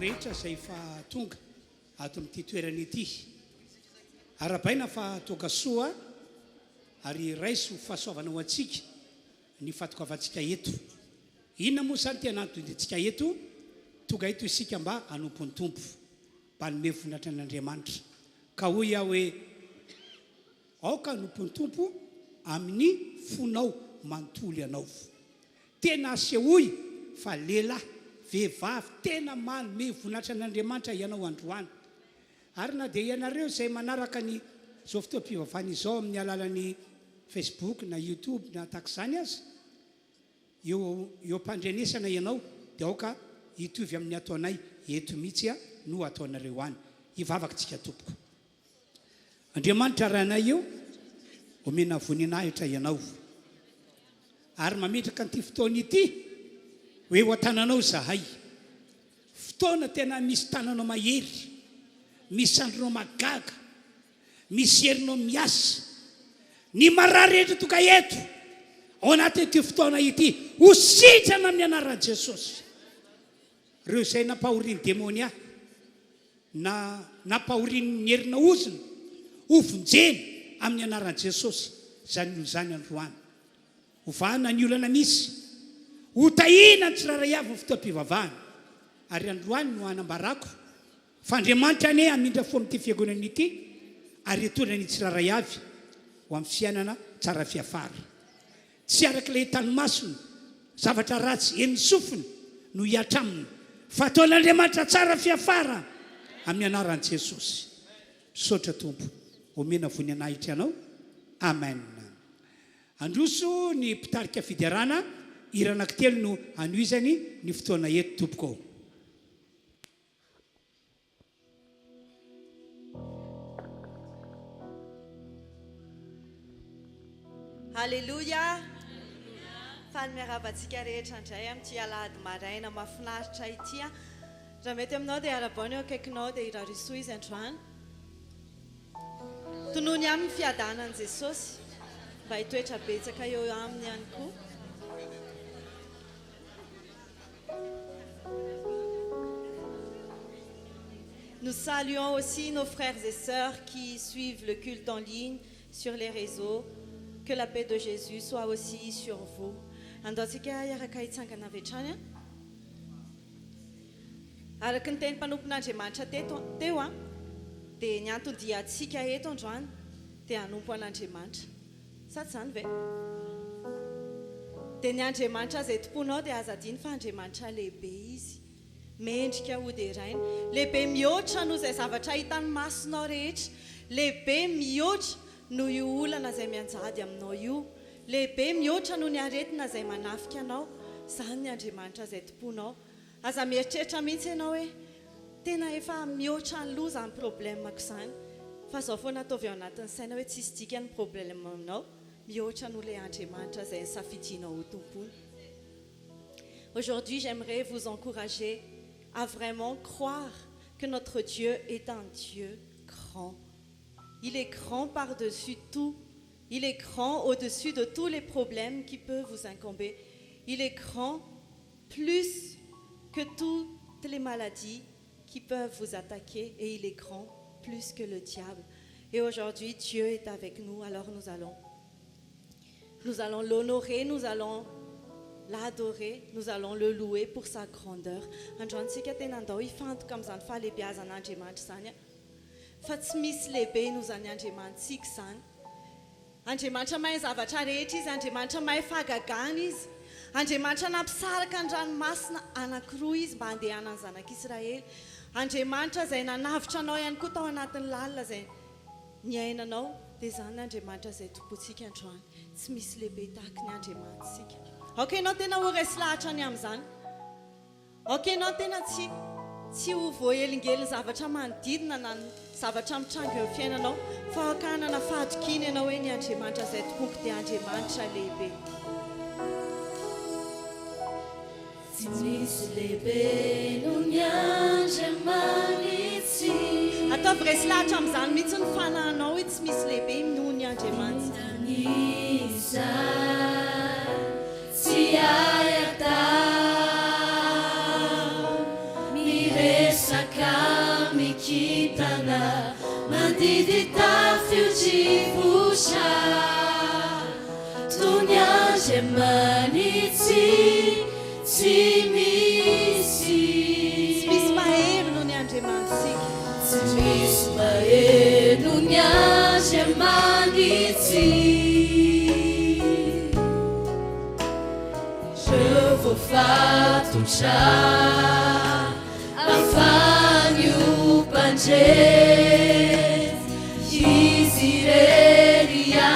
rehetra izay fa tonga ato amin'ity toerana ity arabaina fa tonga soa ary raiso fahasoavana ho antsika ny fatokavatsika eto inona moa zany tena antodintsika eto tonga eto isika mba anompony tompo mba nome voninahitra an'Andriamanitra ka hoy aho hoe aoka anompony tompo amin'ny fonao manontolo ianao tena asehoy fa lehilahy vehivavy tena manome voninahitra an'Andriamanitra ianao androany ary na dia ianareo izay manaraka ny zao fotoam-pivavahana izao amin'ny alalan'ny Facebook na YouTube na takizany azy eo mpandrenesana ianao dia aoka hitovy amin'ny ataonay eto mihitsy no ataonareo any hivavakatsika tompoko Andriamanitra rahanay eo omena voninahitra ianao ary mametraka an'ity fotoana ity hoe ho tananao zahay fotoana tena misy tananao mahery misy sandrinao magaga misy herinao miasa ny marary eto toka eto ao anatin'ity fotoana ity ho sitrana amin'ny anaran'i Jesosy reo izay nampahoriany demonia na nampahoriany herina ozina ho vonjeny amin'ny anaran'i Jesosy zany olo zany androany ho vahana ny olana misy ho tahina ny tsiraray avy ny fotoam-pivavahana ary androany no anambarako fa Andriamanitra ane amindra fo amin'ity fiangonana ity ary etona ny tsiraray avy ho amin'ny fiainana tsara fiafara tsy araka ilay tanomasona zavatra ratsy eny sofina no hiatramina fa ataon'Andriamanitra tsara fiafara amin'ny anaran'i Jesosy misaotra tompo omena voninahitra ianao amen androso ny mpitarika fidiarana iranankitelo no anoizany ny fotoana eto tompoko Alléluia. Fanmiaravatsika rehetra indray amin'ity alahady maraina mahafinaritra ity raha mety aminao dia arabao ny eo akaikinao dia irarisoa izy androany tonoany amin'ny fiadanan'i Jesosy mba hitoetra betsaka eo aminy ihany koa Nous saluons aussi nos frères et sœurs qui suivent le culte en ligne sur les réseaux. Que la paix de Jésus soit aussi sur vous. Andatsika yaraka hitsangana avy hatrany araka ny teny mpanompon'Andriamanitra teo dia ny antodiantsika eto androany dia hanompo an'Andriamanitra sady zany ve dia ny Andriamanitra izay tomponao dia aza adiny fa Andriamanitra lehibe izy mendrika hody eraina lehibe mihoatra noho izay zavatra hitan'ny masonao rehetra lehibe mihoatra no io olana izay mianjady aminao io lehibe mihoatra no ny aretina izay manafika anao zany ny Andriamanitra izay tomponao aza mieritreritra mihitsy ianao hoe tena efa mihoatra ny loza ny problemako izany fa zao foana ataovy ao anatin'ny saina hoe tsisy dikany problème aminao mihoatra no ilay Andriamanitra izay nisafidinao ho tompony Aujourd'hui j'aimerais vous encourager à vraiment croire que notre Dieu est un Dieu grand. Il est grand par-dessus tout. Il est grand au-dessus de tous les problèmes qui peuvent vous incomber. Il est grand plus que toutes les maladies qui peuvent vous attaquer. Et il est grand plus que le diable. Et aujourd'hui, Dieu est avec nous. Alors nous allons l'honorer, nous allons l'adorer, nous allons le louer pour sa grandeur. Androany sika tena andao hifantoka amin'izany fahalehibiazan'Andriamanitra zany fa tsy misy lehibe noho zany Andriamantsika zany Andriamanitra mahay zavatra rehetra izy Andriamanitra mahay fahagagana izy Andriamanitra nampisaraka ny ranomasina anankiroa izy mba handehanany zanak'Israely Andriamanitra izay nanavitra anao ihany koa tao anatin'ny lalina izay niainanao dia zany Andriamanitra izay tompontsika androany tsy misy lehibe tahaka ny Andriamantsika Ok, anao tena ho resy lahatra any amin'izany Ok, anao tena tsy ho voahelingeliny zavatra manodidina na zavatra mitranga eo fiainanao fa hakanana fahadokiny ianao hoe ny Andriamanitra izay tompoko dia Andriamanitra lehibe Tsy misy lehibe noho ny Andriamanitsy ataovy resy lahatra amin'izany mihitsy ny fanahinao hoe tsy misy lehibe noho ny Andriamanitra Tsy ayatao, mi reso Matidi tafio vosha Toniage manitsy tsy misy mahery no ny andriamantsika tsy misy mahery no ny andriamanitsy je veux fatotra afany mpanjety izy reria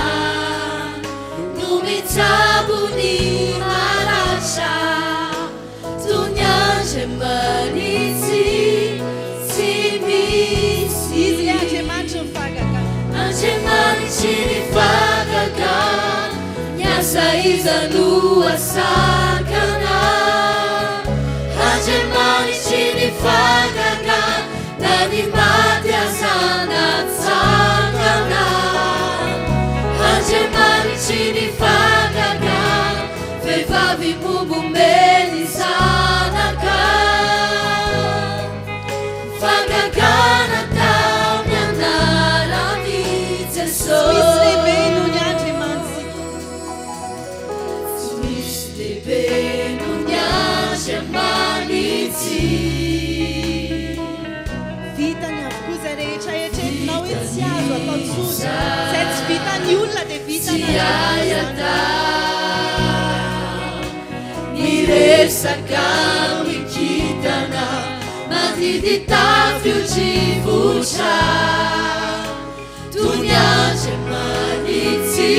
no mitsabony maratra toy ny andriamanitsy tsy misy izy le andriamanitra mifagaga andriamanitsy mifagaga niasa izano asakana andriamanitsy mifagaga na ny maty azanatsangana andriamanitsy mifagaga vehivavy mombomeny zanaka fagagana tamin'ny anarany Jesosy misy lehibe no ny andriamantsika tsy misy lehibe no ny andriamanitsy vitany avokoa zay rehetra eritreretinao hoe tsy azo atao tsotra zay tsy vitany olona dia vitany ayata miresaka mikitana matidi tafio-drivotra toy ny andriamanitsy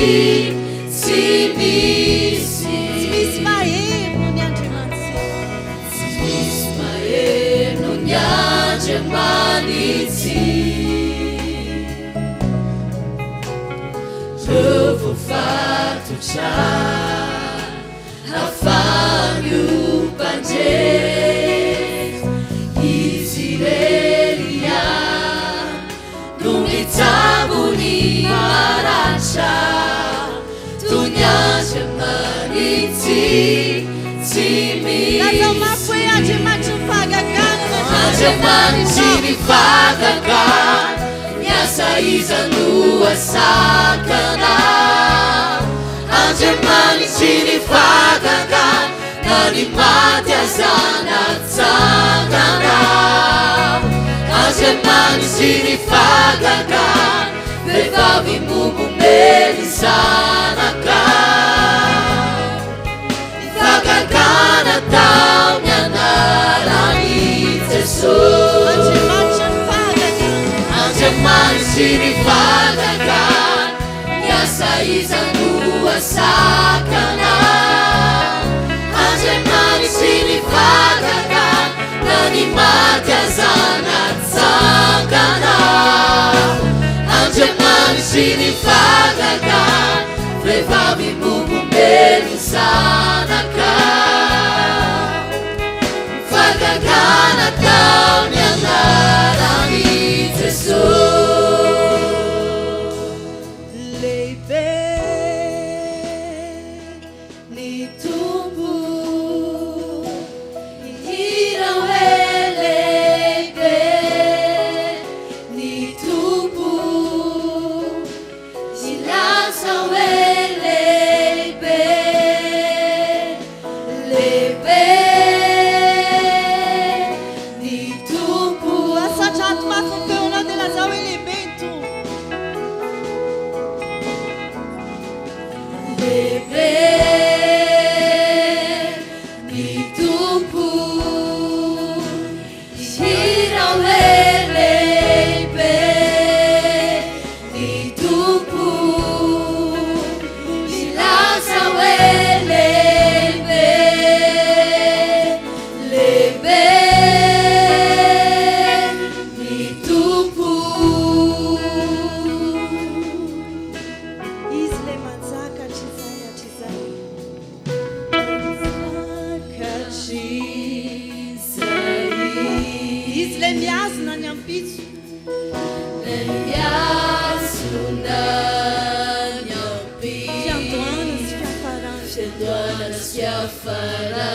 tsy misy mahery no ny andriamantsika tsy misy mahery no ny andriamanitsy je veux fatotra afany mpanjety izy reria no mitsabony maratra toy ny andriamanitsy tsy natao mafy hoe andriamanitra mifagagana andriamanitsy mifagaga niasa izano asakana andriamanitsy mifagaga na ny maty azanatsangana andriamanitsy mifagaga vehivavy mombomeny zanaka fagagana tamin'ny anarany Jesosy andriamanitsy mifagaga niasa izano asakana andriamanitsy mifagaga na ny maty azanatsangana andriamanitsy mifagaga vehivavy mombomeny zanaka fagagana tamin'ny anarany Jesosy lehibe ny tombo ihira hoe lehibe ny tombo ilaza hoe lehibe lehibe ny tombo asatra ato mafy feonao dia lazao hoe lehibe ny tombo lehibe ny tombo ihira hoe lehibe ny tombo ilaza hoe lehibe lehibe ny tombo izy le manjaka hatrizay hatrizay izy le miazona ny ampitso fiandohana sy fiafarana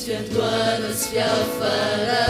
fiandohana sy fiafarana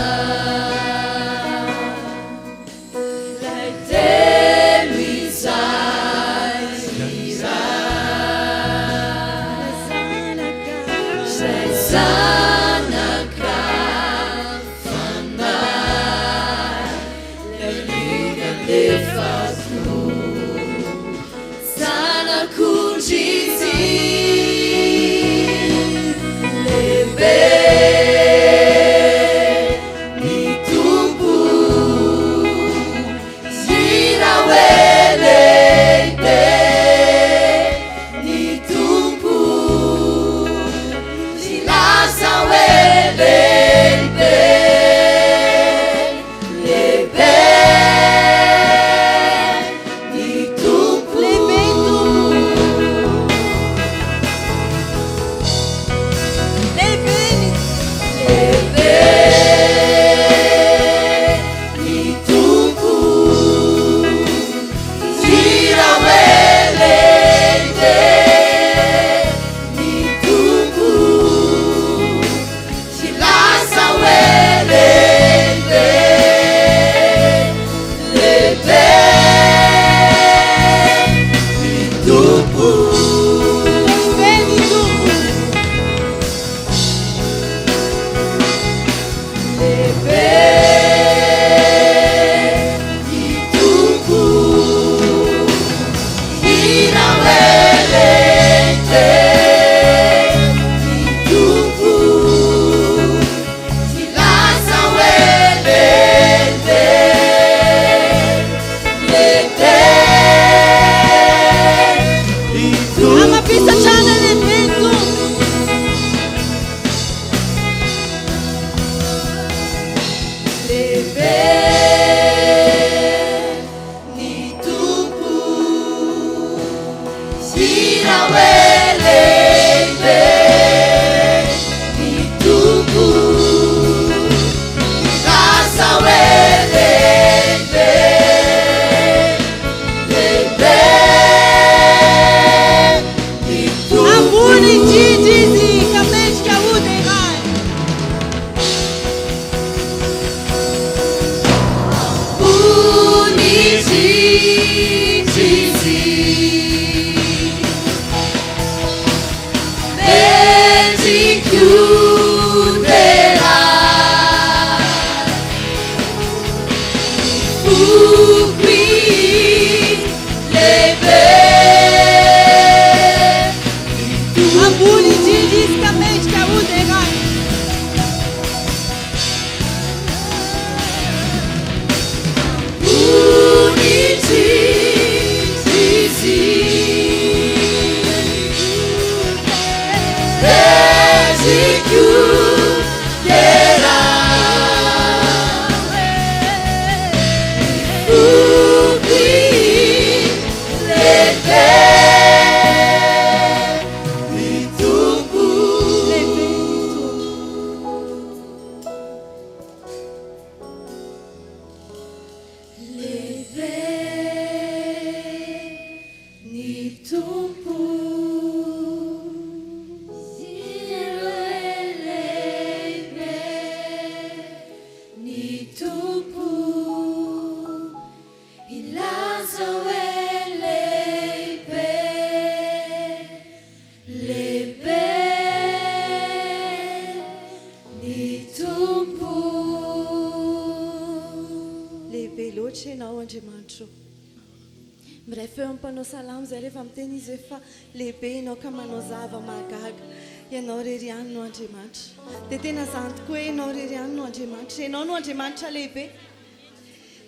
Mpanao salamo zay rehefa miteny izy hoe fa lehibe ianao ka manao zava mahagaga ianao rery ihany no Andriamanitra dia tena zany tokoa hoe ianao rery ihany no Andriamanitra ianao no Andriamanitra lehibe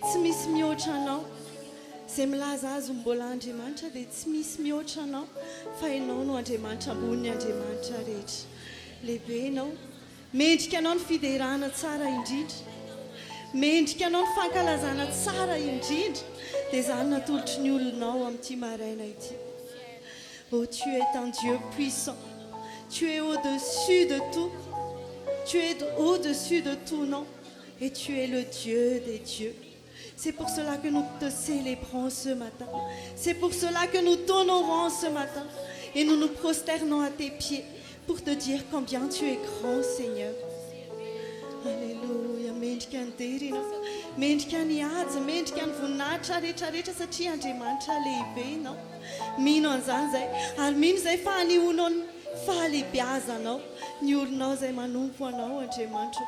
tsy misy mihoatra anao izay milaza azy mbola Andriamanitra dia tsy misy mihoatra anao fa ianao no Andriamanitra ambony Andriamanitra rehetra lehibe ianao mendrika anao ny fiderahana tsara indrindra mendrika anao ny fankalazana tsara indrindra des âmes natolotry ny olonao amin'ity maraina ity. Oh, tu es un Dieu puissant. Tu es au-dessus de tout. Tu es au-dessus de tout nom. Et tu es le Dieu des dieux. C'est pour cela que nous te célébrons ce matin. C'est pour cela que nous t'honorons ce matin. Et nous nous prosternons à tes pieds pour te dire combien tu es grand, Seigneur. Alléluia. Mendrika ny derina, mendrika ny ady, mendrika ny voninahitra rehetrarehetra satria Andriamanitra lehibe ianao. Mino an'izany izay, ary mino izay fa hanihonao ny fahalehibiazanao, ny olonao izay manompo anao Andriamanitra.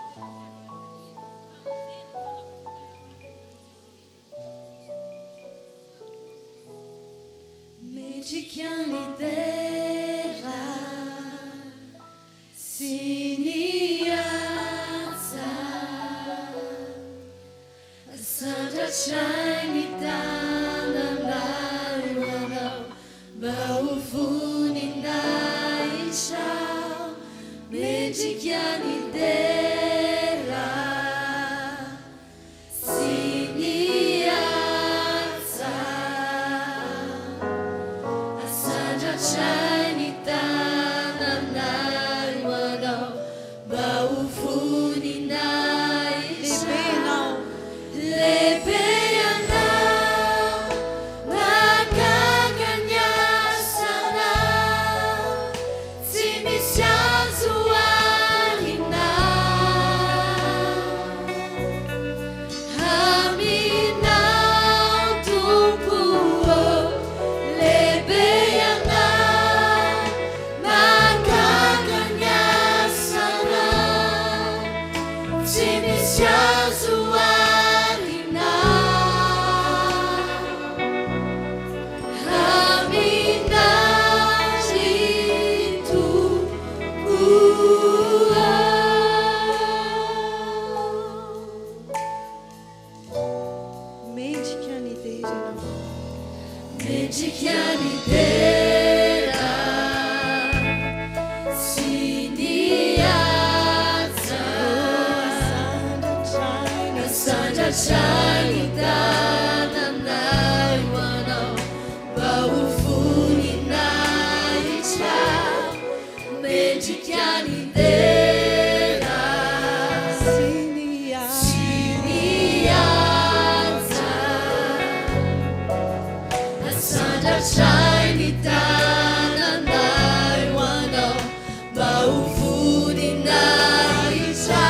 Mendrika ny dera sy ny asa sandratra ny tananay manao mba ho voninahitra mendrika ny dera sy ny asa sandratra ny tananay manao mba ho voninahitra lehibe ianao mahagaga ny asanao tsy misy azo aninao aminao tompo lehibe Sandratrany tananay manao mba ho voninahitra mendrika ny dera sy nihaja Sandratrany tananay manao mba ho voninahitra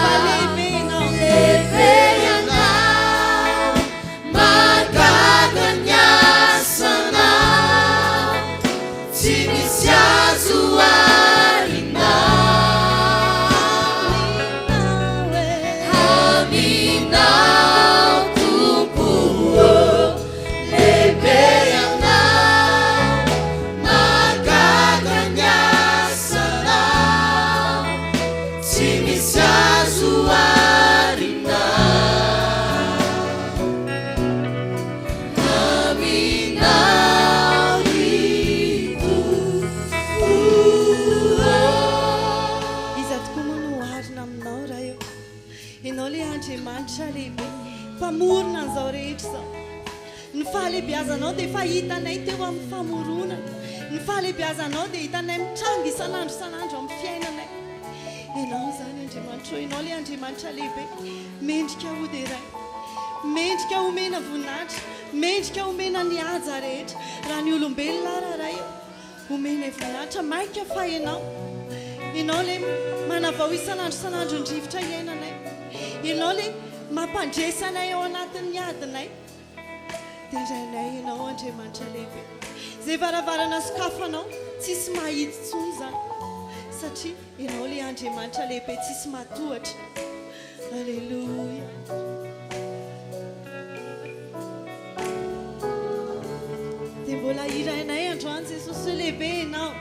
Pamorona an'izao rehetra izao. Ny fahalebiazanao dia efa hitanay teo amin'ny famoronana. Ny fahalebiazanao dia hitanay mitranga isan'andro isan'andro amin'ny fiainanay. Ianao izany Andriamanitra, ianao ilay Andriamanitra lehibe. Mendrika hody iray. Mendrika homena voninahitra. Mendrika homena ny haja rehetra. Raha ny olombelona raray homena voninahitra maika fa ianao. Ianao ilay manavao isan'andro isan'andro ny rivotra iainanay. Ianao ilay mampandresanay ao anatin'ny adinay. Dia rainay ianao Andriamanitra lehibe. Izay varavarana sokafanao tsisy mahitsy intsony izany. Satria ianao ilay Andriamanitra lehibe tsisy matohatra. Alleluia. Dia mbola irainay androany Jesosy lehibe ianao.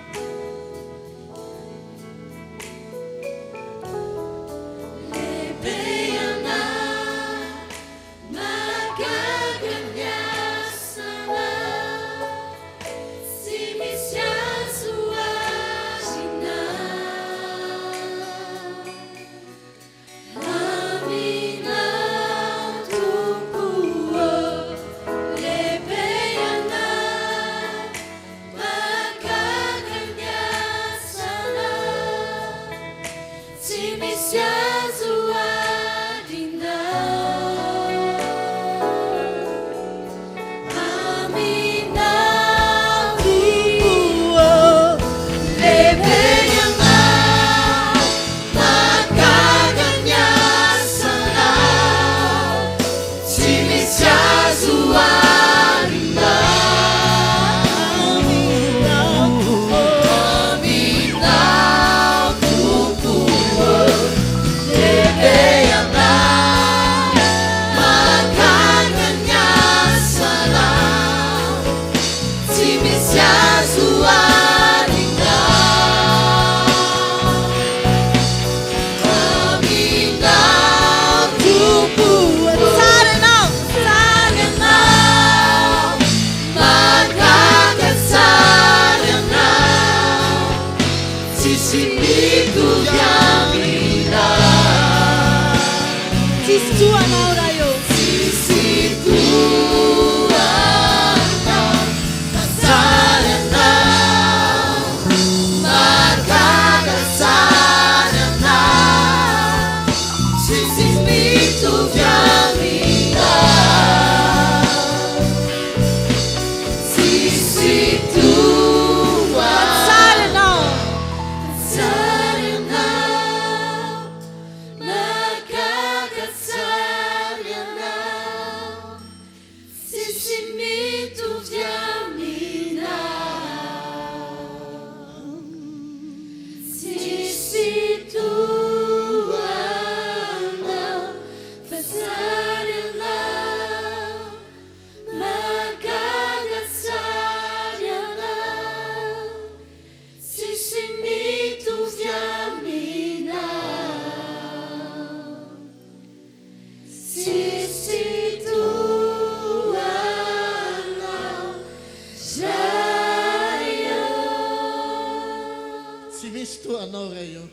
Anao ray io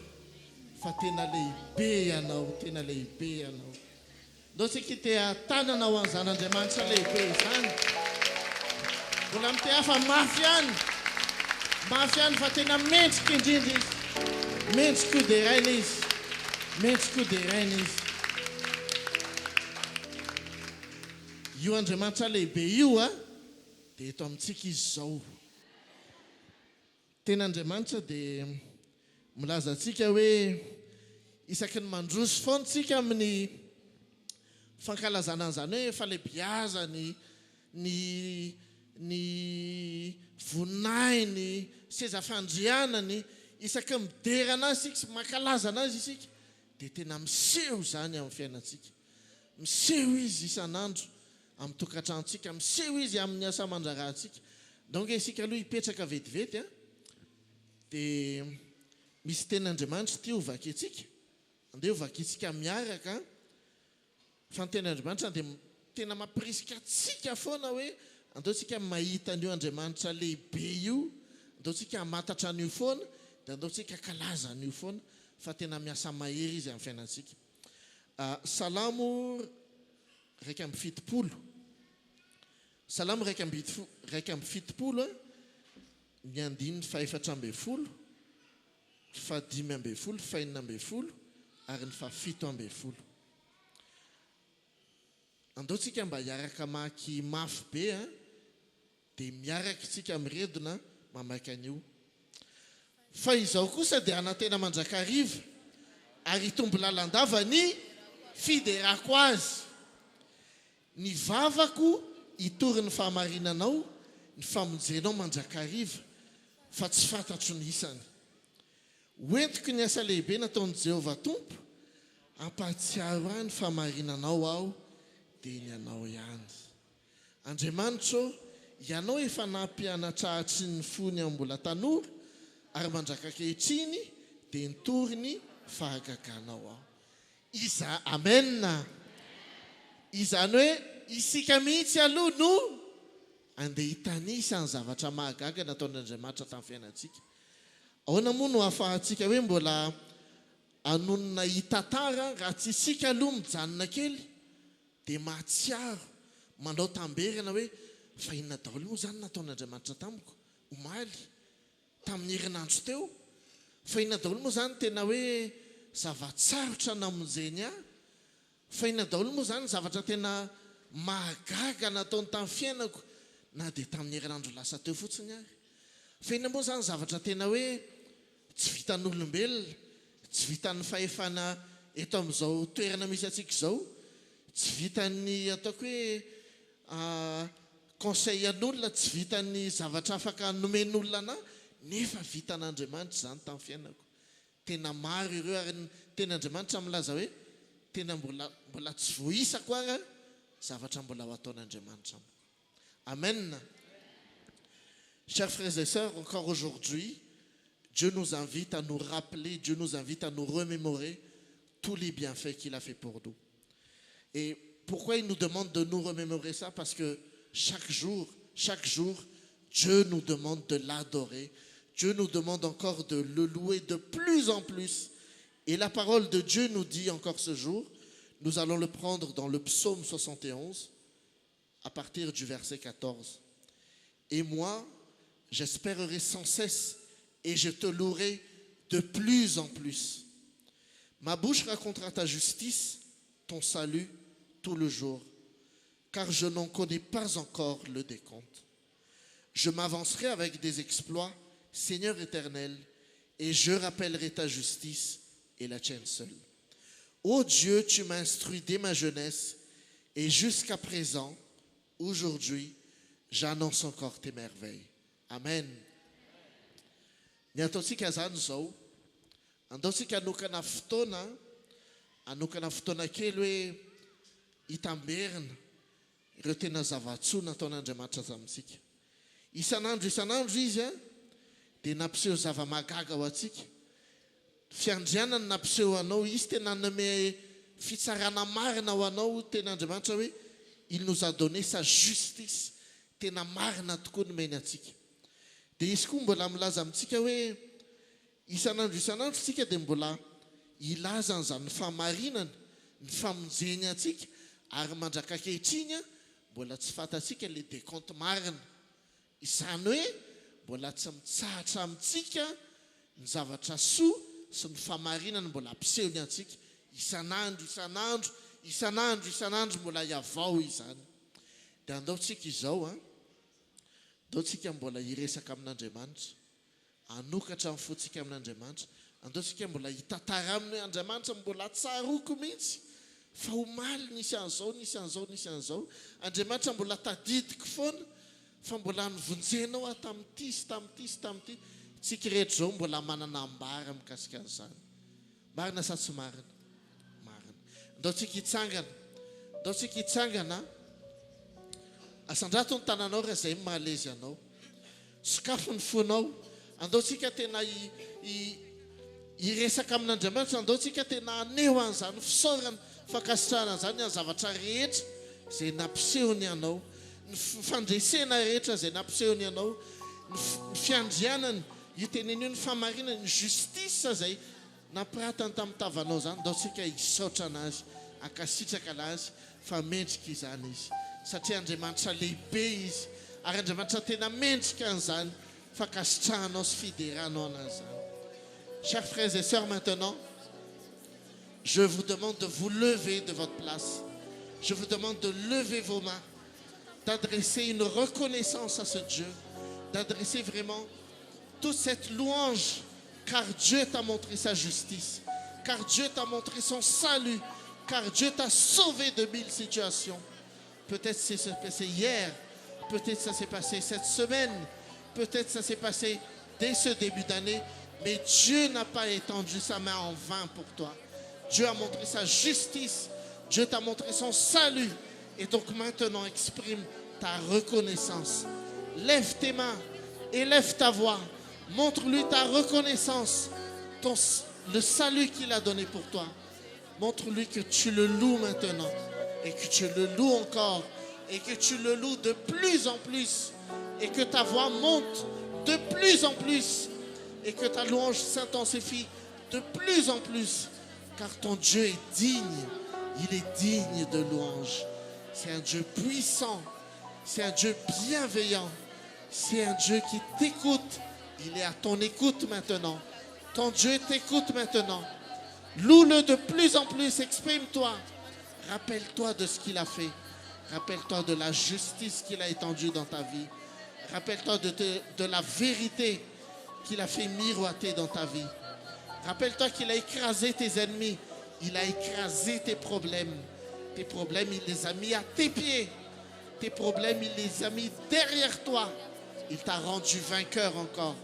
fa tena lehibe ianao, tena lehibe ianao. ndao tsika tia tanana ho any zan'Andriamanitra lehibe izany mbola mite hafa mafy ihany fa tena mendrika indrindra izy mendrika de raina izy mendrika de raina izy io Andriamanitra lehibe io a dia eto amintsika izy zao tena Andriamanitra dia milaza antsika hoe isaky ny mandroso foana tsika amin'ny fankalazana an'izany hoe falebiaza ny voninahiny seza fandrianany isaky miderana azy isika mankalaza anazy isika dia tena miseho zany amin'ny fiainantsika miseho izy isan'andro amin'ny tokantranontsika miseho izy amin'ny asa aman-drarantsika donc isika aloha hipetraka vetivety a dia misy ten'Andriamanitra ty hovakintsika andeha hovakintsika miaraka fa ny ten'Andriamanitra dia tena mampirisika atsika foana hoe andeontsika mahita an'io Andriamanitra lehibe io andeontsika hamatatra an'io foana dia andeontsika kalaza an'io foana fa tena miasa mahery izy amin'ny fiainantsika Salamo 1:70 Salamo 1:70 ny andininy 4:12 5:12 4:12 ary ny 7:12 andeontsika mba hiaraka maky mafy be dia miaraka tsika miredona mamaky an'io fa izao kosa dia anatena mandrakariva ary tombo lalandava ny fiderako azy ny vavako hitory ny fahamarinanao ny famonjenao mandrakariva fa tsy fantatro ny isany hoentiko ny asa lehibe nataon'i Jehovah Tompo ampahatsiaro ahy ny fahamarinanao aho dia ny anao ihany Andriamanitra ianao efa nampianatrahitry ny fony ambola tanora ary mandraka kehitriny dia nitory ny fahagaganao aho iza amen izany hoe isika mihitsy aloha no andeha hitanisa ny zavatra mahagaga nataon'Andriamanitra tamin'ny fiainantsika ahoana moa no ahafahantsika hoe mbola anonona hitantara raha tsy isika aloha mijanona kely dia mahatsiaro manao tamberana hoe fa inona daholo moa zany nataon'Andriamanitra tamiko omaly tamin'ny herinandro teo fa inona daholo moa zany tena hoe zavatsarotra namonjeny ahy fa inona daholo moa zany zavatra tena mahagaga nataony tamin'ny fiainako na dia tamin'ny herinandro lasa teo fotsiny ary fa inona moa zany zavatra tena hoe tsy vitan'olombelona tsy vitan'ny fahefana eto amin'izao toerana misy atsika izao tsy vitan'ny ataoko hoe conseil an'olona tsy vitan'ny zavatra afaka nomen'olona anahy nefa vitan'Andriamanitra zany tamin'ny fiainako tena maro ireo ary tena Andriamanitra milaza hoe tena mbola tsy voisako ary zavatra mbola ho ataon'Andriamanitra amen. Chers frères et sœurs, encore aujourd'hui, Dieu nous invite à nous rappeler, Dieu nous invite à nous remémorer tous les bienfaits qu'il a fait pour nous. Et pourquoi il nous demande de nous remémorer ça? Parce que chaque jour, Dieu nous demande de l'adorer. Dieu nous demande encore de le louer de plus en plus. Et la parole de Dieu nous dit encore ce jour, nous allons le prendre dans le psaume 71, à partir du verset 14. Et moi, j'espérerai sans cesse et je te louerai de plus en plus. Ma bouche racontera ta justice, ton salut tout le jour, car je n'en connais pas encore le décompte. Je m'avancerai avec des exploits, Seigneur éternel, et je rappellerai ta justice et la tienne seule. Ô Dieu, tu m'as instruit dès ma jeunesse, et jusqu'à présent, aujourd'hui, j'annonce encore tes merveilles. Amen. Ny ataontsika zany zao andaontsika anokana fotoana kely hoe hitamberina ireo tena zavatsoa nataon'Andriamanitra tamintsika isan'andro izy dia nampiseho zava-magaga ho antsika fiandrianana nampiseho anao izy tena nanome fitsarana marina ho anao tena Andriamanitra hoe il nous a donné sa justice tena marina tokoa nomeny antsika dia izy koa mbola milaza amintsika hoe isan'andro tsika dia mbola ilaza an'izany fahamarinana ny famonjeny antsika Ary mandraka kehitriny mbola tsy fantatsika le décompte marina. Izany hoe mbola tsy mitsahatra amintsika ny zavatra soa sy ny famarinana mbola ampisehony antsika. Isanandro mbola hiavao izany. Dia andaotsika izao andaotsika mbola hiresaka amin'Andriamanitra. Anokatra amin'ny fotsika amin'Andriamanitra. Andaotsika mbola hitantara amin'ny Andriamanitra mbola tsaroko mihitsy. Fa omaly nisy an'izao. Andriamanitra mbola tadidiko foana. Fa mbola nivonjenao tamin'ity sy tamin'ity. Tsika rehetra zao mbola manana ambara mikasika an'izany. Marina sa tsy marina? Marina. Andaotsika hitsangana. Asandrato ny tananao raha izay mahalezy anao. Sokafo ny fonao. Andaotsika tena hiresaka amin'Andriamanitra. Andaotsika tena aneho an'izany fisaorana fakasitrahana an'izany ny zavatra rehetra izay nampisehony anao. Ny fandresena rehetra izay nampisehony anao. Ny fiandrianany, io tenenio ny famarinana, ny justice izay nampiratany tamin'ny tavanao zany. Andaotsika hisaotra anazy, akasitraka anazy, fa mendrika izany izy. Satria Andriamanitra lehibe izy. Ary Andriamanitra tena mendrika an'izany fakasitrahanao sy fideranao an'izany. Chers frères et sœurs, maintenant, je vous demande de vous lever de votre place. Je vous demande de lever vos mains, d'adresser une reconnaissance à ce Dieu, d'adresser vraiment toute cette louange, car Dieu t'a montré sa justice, car Dieu t'a montré son salut, car Dieu t'a sauvé de 1000 situations. Peut-être ça s'est passé hier, peut-être ça s'est passé cette semaine, peut-être ça s'est passé dès ce début d'année, mais Dieu n'a pas étendu sa main en vain pour toi. Dieu a montré sa justice, Dieu t'a montré son salut, et donc maintenant exprime ta reconnaissance. Lève tes mains, élève ta voix, montre-lui ta reconnaissance, le salut qu'il a donné pour toi. Montre-lui que tu le loues maintenant, et que tu le loues encore, et que tu le loues de plus en plus, et que ta voix monte de plus en plus, et que ta louange s'intensifie de plus en plus, car ton Dieu est digne, il est digne de louange. C'est un Dieu puissant, c'est un Dieu bienveillant, c'est un Dieu qui t'écoute, il est à ton écoute maintenant. Ton Dieu t'écoute maintenant. Loue-le de plus en plus, exprime-toi. Rappelle-toi de ce qu'il a fait. Rappelle-toi de la justice qu'il a étendue dans ta vie. Rappelle-toi de la vérité qu'il a fait miroiter dans ta vie. Rappelle-toi qu'il a écrasé tes ennemis. Il a écrasé tes problèmes. Tes problèmes, il les a mis à tes pieds. Tes problèmes, il les a mis derrière toi. Il t'a rendu vainqueur encore.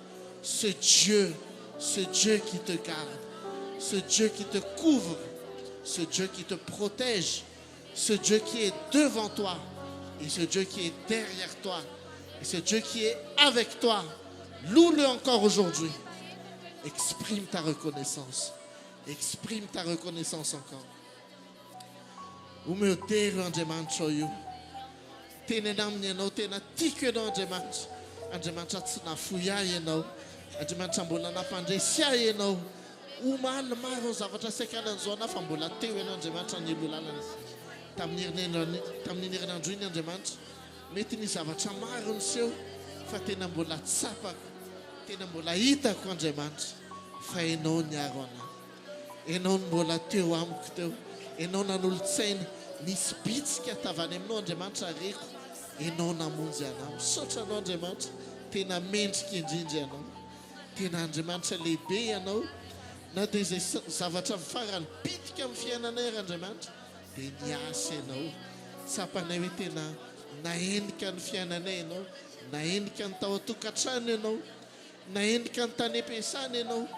Ce Dieu qui te garde, ce Dieu qui te couvre, ce Dieu qui te protège, ce Dieu qui est devant toi et ce Dieu qui est derrière toi et ce Dieu qui est avec toi. Loue-le encore aujourd'hui. Exprime ta reconnaissance. Exprime ta reconnaissance encore. O meu Deus, Andriamanitra io. Tenena amin'ny ianao tena tiako ianao Andriamanitra. Andriamanitra tsy nafoy ahy ianao. Andriamanitra mbola nampandresy ahy ianao. Omaly maro ny zavatra saikalan'izao ana fa mbola teo ianao Andriamanitra ny elo lalana. Tamin'ny herinandro iny Andriamanitra, mety ny zavatra maro niseho fa tena mbola tsapako, tena mbola hitako Andriamanitra fa ianao niaro anahy. Ianao mbola teo amiko teo. Ianao nanolo-tsaina nisy bitsika tavany aminao Andriamanitra reko. Ianao namonjy anahy. Misaotra anao Andriamanitra, tena mendrika indrindra ianao. Tena Andriamanitra lehibe ianao. Na dia izay zavatra farany bitika amin'ny fiainanay Andriamanitra, dia niasa ianao. Tsapanay hoe tena nahendrika ny fiainanay ianao, nahendrika ny tao an-tokantrano ianao, nahendrika ny tany am-piasana ianao.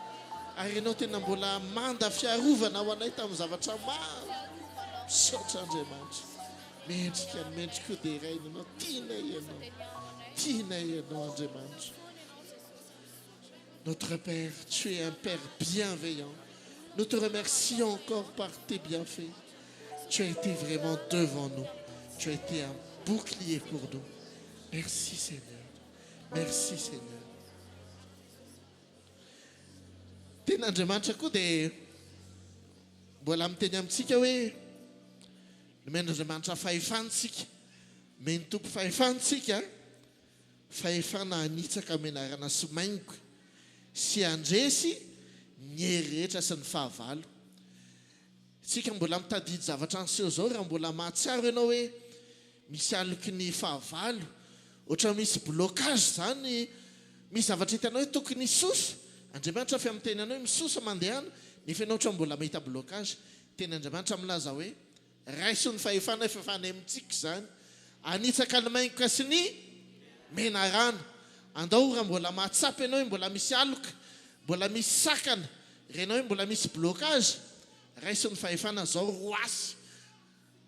Ary ianao tena mbola manda fiarovana ho anay tamin'ny zavatra maro. Misaotra Andriamanitra. Mendrika dia iray ianao. Tianay ianao Andriamanitra. Notre Père, tu es un Père bienveillant. Nous te remercions encore par tes bienfaits. Tu as été vraiment devant nous. Tu as été un bouclier pour nous. Merci Seigneur. Merci Seigneur. Tenandriamanitra koa dia mbola miteny amintsika hoe Nomen'Andriamanitra fahefantsika. Meny tompo fahefantsika. Fahefana hanitsaka menarana somaingo sy andresy ny hery rehetra sy ny fahavalo. Tsika mbola mitadidy zavatra anseho zao raha mbola mahatsiaro ianao hoe misy aloky ny fahavalo, ohatra misy blocage zany, misy zavatra hitanao hoe tokony hisoso. Andriamanitra fe amin'ny teny anao hoe misoso mandehana, nefa ianao ohatra mbola mahita blocage. Teny Andriamanitra milaza hoe raiso ny fahefana efa fanay amintsika zany, hanitsaka ny maingoka sy ny menarana. Andao raha mbola mahatsapy ianao hoe mbola misy aloka, mbola misy sakana, renao hoe mbola misy blocage, raiso ny fahefana zao roasy.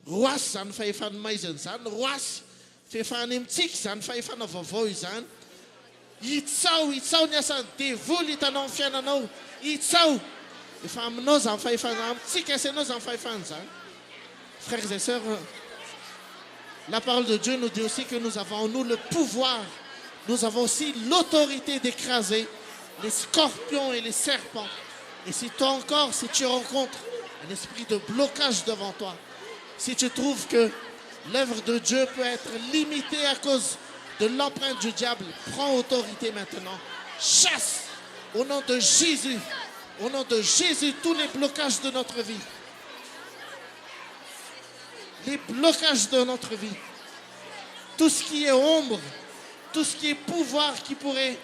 Roasy zany fahefana maizana zany, roasy. Fehefana amintsika zany fahefana vaovao izany. Itsao ny asany devoly hitanao amin'ny fiainanao. Itsao. Efa aminao zany fahefana, amintsika asanao zany fahefana zany. Frères et sœurs, la parole de Dieu nous dit aussi que nous avons en nous le pouvoir. Nous avons aussi l'autorité d'écraser les scorpions et les serpents. Et si toi encore, si tu rencontres un esprit de blocage devant toi, si tu trouves que l'œuvre de Dieu peut être limitée à cause de l'empreinte du diable, prends autorité maintenant. Chasse au nom de Jésus, tous les blocages de notre vie. Les blocages de notre vie. Tout ce qui est ombre, tout ce qui est pouvoir qui pourrait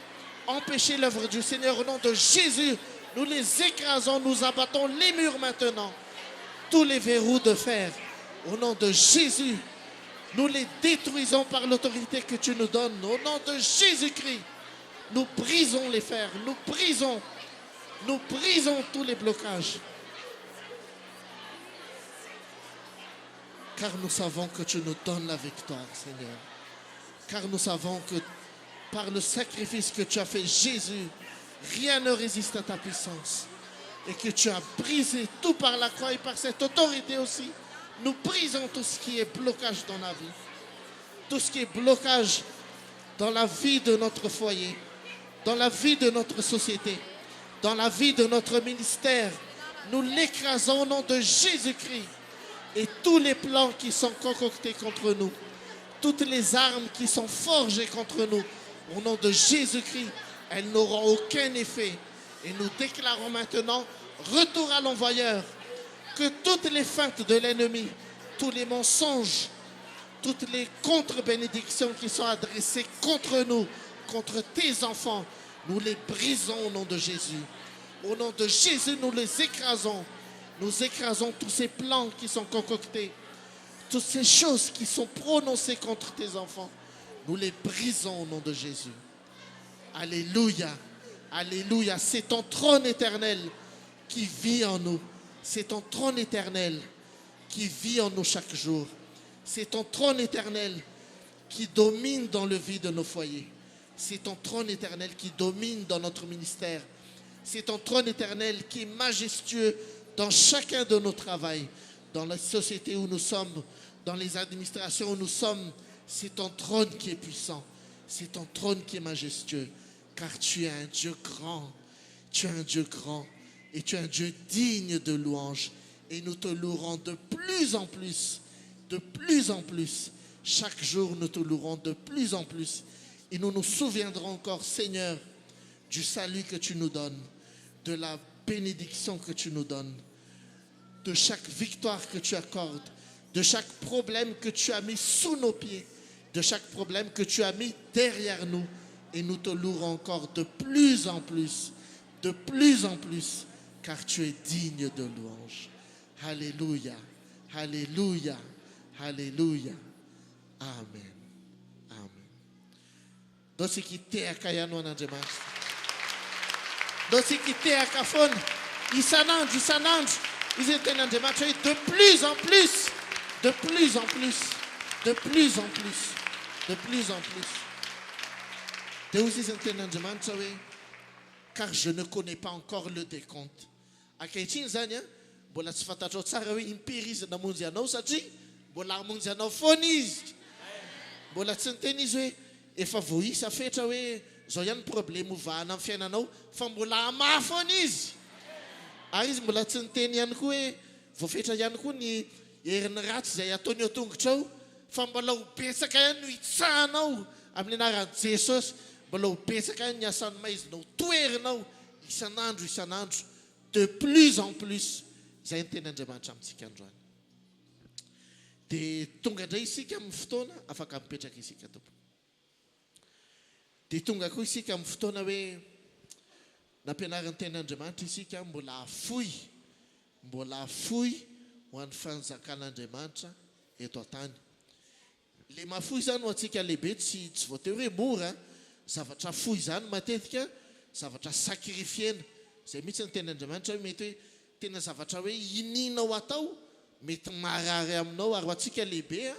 empêcher l'œuvre du Seigneur, au nom de Jésus, nous les écrasons, nous abattons les murs maintenant. Tous les verrous de fer, au nom de Jésus, nous les détruisons par l'autorité que tu nous donnes. Au nom de Jésus-Christ, nous brisons les fers, nous brisons tous les blocages. Car nous savons que tu nous donnes la victoire, Seigneur. Car nous savons que par le sacrifice que tu as fait, Jésus, rien ne résiste à ta puissance. Et que tu as brisé tout par la croix et par cette autorité aussi. Nous brisons tout ce qui est blocage dans la vie. Tout ce qui est blocage dans la vie de notre foyer, dans la vie de notre société, dans la vie de notre ministère. Nous l'écrasons au nom de Jésus-Christ. Et tous les plans qui sont concoctés contre nous, toutes les armes qui sont forgées contre nous, au nom de Jésus-Christ, elles n'auront aucun effet. Et nous déclarons maintenant, retour à l'envoyeur, que toutes les feintes de l'ennemi, tous les mensonges, toutes les contre-bénédictions qui sont adressées contre nous, contre tes enfants, nous les brisons au nom de Jésus. Au nom de Jésus, nous les écrasons. Nous écrasons tous ces plans qui sont concoctés, toutes ces choses qui sont prononcées contre tes enfants. Nous les brisons au nom de Jésus. Alléluia. Alléluia. C'est ton trône éternel qui vit en nous. C'est ton trône éternel qui vit en nous chaque jour. C'est ton trône éternel qui domine dans le vie de nos foyers. C'est ton trône éternel qui domine dans notre ministère. C'est ton trône éternel qui est majestueux dans chacun de nos travails, dans la société où nous sommes, dans les administrations où nous sommes. C'est ton trône qui est puissant. C'est ton trône qui est majestueux. Car tu es un Dieu grand. Tu es un Dieu grand. Et tu es un Dieu digne de louange. Et nous te louerons de plus en plus. De plus en plus. Chaque jour, nous te louerons de plus en plus. Et nous nous souviendrons encore, Seigneur, du salut que tu nous donnes, de la bénédiction que tu nous donnes, de chaque victoire que tu accordes, de chaque problème que tu as mis sous nos pieds, de chaque problème que tu as mis derrière nous. Et nous te louerons encore de plus en plus, car tu es digne de louange. Alléluia, alléluia, alléluia. Amen, amen. Dosi ki te akayano n'Andriamanitra. Dosi ki te akafon. Isanandro. Ils étaient n'Andriamanitra de plus en plus, de plus en plus, de plus en plus, de plus en plus. Deus étaient n'Andriamanitra, car je ne connais pas encore le décompte. Akaitin zanya, bola tsy fantatro tsara hoe impiry izy namonjy anao satria bola hamonjy anao foana izy. Bola tsy niteny izy hoe efa voisa fetra hoe zao ihany problème ovahana amin'ny fiainanao fa mbola hamaha foana izy. Ary izy mbola tsy niteny ihany koa hoe voafetra ihany koa ny herin'ny ratsy izay ataony eo tongotra ao fa mbola ho betsaka ihany no hitsahanao amin'ny anaran'i Jesosy, mbola ho betsaka ihany ny asan'ny maizina ho toerinao isan'andro de plus en plus. Izay ny ten'Andriamanitra amintsika androany. Dia tonga indray isika amin'ny fotoana afaka mipetraka isika tompo. Dia tonga koa isika amin'ny fotoana hoe nampianaran'ny ten'Andriamanitra isika mbola afoy ho an'ny fanjakan'Andriamanitra eto an-tany. Le mafoy zany ho antsika lehibe tsy voatery hoe mora, zavatra foy zany matetika zavatra sakrifiena. Izay mihitsy ny ten'Andriamanitra hoe mety hoe tena zavatra hoe ininao atao mety marary aminao, ary ho antsika lehibe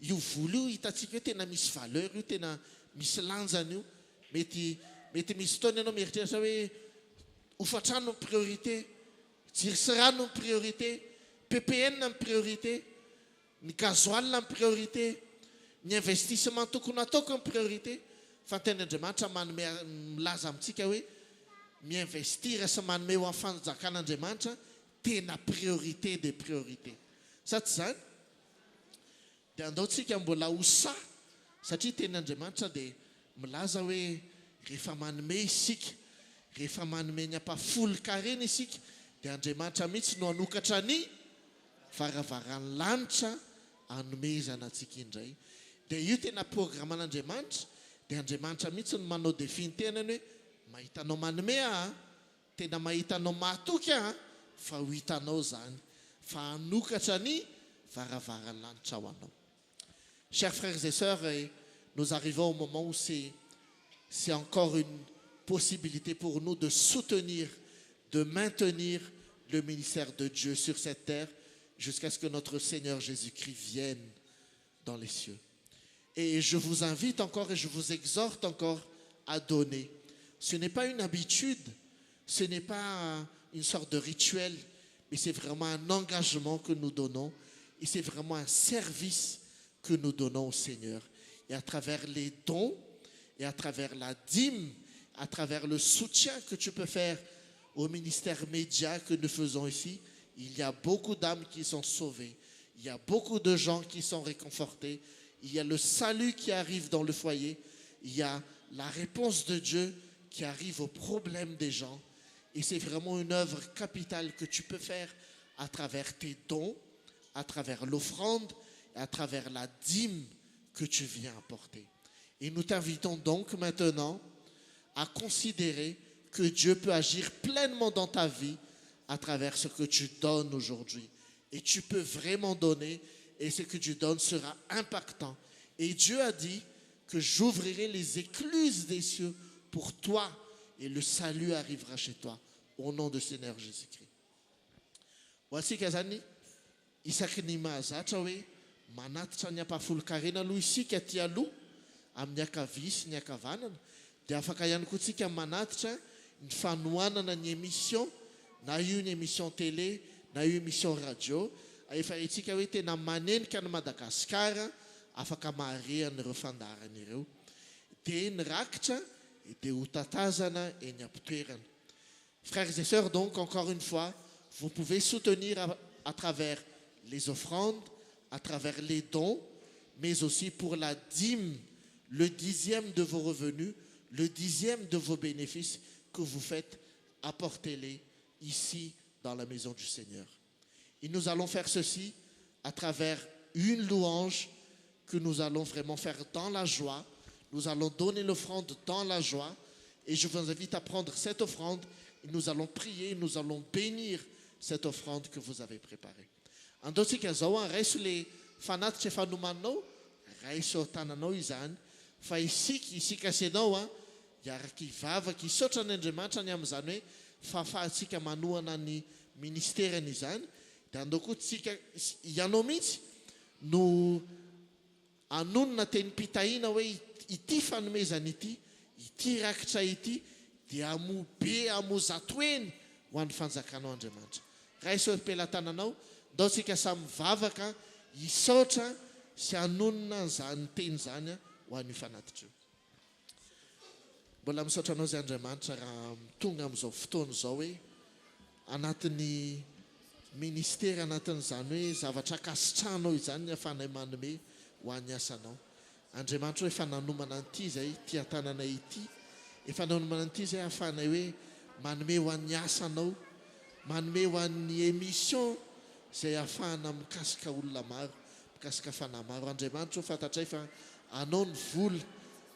io volo io hitantsika hoe tena misy valeur io, tena misy lanjany io. Mety misy fotoana ianao mieritreritra hoe hofatrano ny priorité, jiro sy rano ny priorité, PPN ny priorité, ny gasoil ny priorité, ny investissement tokony ataoko ny priorité. Fa ten'Andriamanitra milaza amintsika hoe miinvestira sy manome ho amin'ny fanjakan'Andriamanitra tena priorité des priorités. Sa tsy zany? Dia andaontsika mbola hosa, satria ten'Andriamanitra dia milaza hoe rehefa manome isika, rehefa manome ny ampafolo-karena isika, dia Andriamanitra mihitsy no hanokatra ny varavaran'ny lanitra hanomezana antsika indray. Dia io tena programan'Andriamanitra, dia Andriamanitra mihitsy no manao défi ny tenany hoe mahitanao manome tena mahitanao mahatoky fa ho hitanao zany, fa hanokatra ny varavaran'ny lanitra ho anao. Chers frères et sœurs, nous arrivons au moment où c'est encore une possibilité pour nous de soutenir, de maintenir le ministère de Dieu sur cette terre jusqu'à ce que notre Seigneur Jésus-Christ vienne dans les cieux. Et je vous invite encore et je vous exhorte encore à donner. Ce n'est pas une habitude, ce n'est pas une sorte de rituel, mais c'est vraiment un engagement que nous donnons et c'est vraiment un service que nous donnons au Seigneur. Et à travers les dons et à travers la dîme, à travers le soutien que tu peux faire au ministère média que nous faisons ici, il y a beaucoup d'âmes qui sont sauvées, il y a beaucoup de gens qui sont réconfortés, il y a le salut qui arrive dans le foyer, il y a la réponse de Dieu qui arrive aux problèmes des gens. Et c'est vraiment une œuvre capitale que tu peux faire à travers tes dons, à travers l'offrande, à travers la dîme que tu viens apporter. Et nous t'invitons donc maintenant à considérer que Dieu peut agir pleinement dans ta vie à travers ce que tu donnes aujourd'hui. Et tu peux vraiment donner et ce que tu donnes sera impactant. Et Dieu a dit que j'ouvrirai les écluses des cieux pour toi et le salut arrivera chez toi au nom de Seigneur Jésus-Christ. Voici kazany isaky ny mahazatra hoe manatitra ny ampafolo-karena aloha isika ty aloha amin'ny akavia sy ny akavanana, dia afaka ihany koa tsika manatitra ny fanohanana ny émission, na io ny émission télé, na io émission radio, efa itsika hoe tena manenika ny Madagasikara afaka maharehan'ireo fandaharana ireo, dia nirakitra dia ho tatazana eny am-pitoerana. Frères et sœurs, donc encore une fois, vous pouvez soutenir à travers les offrandes, à travers les dons, mais aussi pour la dîme, le 10e de vos revenus, le 10e de vos bénéfices que vous faites, apportez-les ici dans la maison du Seigneur. Et nous allons faire ceci à travers une louange que nous allons vraiment faire dans la joie. Nous allons donner l'offrande dans la joie. Et je vous invite à prendre cette offrande et nous allons prier, nous allons bénir cette offrande que vous avez préparée. Andaontsika zao raiso le fanatitra efa nomanao, raiso ao tananao izany, fa isika sy anao hiaraka hivavaka hisaotra an'Andriamanitra ny amin'izany hoe fahafahantsika manohana ny ministerany izany. Dia andao koa tsika ianao mihitsy no anonona teny mpitahiana hoe ity fanomezana ity rakitra ity dia amobe amozatoeny ho an'ny fanjakanao Andriamanitra. Raiso am-pelantananao, ndaontsika samy mivavaka hisaotra sy anonona izany teny zany ho an'io fanatitra io. Mbola misaotra anao zay Andriamanitra raha tonga amin'izao fotoana izao hoe anatin'ny ministera anatin'izany hoe zavatra akasitrahanao izany ny afanay manome ho an'ny asanao. Andriamanitra hoe efa nanomana an'ity zay tia tananay ity, efa nanomana an'ity zay afanay hoe manome ho an'ny asanao, manome ho an'ny émission zay afahana mikasika olona maro, mikasika fanahy maro. Andriamanitra ho fantatray fa anao ny vola,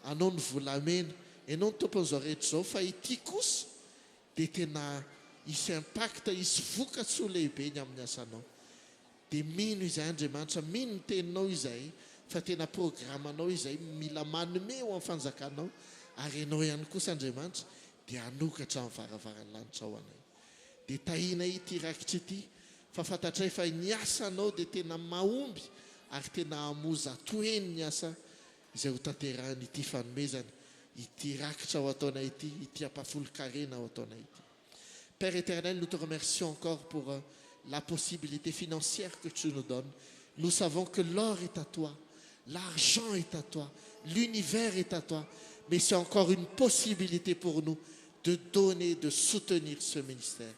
anao ny volamena, ianao ny tompon'izao rehetra zao, fa ity kosa dia tena isy impacta, isy voka-tsoa lehibe ny amin'ny asanao. Dia mino izay Andriamanitra, mino ny teninao izay, fa tena programanao izay mila manome ho amin'ny fanjakanao, ary ianao ihany kosa Andriamanitra dia hanokatra amin'ny varavaran'ny lanitra ho anay. Dia tahina ity rakitra ity, fa fantatray fa ny asanao dia tena mahomby ary tena hamoza toeny ny asa izay ho tanterahany ity fanomezana, ity rakitra ho ataonay ity, ity ampafolo-karena ho ataonay ity. Père éternel, nous te remercions encore pour la possibilité financière que tu nous donnes. Nous savons que l'or est à toi, l'argent est à toi, l'univers est à toi, mais c'est encore une possibilité pour nous de donner, de soutenir ce ministère.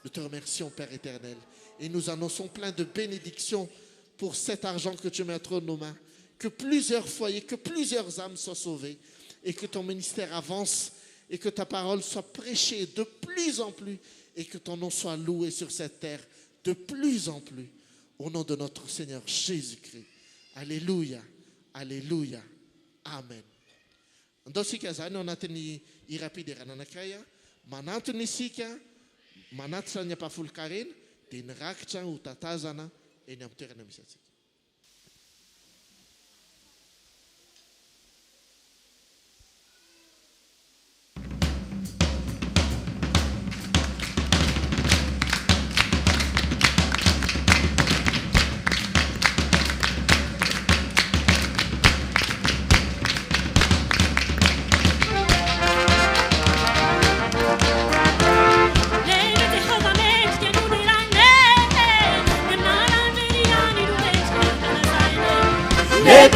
Nous te remercions, Père éternel, et nous annonçons plein de bénédictions pour cet argent que tu mets entre nos mains, que plusieurs foyers, que plusieurs âmes soient sauvées, et que ton ministère avance, et que ta parole soit prêchée de plus en plus, et que ton nom soit loué sur cette terre de plus en plus. Au nom de notre Seigneur Jésus-Christ. Alléluia, alléluia, amen. Ndosika zany anatin'ny irapidera nanakaya, manantony isika, manatitra ny ampafolo-karena, dia nirakitra ho tatazana eny amin'ny toerana misy atsika.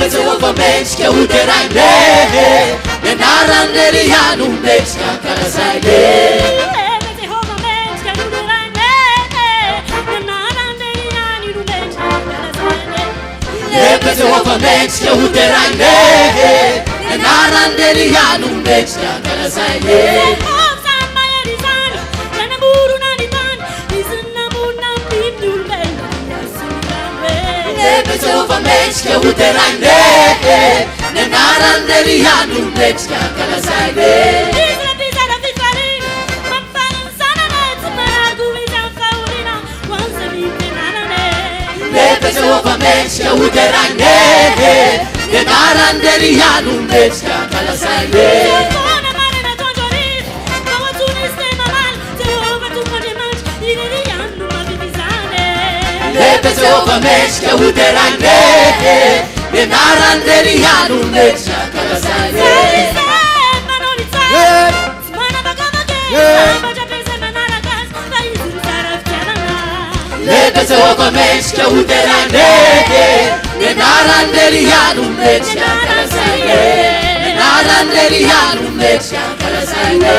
Jehovah mendrika hoterane, nianaran'Eliano mendrika karazaine. Jehovah mendrika hoterane, nianaran'Eliano mendrika karazaine. Jehovah mendrika hoterane, nianaran'Eliano mendrika karazaine. Jehovah mendrika hoterane, nianaran'Eliano mendrika karazaine. Jehovah mendrika hoterane, nianaran'Eliano mendrika karazaine. Jehovah mendrika hoterane, nianaran'Eliano mendrika karazaine. Jehovah mendrika hoterane, nianaran'Eliano mendrika karazaine. Nianaran'Eliano mendrika karazaine.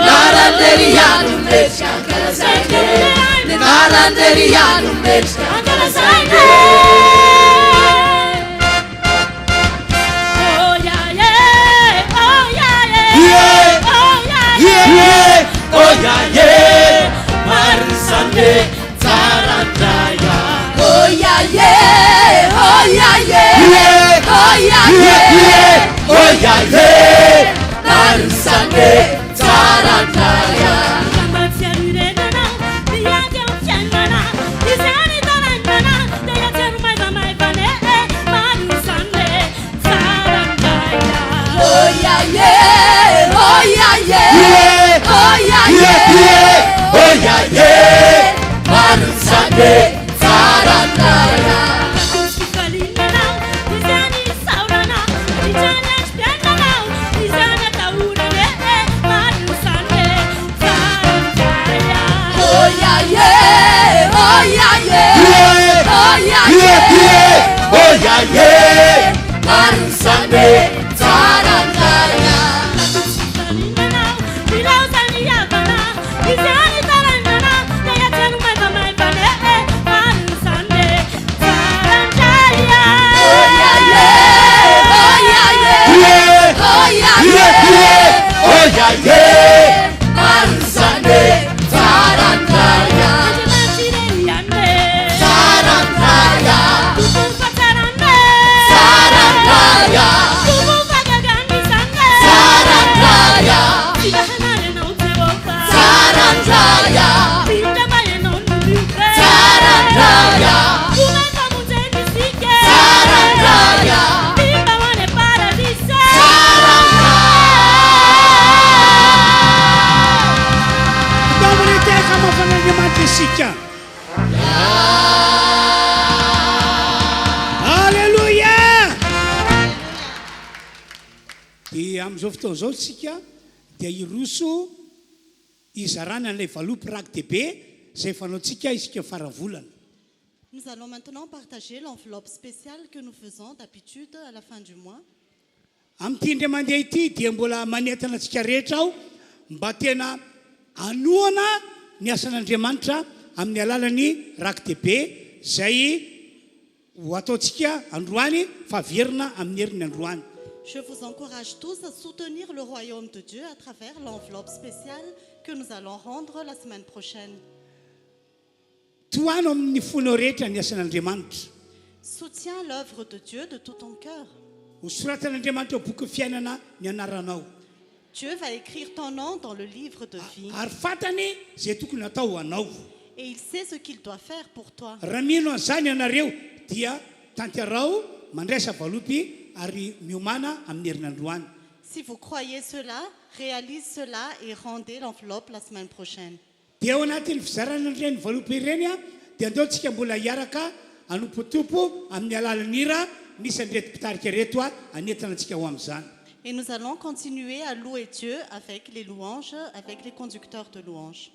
Nianaran'Eliano mendrika karazaine. Nianaran'Eliano mendrika karazaine. Oh yeah yeah, oh yeah yeah, oh yeah yeah, Oh yeah yeah, Marisane Tarandaya. Oh yeah yeah, oh yeah yeah, oh yeah yeah, oh yeah yeah, Marisane Tarandaya. Oh yeah yeah, oh yeah yeah, oh yeah yeah, oh yeah yeah, Marisane Tarandaya. Oh yeah yeah, oh yeah yeah, oh yeah yeah, oh yeah yeah, Marisane Tarandaya. Oh isika alleluia dia amin'izao fotoana zao tsika dia iroso izarana an'ilay valopy raky be zay fanaontsika isika faravolana. Nous allons maintenant partager l'enveloppe spéciale que nous faisons d'habitude à la fin du mois. Amin'ity indray mandeha ity dia mbola manentana antsika rehetra aho mba tena anoana ny asan'Andriamanitra amin'ny alalany raky be zay ho ataontsika androany faverina amin'ny herin'ny androany. Je vous encourage tous à soutenir le royaume de Dieu à travers l'enveloppe spéciale que nous allons rendre la semaine prochaine. Toano amin'ny fonao rehetra ny asan'Andriamanitra. Soutiens l'œuvre de Dieu de tout ton cœur. Ho soratan'Andriamanitra eo boky fiainana ny anaranao. Dieu va écrire ton nom dans le livre de vie. Ary fatany zay tokony atao anao. Et il sait ce qu'il doit faire pour toi. Raha mino an'izany ianareo dia tantarao mandraisa valopy ary miomana amin'ny herin'androany. Si vous croyez cela, réalise cela et rendez l'enveloppe la semaine prochaine. Dia ao anatin'ny fizarana ireny valopy ireny dia andeontsika mbola hiaraka anompotompo amin'ny alalan'ira misy anretim-pitarika reto anentana antsika ho amin'izany. Et nous allons continuer à louer Dieu avec les louanges, avec les conducteurs de louanges.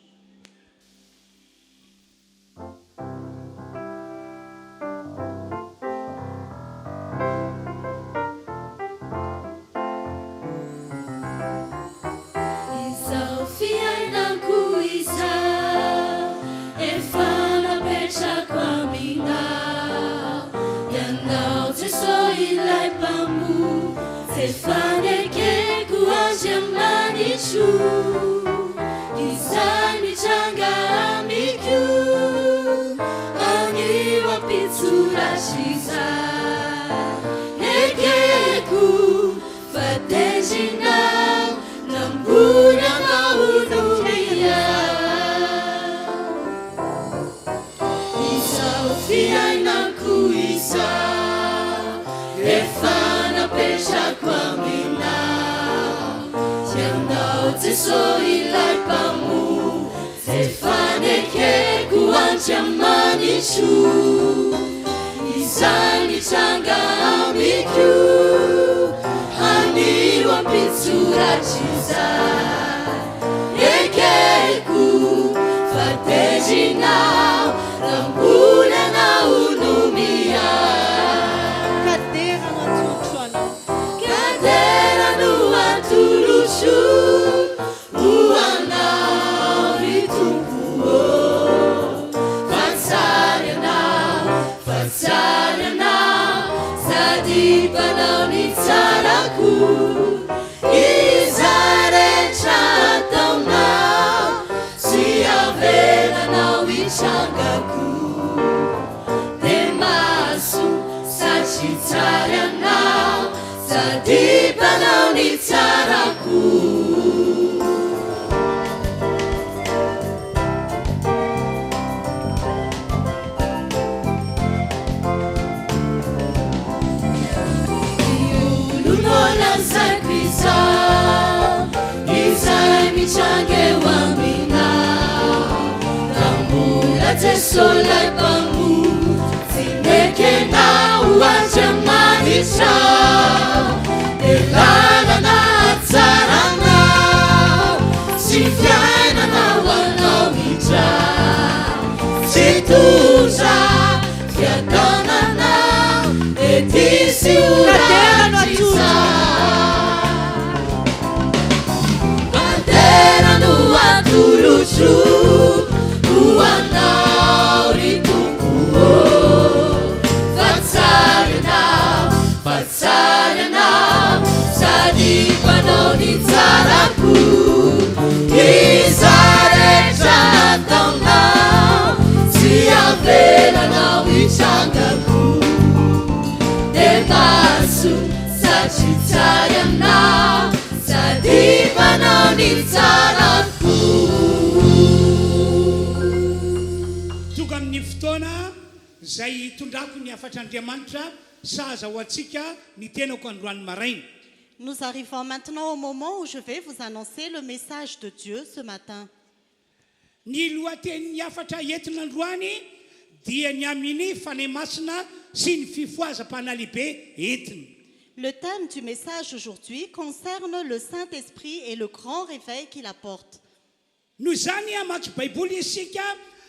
Faneke kuanja manichu Izani changa amiku Ani wapitsura shiza Ekeku fatejina Nambuna maudumia Isa ufia inaku isa Efana pesha kwa mina Tiandao te so ilai pamu Stefaneke kuanja manichu Izani changa amiku Hani wapitsura chiza Ekeku fatejina Rambuna na unumia Kadera no atulushu Uana ritumpuo Fatsarya na Sadipa na nitsaraku Izare chatau na Siavela na wichangaku Demasu sachitsarya na Sadipa na nitsaraku Iulunola sakrisa Izai michange wambina Tambula te solai pamu Sineke na uaja manisha Elala na atsarana Sifiaina na wanawija Situza fiatanana Etisi urajisa Bandera no atulushu Uana uritumpuo Fatsarya Sadipa no nitsaraku Izare chatau na Siavela na wichangaku Demasu sachitsarya na Sadipa no nitsaraku Tonga amin'ny fotoana zay tondrako ny afatr'Andriamanitra saza ho atsika ny tenako androany maraina. Nous arrivons maintenant au moment où je vais vous annoncer le message de Dieu ce matin. Ny lohaten'ny afatra entin'androany dia ny amin'ny fanahy masina sy ny fifoazam-panalehibe entiny. Le thème du message aujourd'hui concerne le Saint-Esprit et le grand réveil qu'il apporte. Noho izany amaky baiboly isika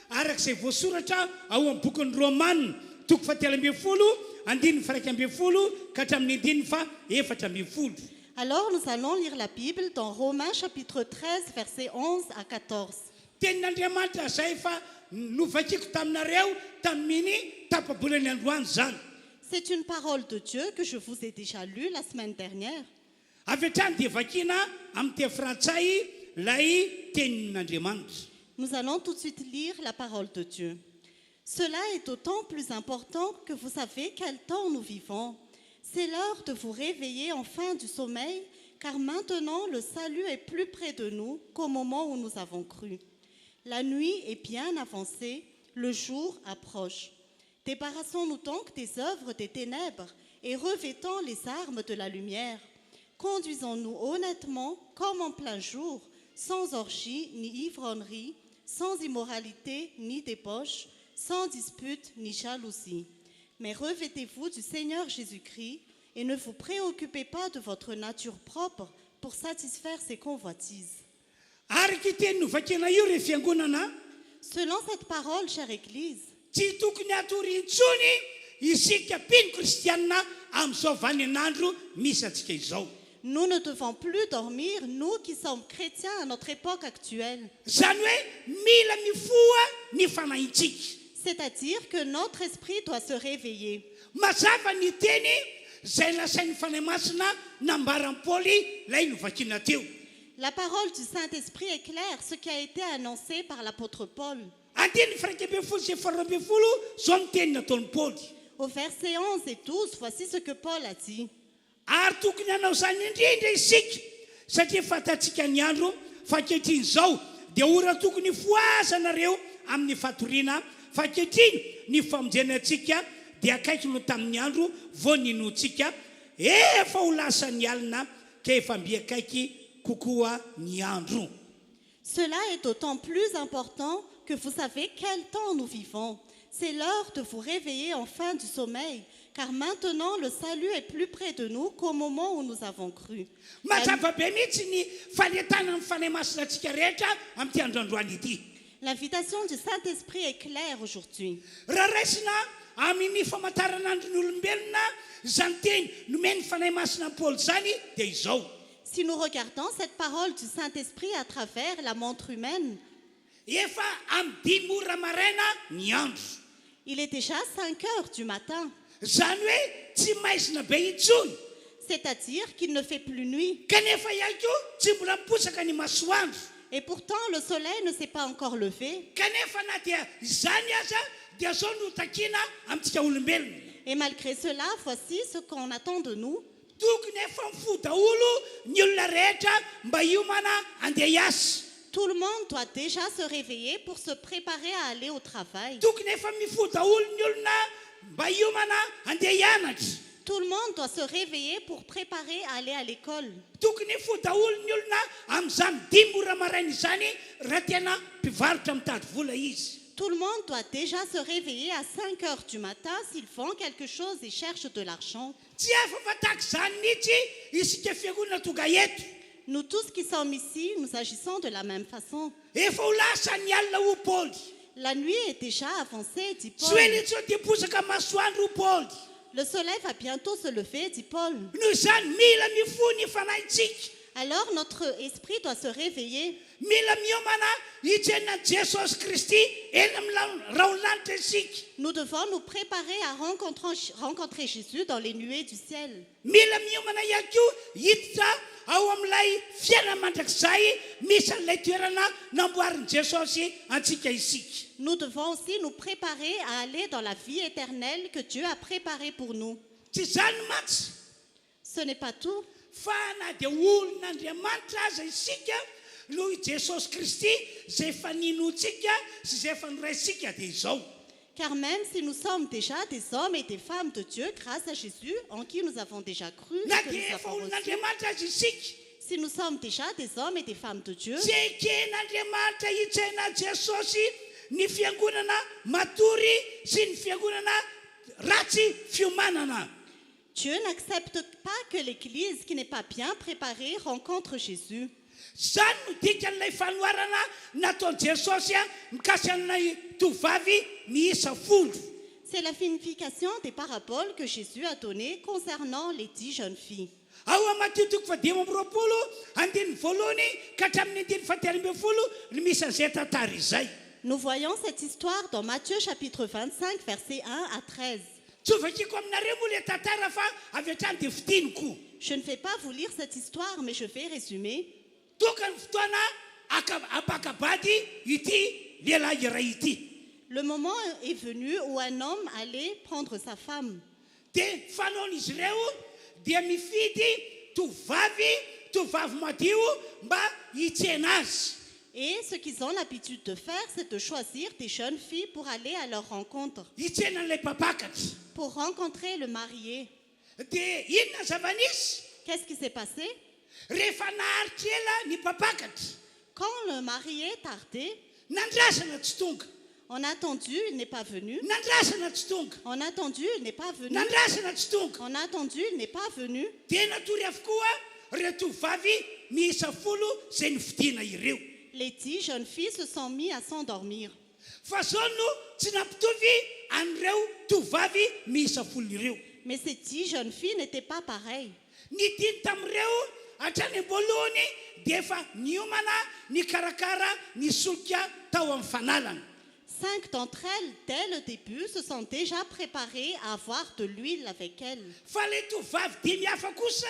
arak'izay voasoratra ao amin'ny bokin'ny Romanina toko fahatelo ambin'ny folo andininy faraika ambin'ny folo ka hatramin'ny andininy fa efatra ambin'ny folo. Alors nous allons lire la Bible dans Romains chapitre 13 versets 11 à 14. Tenin'Andriamanitra zay fa novakiko taminareo tamin'ny tapabolany androany zany. C'est une parole de Dieu que je vous ai déjà lue la semaine dernière. Avy hatrany dia vakina amin'ny teny frantsay lay tenin'Andriamanitra. Nous allons tout de suite lire la parole de Dieu. Cela est d'autant plus important que vous savez quel temps nous vivons. C'est l'heure de vous réveiller enfin du sommeil, car maintenant le salut est plus près de nous qu'au moment où nous avons cru. La nuit est bien avancée, le jour approche. Débarrassons-nous donc des œuvres des ténèbres et revêtons les armes de la lumière. Conduisons-nous honnêtement comme en plein jour, sans orgie ni ivronnerie, sans immoralité ni débauche, sans dispute ni jalousie. Mais revêtez-vous du Seigneur Jésus-Christ et ne vous préoccupez pas de votre nature propre pour satisfaire ses convoitises. Selon cette parole, chère Église, tsy tokony atorintsony isika mpino kristianina amin'izao vaninandro misy antsika izao. Nous ne devons plus dormir, nous qui sommes chrétiens à notre époque actuelle. Zany hoe mila mifoha ny fanahintsika. C'est-à-dire que notre esprit doit se réveiller. Mazava ny teny zay lasain'ny fanahy masina nambaran'i Paoly lay novakina teo. La parole du Saint-Esprit est claire, ce qui a été annoncé par l'apôtre Paul. Au verset 11 et 12, voici ce que Paul a dit. Satria fantatsika ny andro fankehitriny zao dia ora tokony foazanareo amin'ny fatoriana fankehitriny ny famonjenantsika dia akaiky no tamin'ny andro vao ninotsika efa ho lasan'ny alina ka efa mbiakaiky kokoa ny andro. Cela est d'autant plus important que vous savez quel temps nous vivons. C'est l'heure de vous réveiller enfin du sommeil, car maintenant le salut est plus près de nous qu'au moment où nous avons cru. L'invitation du Saint-Esprit est claire aujourd'hui. Si nous regardons cette parole du Saint-Esprit à travers la montre humaine, il est déjà 5 heures du matin. C'est-à-dire qu'il ne fait plus nuit. Et pourtant, le soleil ne s'est pas encore levé. Et malgré cela, voici ce qu'on attend de nous. Tout le monde doit déjà se réveiller pour se préparer à aller au travail. Tout le monde doit se réveiller pour préparer à aller à l'école. Tout le monde doit déjà se réveiller à 5 heures du matin s'ils font quelque chose et cherchent de l'argent. Nous tous qui sommes ici, nous agissons de la même façon. La nuit est déjà avancée, dit Paul. Le soleil va bientôt se lever, dit Paul. Alors notre esprit doit se réveiller. Nous devons nous préparer à rencontrer Jésus dans les nuées du ciel. Nous devons aussi nous préparer à aller dans la vie éternelle que Dieu a préparée pour nous. Ce n'est pas tout. Car même si nous sommes déjà des hommes et des femmes de Dieu grâce à Jésus en qui nous avons déjà cru, Si nous sommes déjà des hommes et des femmes de Dieu, tsy eken'Andriamanitra hitsaina Jesosy ny fiangonana matory sy ny fiangonana ratsy fiomanana. Dieu n'accepte pas que l'Église qui n'est pas bien préparée rencontre Jésus. Zany no dikan'ilay fanoarana nataon'i Jesosy mikasiky tovavy miisa folo. C'est la signification des paraboles que Jésus a données concernant les 10 jeunes filles. Ao amin'ny Matthieu toko fadimy amby roapolo andiny voalohany ka hatramin'ny andiny fahatelo ambin'ny folo ny misy an'izay tantara izay. Nous voyons cette histoire dans Matthieu chapitre 25, versets 1 à 13. Tsy vakiko aminareo moa le tantara fa avy hatrany dia fitiniko. Je ne vais pas vous lire cette histoire, mais je vais résumer. Tokany fotoana apakabady ity lehilahy iray ity. Le moment est venu où un homme allait prendre sa femme. Dia fanaon'izy ireo dia mifidy tovavy madio mba hitsena azy. Et ce qu'ils ont l'habitude de faire, c'est de choisir des jeunes filles pour aller à leur rencontre, Hitsena an'ilay papakatra. pour rencontrer le marié. Dia inona zava-nisy? Qu'est-ce qui s'est passé? Rehefa naharitra ela ny papakatra, Quand le marié tardait, nandrasana tsy tonga. on a attendu, il n'est pas venu. Nandrasana tsy tonga. On a attendu, il n'est pas venu. Nandrasana tsy tonga. On a attendu, il n'est pas venu. Dia natory avokoa ireo tovavy miisa folo izay nividiana ireo. Les 10 jeunes filles se sont mis à s'endormir. Fa zao no tsy nampitovy an'ireo tovavy miisa folo ireo. Mais ces 10 jeunes filles n'étaient pas pareilles. Ny dimy tamin'ireo hatrany am-boalohany dia efa niomana, nikarakara, nisoloka tao amin'ny fanalana. 5 d'entre elles, dès le début, se sont déjà préparées à avoir de l'huile avec elles. Fa ilay tovavy dimy hafa kosa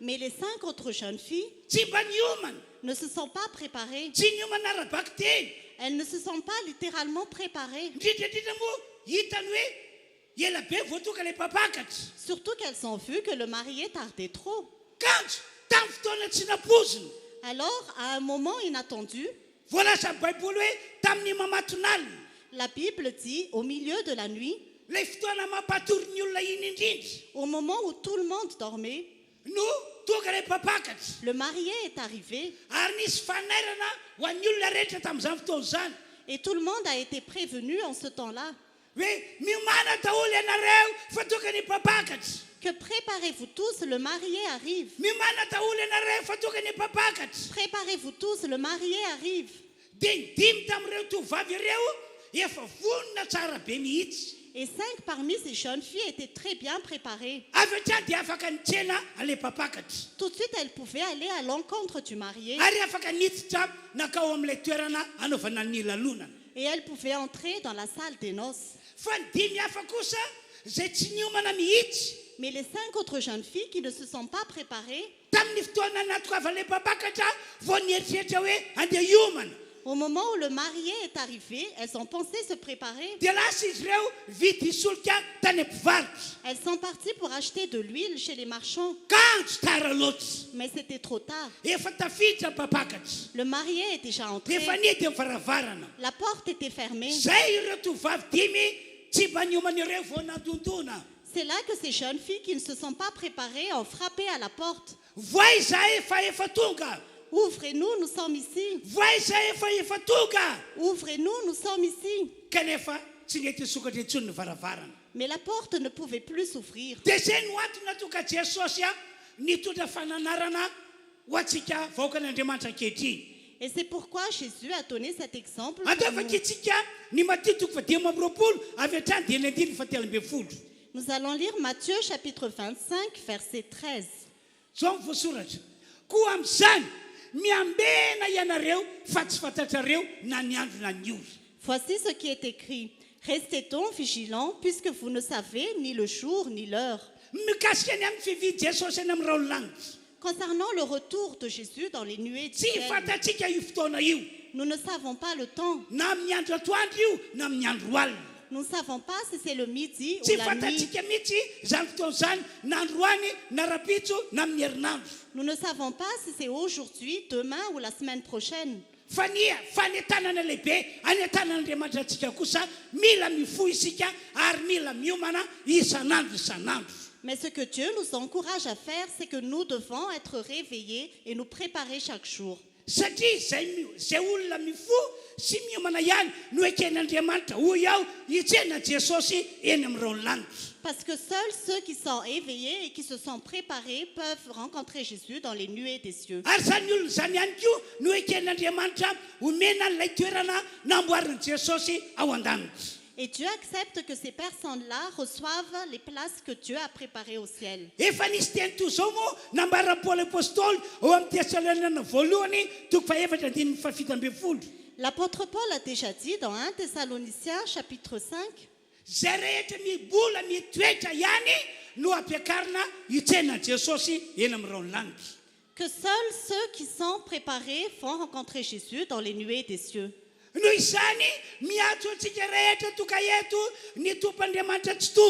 Mais les 5 autres jeunes filles tsy mba niomana, ne se sont pas préparées. tsy niomana arabaky teny. Elles ne se sont pas littéralement préparées. Indrindrandrindra moa hitany hoe ela be voatoka ilay papakatra. Surtout qu'elles ont vu que le marié tardait trop. Kanjo tamin'ny fotoana tsy napozina. Alors, à un moment inattendu, Voalaza amin'ny baiboly hoe tamin'ny mamatonalina. la Bible dit, au milieu de la nuit, Ilay fotoana mampatory ny olona iny indrindra au moment où tout le monde dormait, no tonga ilay papakatra. le marié est arrivé Ary nisy fanairana ho an'ny olona rehetra tamin'izany fotoana izany. et tout le monde a été prévenu en ce temps-là. Hoe miomana daholo ianareo fa tonga ny papakatra. Que préparez-vous tous, le marié arrive. Miomana daholo ianareo fa tonga ny papakatra. Préparez-vous tous, le marié arrive. Dia ny dimy tamin'ireo tovavy ireo efa vonona tsara be mihitsy. Et 5 parmi ces jeunes filles étaient très bien préparées. Avy hatrany dia afaka nitsena an'ilay papakatra. Tout de suite, elles pouvaient aller à l'encontre du marié Ary afaka niditra nakao amin'ilay toerana anaovana ny lalonana. et elles pouvaient entrer dans la salle des noces. Fa ny dimy hafa kosa izay tsy niomana mihitsy Mais les 5 autres jeunes filles qui ne se sont pas préparées, tamin'ny fotoana natokavan'ilay papakatra vao nieritreritra hoe andeha hiomana. au moment où le marié est arrivé, elles ont pensé se préparer. Dia lasa izy ireo vidy hisoloka tany am-pivaritra. Elles sont parties pour acheter de l'huile chez les marchands. Kanjo tara loatra. Mais c'était trop tard. Efa tafiditra ny papakatra. Le marié est déjà entré. Efa nidy amin'ny varavarana. La porte était fermée. Zay ireo tovavy dimy tsy mba niomana ireo vao nandondona. C'est là que ces jeunes filles qui ne se sont pas préparées ont frappé à la porte. Voay zahay efa tonga. Ouvrez-nous, nous sommes ici. Voay zahay efa tonga. Ouvrez-nous, nous sommes ici. Kanefa tsy nety sokatra intsony ny varavarana. Mais la porte ne pouvait plus s'ouvrir. Dia zay no antony natoka Jesosy nitondra fananarana ho antsika vahoakan'Andriamanitra ankehitriny. Et c'est pourquoi Jésus a donné cet exemple. Andavaka itsika ny Matthieu toko fadimy amby roapolo avy hatrany dia ny andiny fahatelo ambin'ny folo. Nous allons lire Matthieu chapitre 25, verset 13. Zao ny voasoratra. Koa amin'izany miambena ianareo fa tsy fantatrareo na ny andro na ny ora. Voici ce qui est écrit. Restez donc vigilants, puisque vous ne savez ni le jour ni l'heure. Mikasika ny amin'ny fividy Jesosy any amin'ny raolanitra. Concernant le retour de Jésus dans les nuées du Tsy ciel, fantatsika io fotoana io. nous ne savons pas le temps. Na amin'ny andro atoandro io na amin'ny andro alina. Nous ne savons pas si c'est le midi ou Tsy la nuit. fantatsika mihitsy zany fotoana zany na androany na rapitso na amin'ny herinandro. Nous ne savons pas si c'est aujourd'hui, demain ou la semaine prochaine. Fa ny fanetanana lehibe anetanan'Andriamanitra antsika kosa mila mifoy isika ary mila miomana isan'andro isan'andro. Mais ce que Dieu nous encourage à faire, c'est que nous devons être réveillés et nous préparer chaque jour. Satria zay olona mifo sy miomana ihany no eken'Andriamanitra hoy aho hitsena Jesosy eny amin'ireo lanitra. Parce que seuls ceux qui sont éveillés et qui se sont préparés peuvent rencontrer Jésus dans les nuées des cieux. Ary zany olona zany ihany koa no eken'Andriamanitra homena n'ilay toerana namboarin'i Jesosy ao an-danitra. Et Dieu accepte que ces personnes-là reçoivent les places que Dieu a préparées au ciel. Efa nisy teny toy izao moa nambaran'i Paoly apôstôly ao amin'ny Tesaloniana voalohany toko faefatra andininy fafito ambin'ny folo. L'apôtre Paul a déjà dit dans 1 Thessaloniciens chapitre 5 zay rehetra mibola mitoetra ihany no ampiakarina hitsena Jesosy eny amin'ireo lanitra. que seuls ceux qui sont préparés vont rencontrer Jésus dans les nuées des cieux. Noho izany miatso antsika rehetra toka eto ny tompoandriamanitra tsy to.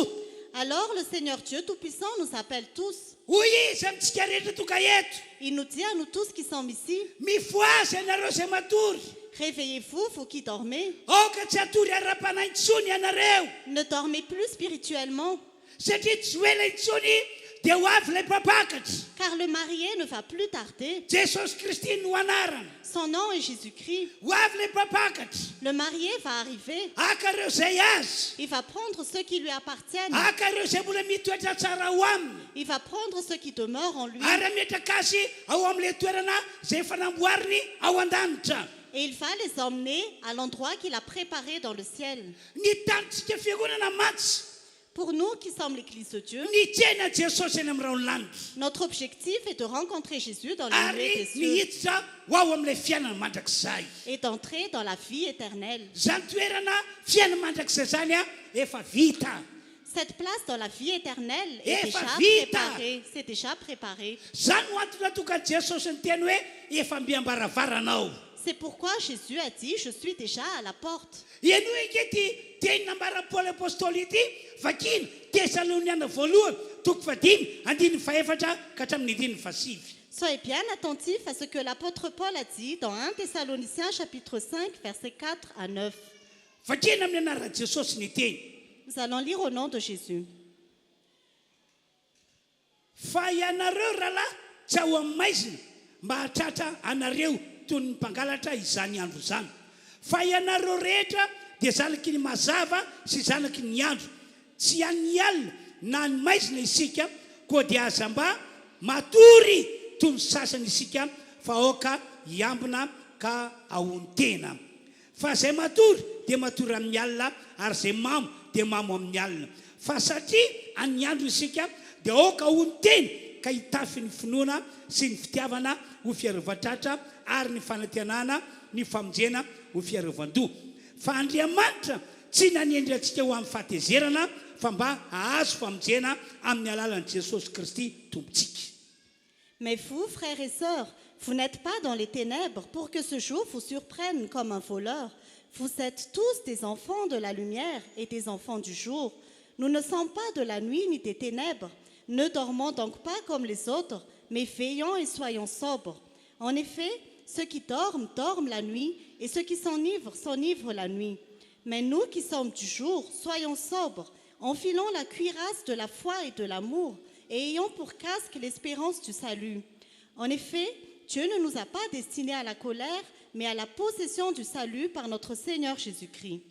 Alors le Seigneur Dieu Tout-Puissant nous appelle tous. Hoy izy amintsika rehetra toka eto. Il nous dit à nous tous qui sommes ici, Mifoazy ianareo zay matory. réveillez-vous, vous qui dormez. Aoka tsy hatory ara-panahy intsony ianareo. Ne dormez plus spirituellement, Satria tsy hoela intsony dia ho avy ilay mpapakatra. car le marié ne va plus tarder. Jesosy Kristy no anarana. Son nom est Jésus-Christ. Ho avy ilay mpapakatra. Le marié va arriver. Akareo zay azy. Il va prendre ceux qui lui appartiennent. Akareo zay mbola mitoetra tsara ho aminy. Il va prendre ceux qui demeurent en lui. Ary ametraka azy ao amin'ilay toerana zay efa namboariny ao an-danitra. Et il va les emmener à l'endroit qu'il a préparé dans le ciel. Ny tanitsika fiangonana matsy. Pour nous qui sommes l'Église de Dieu, Ny tsena Jesosy eny amin'ireo lanitra. notre objectif est de rencontrer Jésus dans les nuées Ary des cieux mihititra ho ao amin'ilay fiainana mandrakizay. et d'entrer dans la vie éternelle. Zany toerana fiainana mandrakizay zany efa vita. Cette place dans la vie éternelle est Efa déjà vita. préparée. C'est déjà préparé. Zany ho antony toka Jesosy ny teny hoe efa mbiam-baravaranao. C'est pourquoi Jésus a dit, je suis déjà à la porte. Ianao ekety teny nambara Paoly apôstôly ity vakina Tesaloniana voalohany toko fadimy andininy faefatra ka hatramin'ny andininy fasivy. Soyez bien attentifs à ce que l'apôtre Paul a dit dans 1 Thessaloniciens chapitre 5, versets 4 à 9. Vakina amin'ny anaran'i Jesosy ny teny. Nous allons lire au nom de Jésus. Fa ianareo rahalahy tsy ao amin'ny maizina mba hatratra anareo toy ny mpangalatra izany andro izany. Fa ianareo rehetra dia zanaky ny mazava sy zanaky ny andro. Tsy any alina na ny maizina isika koa dia aza mba matory toy ny sasany isika fa aoka hiambina ka ahony tena. Fa zay matory dia matory amin'ny alina ary zay mamo dia mamo amin'ny alina. Fa satria any andro isika dia aoka ahony tena ka hitafy ny finoana sy ny fitiavana ho fiarovatratra ary ny fanantenana ny famonjena ho fiarovan-doha. Fa Andriamanitra tsy nanendry antsika ho amin'ny fahatezerana fa mba ahazo famonjena amin'ny alalan'i Jesosy Kristy tompontsika. Mais vous, frères et sœurs, vous n'êtes pas dans les ténèbres pour que ce jour vous surprenne comme un voleur. Vous êtes tous des enfants de la lumière et des enfants du jour. Nous ne sommes pas de la nuit ni des ténèbres. Ne dormons donc pas comme les autres, mais veillons et soyons sobres. En effet, ceux qui dorment, dorment la nuit, et ceux qui s'enivrent, s'enivrent la nuit. Mais nous qui sommes du jour, soyons sobres, enfilons la cuirasse de la foi et de l'amour, et ayons pour casque l'espérance du salut. En effet, Dieu ne nous a pas destinés à la colère, mais à la possession du salut par notre Seigneur Jésus-Christ.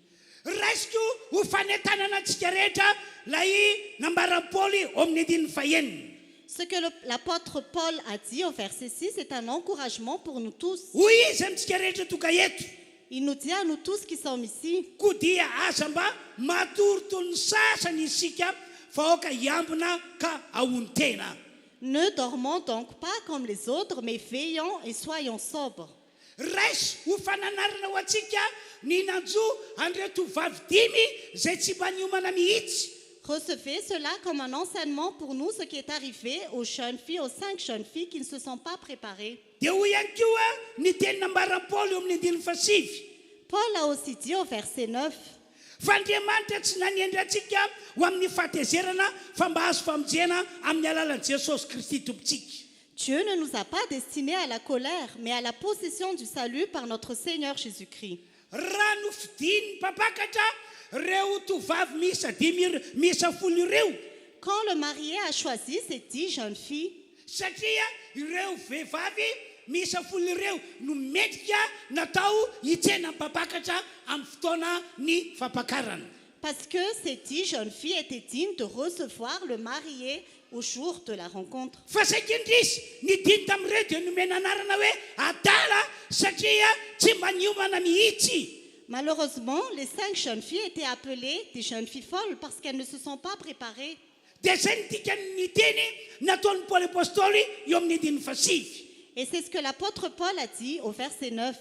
Raisiko ho fanentanana antsika rehetra lay nambara Paoly ao amin'ny andininy fahenina. Ce que l'apôtre Paul a dit au verset 6 est un encouragement pour nous tous. Hoy izy amintsika rehetra toka eto. Il nous dit à nous tous qui sommes ici, Koa dia aza mba matory toy ny sasany isika fa aoka hiambina ka ahony tena. ne dormons donc pas comme les autres, mais veillons et soyons sobres. Raisy ho fananarana ho antsika ny nanjo an'ireto vavy dimy zay tsy mba niomana mihitsy. Recevez cela comme un enseignement pour nous, ce qui est arrivé aux jeunes filles, aux 5 jeunes filles qui ne se sont pas préparées. Dia ho ihany koa ny teny nambara Paoly eo amin'ny andininy fasivy. Paul a aussi dit au verset 9, Fa Andriamanitra tsy nanendry antsika ho amin'ny fahatezerana fa mba azo famonjena amin'ny alalan'i Jesosy Kristy tompontsika. Dieu ne nous a pas destinés à la colère, mais à la possession du salut par notre Seigneur Jésus-Christ. Raha nofidiny mpapakatra reo tovavy miisa 10 miisa 10 ireo. quand le marié a choisi ces 10 jeunes filles, satria ireo vehivavy misa folo ireo no medika natao hitsena mpapakatra amin'ny fotoana ny fampakarana. parce que ces 10 jeunes filles étaient dignes de recevoir le marié au jour de la rencontre. Fa sakindrisy ny diny tamin'ireo dia nomena anarana hoe adala satria tsy mba niomana mihitsy. Malheureusement, les 5 jeunes filles étaient appelées des jeunes filles folles parce qu'elles ne se sont pas préparées. Dia zay ny dikany teny nataon'ny Paoly apôstôly eo amin'ny diny fasivy. Et c'est ce que l'apôtre Paul a dit au verset 9.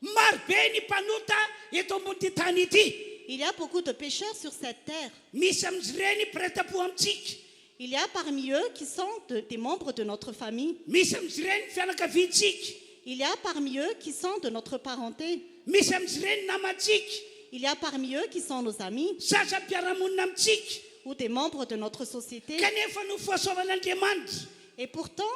Maro be ny mpanota eto ambony tany ity. Il y a beaucoup de pécheurs sur cette terre. Misy amin'izy ireny mpiray-tampo amintsika. Il y a parmi eux qui sont des membres de notre famille. Misy amin'izy ireny fianakaviantsika. Il y a parmi eux qui sont de notre parenté. Misy amin'izy ireny namantsika. Il y a parmi eux qui sont nos amis Sasa mpiara-monina amintsika. ou des membres de notre société. Kanefa no foasoavan'Andriamanitra Et pourtant,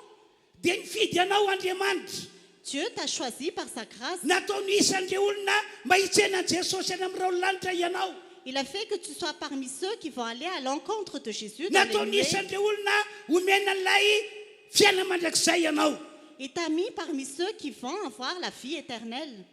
dia nifidy anao Andriamanitra. Dieu t'a choisi par sa grâce. Nataony isan'ireo olona mba hitsena Jesosy any amin'ireo lanitra ianao. Il a fait que tu sois parmi ceux qui vont aller à l'encontre de Jésus dans les Nataony nuées. isan'ireo olona omena an'ilay fiainana mandrakizay ianao. Il t'a mis parmi ceux qui vont avoir la vie éternelle.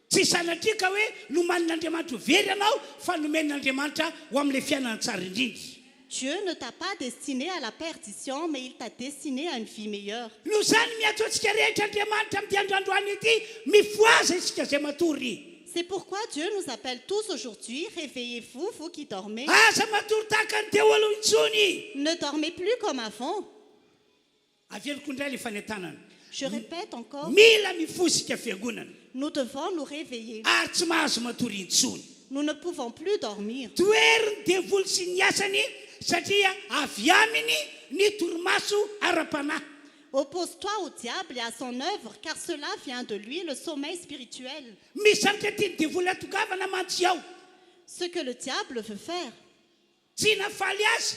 Tsy sanatria ka hoe nomanin'Andriamanitra ho very ianao fa nomen'Andriamanitra ho amin'ilay fiainana tsara indrindra. Dieu ne t'a pas destiné à la perdition, mais il t'a destiné à une vie meilleure. No zany miatso antsika rehetra Andriamanitra amin'ny androandroany ity mifoaza isika zay matory. C'est pourquoi Dieu nous appelle tous aujourd'hui, réveillez-vous, vous qui dormez. Aza matory tahaka ny Daholo intsony. Ne dormez plus comme avant. Averiko indray ilay fanentanana. Je répète encore, Mila mifosika fiangonana nous devons nous réveiller. ary tsy mahazo matory intsony. Nous ne pouvons plus dormir. Toeriny devoly sy ny asany satria avy aminy ny torimaso ara-panahy. Oppose-toi au diable et à son œuvre, car cela vient de lui, le sommeil spirituel. Misy samika tiany devoly atongavana mantsy ao. Ce que le diable veut faire, Tsy nafaly azy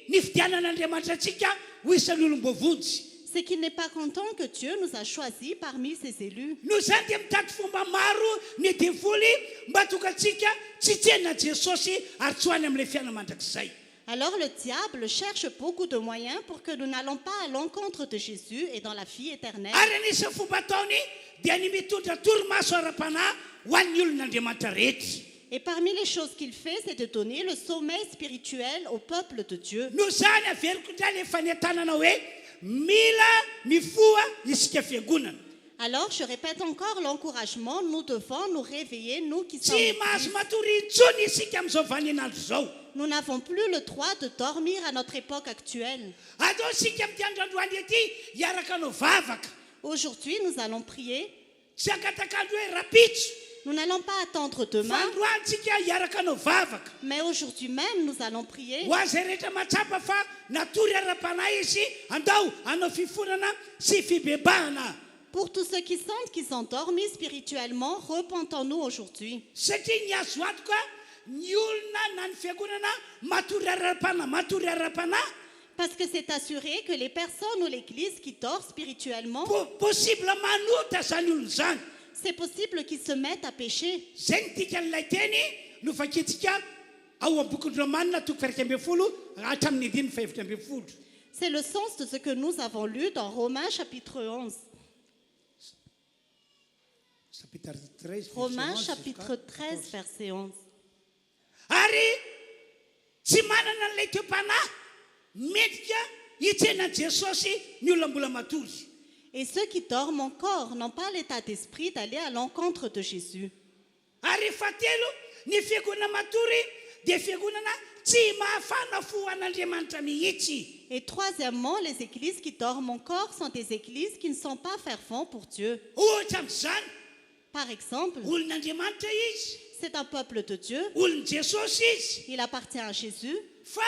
ny fidianan'Andriamanitra antsika ho isan'ny olombovonjy. c'est qu'il n'est pas content que Dieu nous a choisis parmi ses élus. No zany dia mitady fomba maro ny devoly mba tonga antsika tsy tiana Jesosy ary tsy hoany amin'ilay fiainana mandrakizay. Alors le diable cherche beaucoup de moyens pour que nous n'allons pas à l'encontre de Jésus et dans la vie éternelle. Ary anisany fomba ataony dia ny mitondra torimaso ara-panahy ho an'ny olon'Andriamanitra rehetra. Et parmi les choses qu'il fait, c'est de donner le sommeil spirituel au peuple de Dieu. No zany averiko indray ilay fanentanana hoe mila mifoa isika fiangonana. Alors je répète encore l'encouragement, nous devons nous réveiller, nous qui sommes... Tsy mahazo matory intsony isika amin'izao vaninandro zao. Nous n'avons plus le droit de dormir à notre époque actuelle. Atao isika amin'ny androandroany ety hiaraka anao vavaka. Aujourd'hui, nous allons prier. Tsy hangatakandro hoe rapitso. Nous n'allons pas attendre demain, Fa androantsika hiaraka anao vavaka. mais aujourd'hui même, nous allons prier Ho azy rehetra matsapa fa natory ara-panahy izy andao anao fifonana sy fibebahana. pour tous ceux qui sentent qu'ils sont dormis spirituellement. Repentons-nous aujourd'hui. Satria ny azo antoka ny olona na ny fiangonana matory ara-panahy. Parce que c'est assuré que les personnes ou l'Église qui dorment spirituellement, Possible manota zany olona zany. c'est possible qu'ils se mettent à pécher. Zay ny tika n'ilay teny no vakitsika ao amin'ny bokin'ny Romanina toko fairaka ambin'ny folo hatramin'ny andiny faefatra ambin'ny folo. C'est le sens de ce que nous avons lu dans Romains chapitre 11. Chapitre 13, Romains verset 11, chapitre 13, verset 11. Ary tsy manana n'ilay toepanahy medika hitsenan Jesosy ny olona mbola matory. Et ceux qui dorment encore n'ont pas l'état d'esprit d'aller à l'encontre de Jésus. Ary fahatelo ny fiangonana matory dia fiangonana tsy mahafana fo an'Andriamanitra mihitsy. Et troisièmement, les églises qui dorment encore sont des églises qui ne sont pas fervents pour Dieu. Ohatra amin'izany Par exemple, olon'Andriamanitra izy, c'est un peuple de Dieu, olon'i Jesosy izy, il appartient à Jésus, fa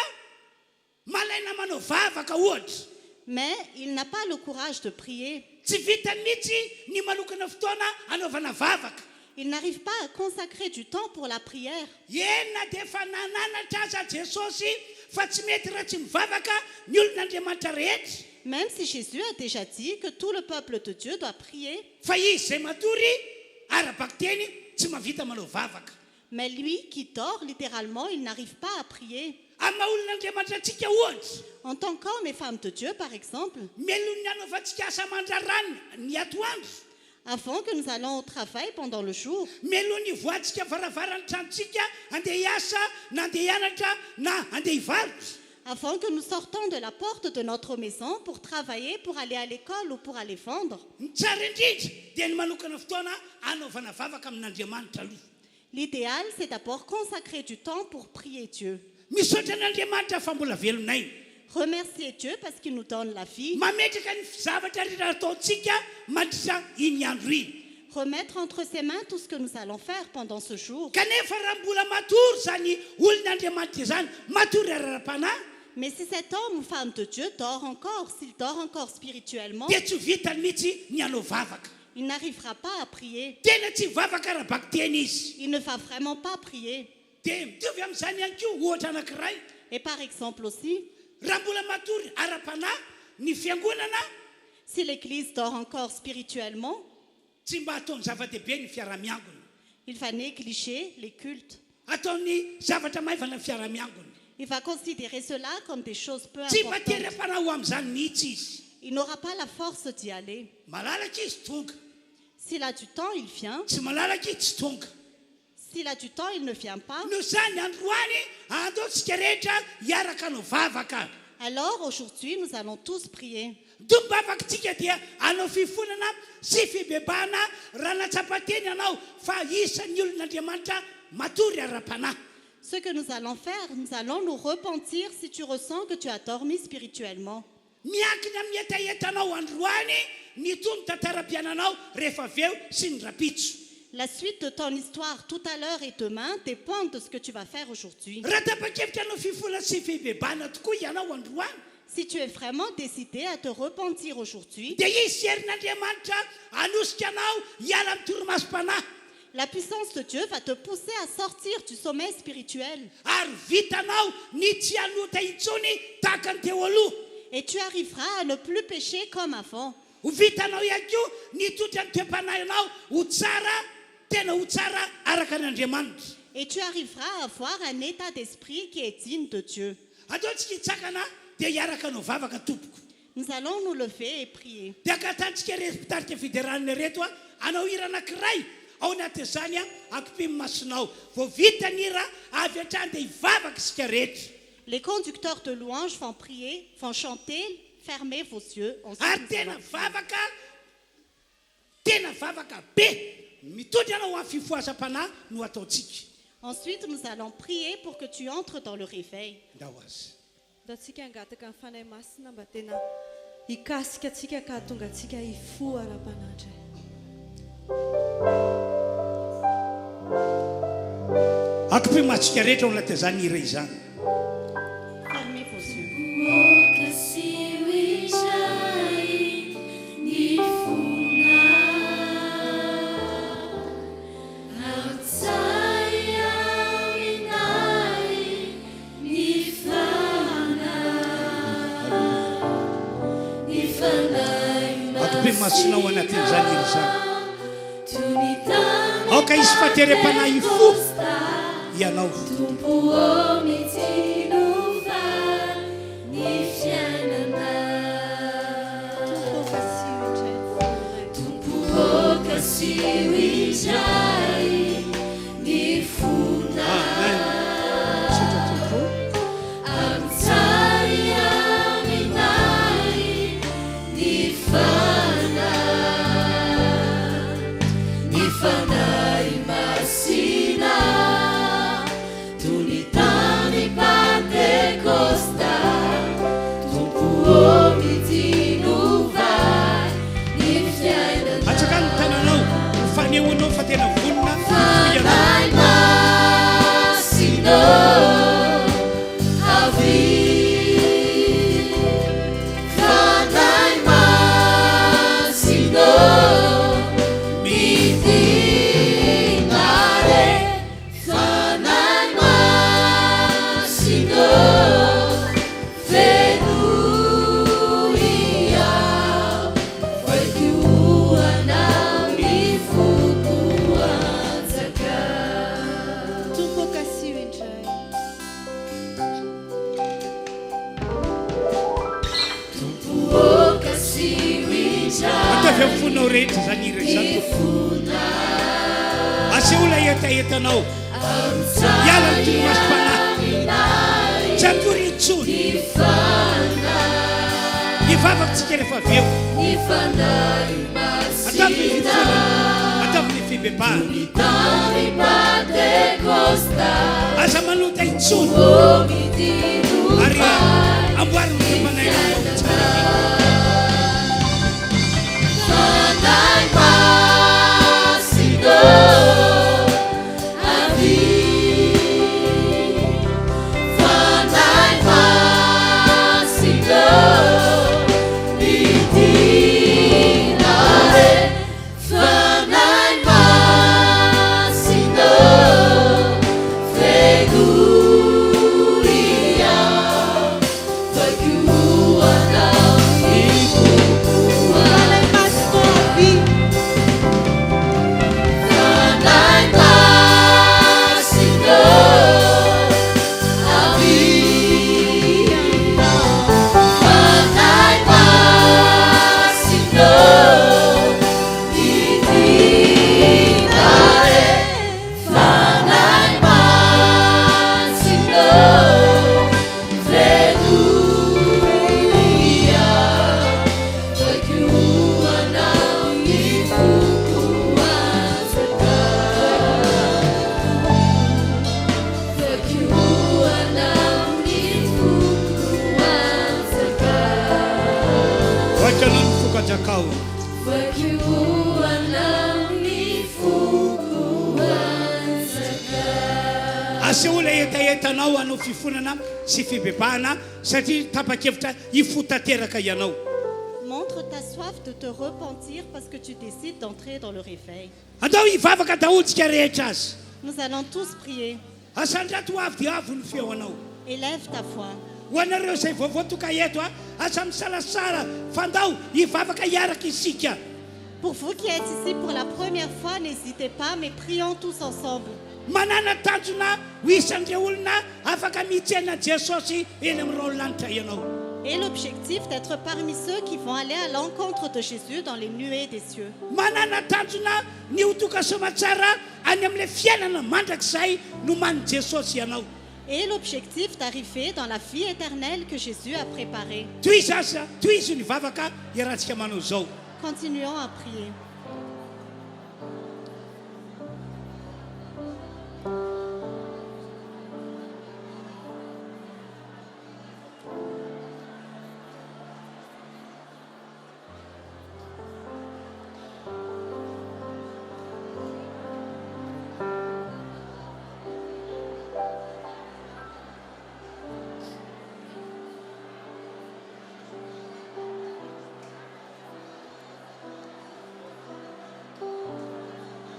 malaina manao vavaka ohatra. mais il n'a pas le courage de prier. Tsy vitany mihitsy ny manokana fotoana anaovana vavaka. Il n'arrive pas à consacrer du temps pour la prière. Ena dia efa nananatra aza Jesosy fa tsy mety raha tsy mivavaka ny olon'Andriamanitra rehetra. Même si Jésus a déjà dit que tout le peuple de Dieu doit prier, Fa izy zay matory ara-bako teny tsy mahavita manao vavaka. Mais lui qui dort, littéralement, il n'arrive pas à prier. amin'ny maha olon'andriamanitra antsika ohatsy En tant qu'homme et femme de Dieu, par exemple, mialohan'ny hanaovantsika asa mandrarany ny atoandro avant que nous allons au travail pendant le jour, mialohan'ny voantsika varavarany tranontsika andeha hiasa na andeha hianatra na andeha hivarotra avant que nous sortons de la porte de notre maison pour travailler, pour aller à l'école ou pour aller vendre. ny tsara indrindra dia ny manokana fotoana anaovana vavaka amin'andriamanitra aloha L'idéal, c'est d'abord consacrer du temps pour prier Dieu. misaotra an'andriamanitra fa mbola velonay Remercier Dieu parce qu'il nous donne la vie. mametraka ny zavatra rehetra ataontsika mandritra iny andro iny Remettre entre ses mains tout ce que nous allons faire pendant ce jour. kanefa raha mbola matory zany olon'andriamanitra zany matory arara-panahy Mais si cet homme ou femme de Dieu dort encore, s'il dort encore spirituellement, dia tsy vitany mihitsy ny hanao vavaka il n'arrivera pas à prier. tena tsy vavaka raha-baka teny izy Il ne va vraiment pas prier. dia mitovy amin'izany ihany koa ohatra anankiray Et par exemple aussi, raha mbola matory ara-panahy ny fiangonana si l'Église dort encore spirituellement, tsy mba ataony zava-dehibe ny fiara-miangona il va négliger les cultes. ataony zavatra maivana ny fiara-miangona Il va considérer cela comme des choses peu tsy mba importantes. teram-panahy ho amin'izany mihitsy izy Il n'aura pas la force d'y aller. malalaka izy tonga S'il a du temps, il vient. tsy malalaka izy tsy tonga S'il a du temps, il ne vient pas. no zany androany andaontsika rehetra hiaraka no vavaka Alors aujourd'hui, nous allons tous prier. dombavakatsika dia anao fifonana sy fibebahana raha natsapateny anao fa isan'ny olon'andriamanitra matory ara-panahy Ce que nous allons faire, nous allons nous repentir si tu ressens que tu as dormi spirituellement. miankina amin'ny etaetanao androany ny tony tantara-piananao rehefa avy eo sy ny rapitso La suite de ton histoire tout à l'heure et demain dépend de ce que tu vas faire aujourd'hui. raha tapa-kevitra anao fifonana sy fibebahana tokoa ianao androany Si tu es vraiment décidé à te repentir aujourd'hui, dia izy herin'andriamanitra anosika anao hiala amin'ny toromasom-panahy la puissance de Dieu va te pousser à sortir du sommeil spirituel. ary vitanao ny tsy hanota intsony tahaka ny teo aloha Et tu arriveras à ne plus pécher comme avant. ho vitanao ihany koa ny totra ny toe-panahy anao ho tsara tena ho tsara araka an'andriamanitra Et tu arriveras à avoir un état d'esprit qui est digne de Dieu. ataontsika hitsakana dia hiaraka anao vavaka tompoko Nous allons nous lever et prier. dia akatantsika reto mpitarika fideranina reto a anao hira anankiray ao anatin'izany a ankopimy masonao vao vita ny hira avy hatrany dia hivavaka isika rehetra Les conducteurs de louanges vont prier, vont chanter. Fermez vos yeux. Ensuite, ary nous tena allons prier. tena vavaka be mitondry anao amin'ny fifoasam-panahy no ataontsika Ensuite, nous allons prier pour que tu entres dans le réveil. ndao azy da antsika hangataka amin'ny fanahy masina mba tena hikasika antsika ka tonga antsika hifo ara-panandry ankopimy-matsika rehetra ao anatin'izany hira izany Fermez vos yeux. Kasiu izay ny fona Aotsay aminay ny fanay ankopimy-masonao ao anatin'izany hira izany Tunitany aoka izy fatere-panahy ifo ianao Sitra tompo Fanay masina Tunitani Pentecosta Tompo mitinuvay Ny fiainana atsaka ny tananao ho fanehoanao fa tena vonona Fanay masina Avi Fanay masina Mitinare fanay masino Venuia Vaikuana Mifukuanzaka aseola etaetanao iala ny tolomasym-panahy tsy atory intsony ivavakotsika rehefa avy eo ataovy ny fifolana ataovy ny fibebahana aza manota intsony ary amboariny fimanainao aseola etaetanao anao fifonana sy fibebahana satria tapa-kevitra ifotateraka ianao. Montre ta soif de te repentir parce que tu décides d'entrer dans le réveil. Andao ivavaka daholitsika rehetra azy. Nous allons tous prier. Asandrato avy dia avo ny feo anao. Élève ta foi. Ho anareo zay vao voatoka eto asa misalasara fandao ivavaka iaraka isika. Pour vous qui êtes ici pour la première fois, n'hésitez pas, mais prions tous ensemble. Manana tanjona ho isandreo olona afaka mitsena Jesosy eny amin'ireo lanitra ianao. Et l'objectif d'être parmi ceux qui vont aller à l'encontre de Jésus dans les nuées des cieux. Manana tanjona ny hotokasoma tsara any amin'ilay fiainana mandrakizay no many Jesosy ianao. Et l'objectif d'arriver dans la vie éternelle que Jésus a préparée. Toizy ny vavaka iarahantsika manao zao. Continuons à prier.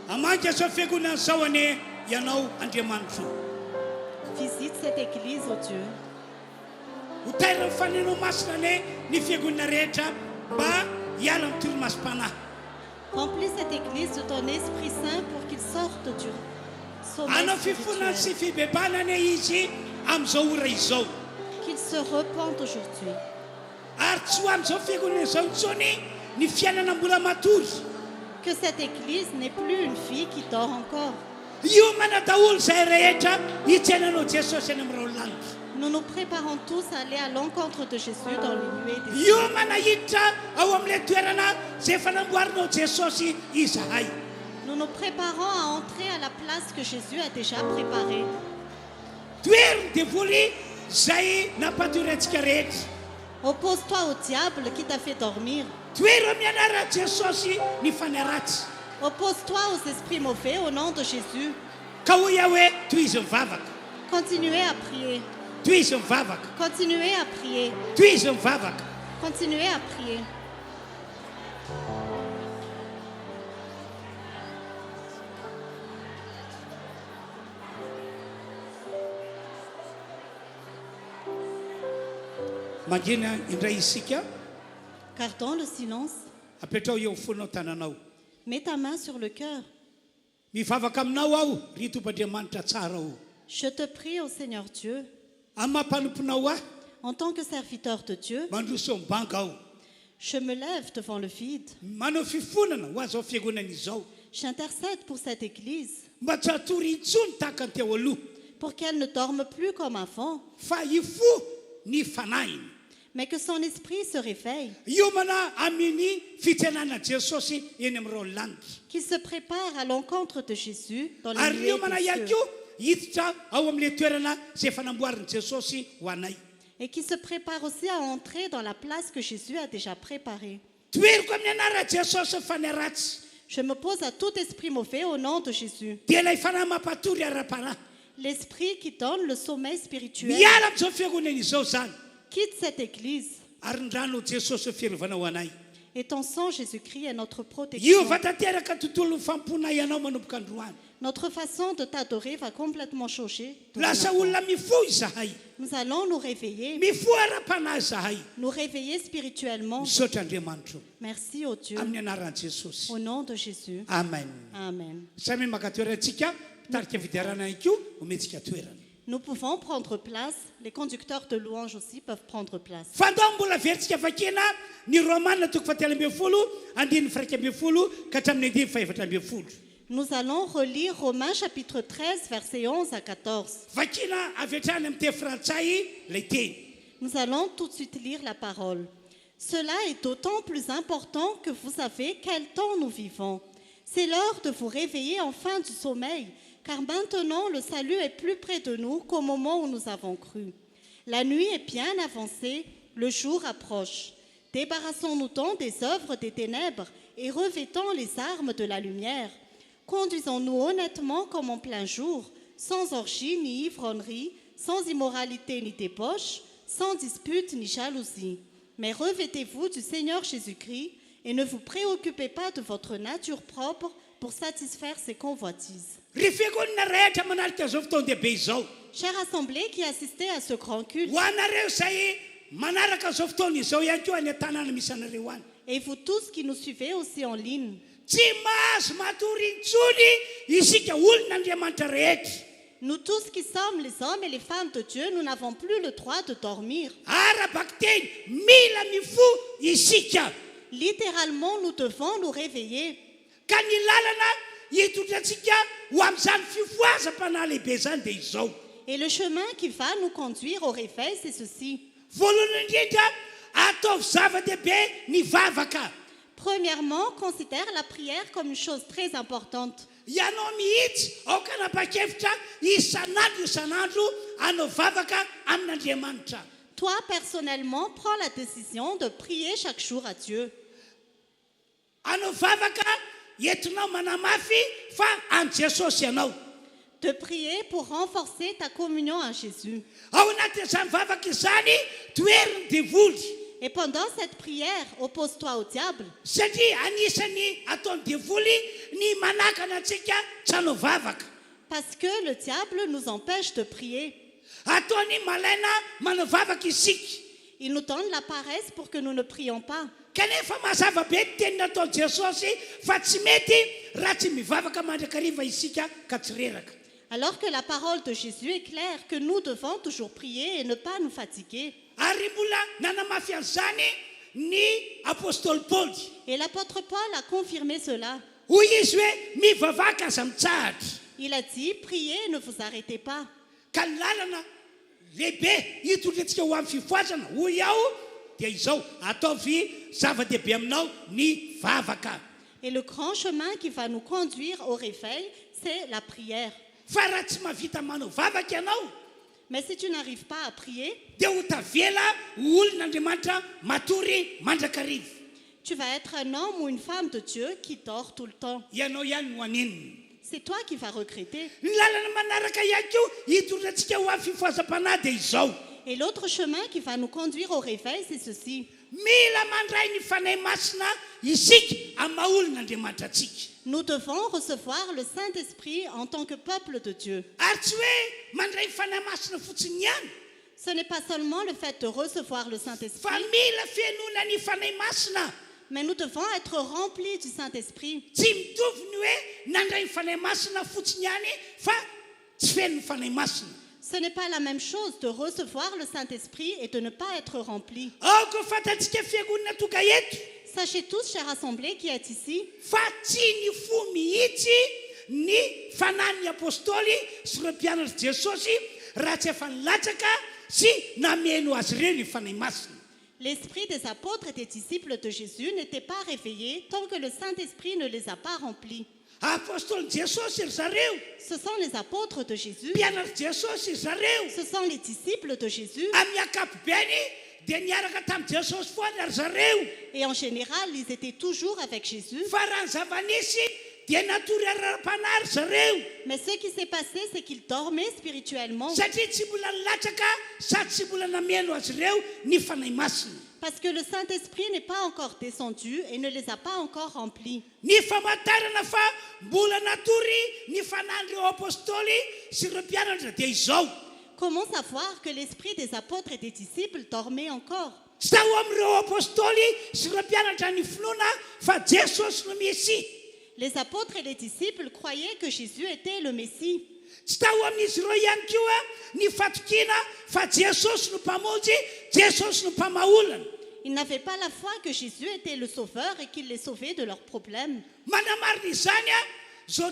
Amanka sa fiangonana zao ane ianao Andriamanitra. Visite cette église, ô Dieu. Ho tairany fanenao masina ane ny fiangonana rehetra mba hiala amin'ny toromasim-panahy. Remplis cette église de ton Esprit Saint pour qu'il sorte du sommeil Anao fifonana sy spirituel. fibebahana ane izy amin'izao ora izao. Qu'il se repente aujourd'hui. Ary tsy ho amin'izao fiangonana izao intsony ny fiainana mbola matory. Que cette église n'est plus une fille qui dort encore. Hiomana daholo zay rehetra hitsenanao Jesosy eny amin'ireo lanitra. Nous nous préparons tous à aller à l'encontre de Jésus dans les nuées des cieux. Hiomana hiditra ao amin'ilay toerana zay efa namboarinao Jesosy izahay. Nous nous préparons à entrer à la place que Jésus a déjà préparée. Toeriny devoly zay nampatorantsika rehetra. Oppose-toi au diable qui t'a fait dormir. Toero amin'ny anarana Jesosy ny fanaratsy. Oppose-toi aux esprits mauvais au nom de Jésus. Ka ho ia hoe toizy mivavaka. Continuez à prier. Toizy mivavaka. Continuez à prier. Toizy mivavaka. Continuez à prier. Mangina indray isika Gardons le silence. apetrao eo fonao tananao. Mets ta main sur le cœur. Mivavaka aminao aho ry Tompoandriamanitra tsara o. Je te prie au Seigneur Dieu, Amin'ny mampanomponao aho en tant que serviteur de Dieu, mandroso ambanga aho. je me lève devant le vide. Manao fifonana ho azy ao fiangonana izao. J'intercède pour cette église, mba tsy hatory intsony tahaka ny teo aloha pour qu'elle ne dorme plus comme avant, fa ifo ny fanahiny mais que son esprit se réveille, iomana amin'ny fitsenana jesosy eny amin'ny rao lanitra qu'il se prépare à l'encontre de Jésus dans les ary nuées iomana des ihany cieux, koa hiditra ao amin'le toerana zay fanamboarin'i jesosy ho anay et qui se prépare aussi à entrer dans la place que Jésus a déjà préparée. toeriko amin'ny anara jesosy fanay ratsy Je m'oppose à tout esprit mauvais au nom de Jésus. dia ilay fanahy mampatory ara-panahy L'esprit qui donne le sommeil spirituel miala amin'izao fiangonana izao zany quitte cette église ary ndrano jesosy fiarovana ho anay et ton sang Jésus-Christ est notre io protection. va tanteraka tontolo fampona ianao manomboka androany Notre façon de t'adorer va complètement changer. lasa dorénavant. olona mifo izahay Nous allons nous réveiller, mifo ara-panahy zahay nous réveiller spirituellement. misaotra andriamanitro Merci au Dieu, amin'ny anaran'i jesosy au nom de Jésus. amen Amen. samy maka toerantsika tarika fidiarana ikio ometsika toerana Nous pouvons prendre place, les conducteurs de louanges aussi peuvent prendre place. fandao mbola veritsika vakena ny romana toko fatelo ambin'ny folo andiny firaika ambin'ny folo ka hatramin'ny andiny faefatra ambin'ny folo Nous allons relire Romains chapitre 13, versets 11 à 14. vakena avy hatrany amin'ny teny frantsay lay teny Nous allons tout de suite lire la parole. Cela est d'autant plus important que vous savez quel temps nous vivons. C'est l'heure de vous réveiller enfin du sommeil, car maintenant le salut est plus près de nous qu'au moment où nous avons cru. La nuit est bien avancée, le jour approche. Débarrassons-nous donc des œuvres des ténèbres et revêtons les armes de la lumière. Conduisons-nous honnêtement comme en plein jour, sans orgie ni ivrognerie, sans immoralité ni débauche, sans dispute ni jalousie. Mais revêtez-vous du Seigneur Jésus-Christ et ne vous préoccupez pas de votre nature propre pour satisfaire ses convoitises. rifiakonina rehetra manarika zao fotoan-dehibe izao Chère assemblée qui assistez à ce grand culte, ho anareo zay manaraka zao fotoana izao ihany koa any an-tanàna misy anareo any et vous tous qui nous suivez aussi en ligne, tsy mahazo matory intsony isika olon'andriamanitra rehetra nous tous qui sommes les hommes et les femmes de Dieu, nous n'avons plus le droit de dormir. arabaky teny mila mifo isika Littéralement, nous devons nous réveiller. ka ny lalana hitondratsika ho amin'izany fifoazam-panahy lehibe zany dia izao Et le chemin qui va nous conduire au réveil, c'est ceci. voalohany indrindra ataovy zava-dehibe ny vavaka Premièrement, considère la prière comme une chose très importante. ianao mihitsy aoka nanapa-kevitra isanandro anao vavaka amin'andriamanitra Toi, personnellement, prends la décision de prier chaque jour à Dieu. anao vavaka entinao manamafy fa an jesosy ianao De prier pour renforcer ta communion à Jésus. ao anatin'izany vavaka izany toeriny devoly Et pendant cette prière, oppose-toi au diable. satria anisany ataony devoly ny manakana antsika tsy hanao vavaka Parce que le diable nous empêche de prier. ataony malaina manao vavaka isika Il nous donne la paresse pour que nous ne prions pas. kanefa mazava be ty teniny ataony jesosy fa tsy mety raha tsy mivavaka mandrakariva isika ka tsy reraka Alors que la parole de Jésus est claire que nous devons toujours prier et ne pas nous fatiguer. ary mbola nanamafy an'izany ny apôstôly paoly Et l'apôtre Paul a confirmé cela. hoy izy hoe mivavaka aza mitsahatra Il a dit, priez et ne vous arrêtez pas. ka ny lalana lehibe hitondrantsika ho amin'ny fifoazana hoy aho dia izao ataovy zava-dehibe aminao ny vavaka Et le grand chemin qui va nous conduire au réveil, c'est la prière. fa raha tsy mahavita manao vavaka ianao Mais si tu n'arrives pas à prier, dia ho tavela olon'andriamanitra matory mandrakarivo tu vas être un homme ou une femme de Dieu qui dort tout le temps. ianao ihany no anininy C'est toi qui vas regretter. ny lalana manaraka ihany ko hitondrantsika ho amin'ny fifoazam-panahy dia izao Et l'autre chemin qui va nous conduire au réveil, c'est ceci. mila mandray ny fanahy masina isika amin'ny maha olon'andriamanitra atsika Nous devons recevoir le Saint-Esprit en tant que peuple de Dieu. ary tsy hoe mandray ny fanahy masina fotsiny ihany Ce n'est pas seulement le fait de recevoir le fa Saint-Esprit, mila fiainona ny fanahy masina mais nous devons être remplis du Saint-Esprit. tsy mitovy ny hoe nandray ny fanahy masina fotsiny ihany fa tsy fenony fanahy masina Ce n'est pas la même chose de recevoir le Saint-Esprit et de ne pas être rempli. aoko fantatsika fiangonana tonga eto Sachez tous, chère assemblée qui est ici, fa tsy ny fo mihitsy ny fanan'ny apôstôly sy ireo mpianatra Jesosy raha tsy efa nilatsaka sy nameno azy ireo ny fanahy masina. l'esprit des apôtres et des disciples de Jésus n'était pas réveillé tant que le Saint-Esprit ne les a pas remplis. Apôstôly Jesosy ry zareo, Ce sont les apôtres de Jésus, mpianatra Jesosy ry zareo, ce sont les disciples de Jésus, amin'ny ankapobeny dia niaraka tamin'i Jesosy foana ry zareo. et en général, ils étaient toujours avec Jésus. Fa raha ny zava-nisy dia natory ara-panahy ry zareo, Mais ce qui s'est passé, c'est qu'ils dormaient spirituellement satria tsy mbola nilatsaka sady tsy mbola nameno azy ireo ny fanahy masina. parce que le Saint-Esprit n'est pas encore descendu et ne les a pas encore remplis. Ny famantarana fa mbola natory ny fanahin'ireo apôstôly sy ireo mpianatra dia izao. Comment savoir que l'esprit des apôtres et des disciples dormait encore? Tsy tao amin'ireo apôstôly sy ireo mpianatra ny finoana fa Jesosy no Mesia. Les apôtres et les disciples croyaient que Jésus était le Messie. Tsy tao amin'izy ireo ihany koa ny fatokiana fa Jesosy no mpamonjy, Jesosy no mpamaolana. Ils n'avaient pas la foi que Jésus était le Sauveur et qu'il les sauvait de leurs problèmes. Manamarina izany zao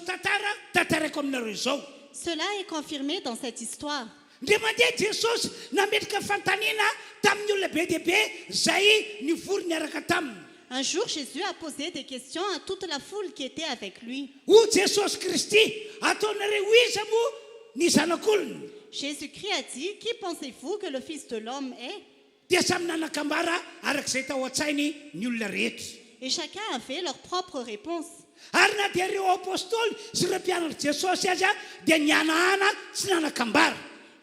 tantarako aminareo izao. Cela est confirmé dans cette histoire. Ndre mandeha Jesosy nametraka fantaniana tamin'ny olona be dia be zay nivory niaraka taminy. Un jour, Jésus a posé des questions à toute la foule qui était avec lui. Ho Jesosy Kristy, ataonareo iza moa ny zanak'olona? Jésus-Christ a dit, qui pensez-vous que le Fils de l'homme est? Dia samy nanakambara arak'izay tao an-tsainy ny olona rehetra. Et chacun a fait leur propre réponse. Ary na dia ireo apôstôly sy ireo mpianatra Jesosy aza dia nianahana sy nanakambara.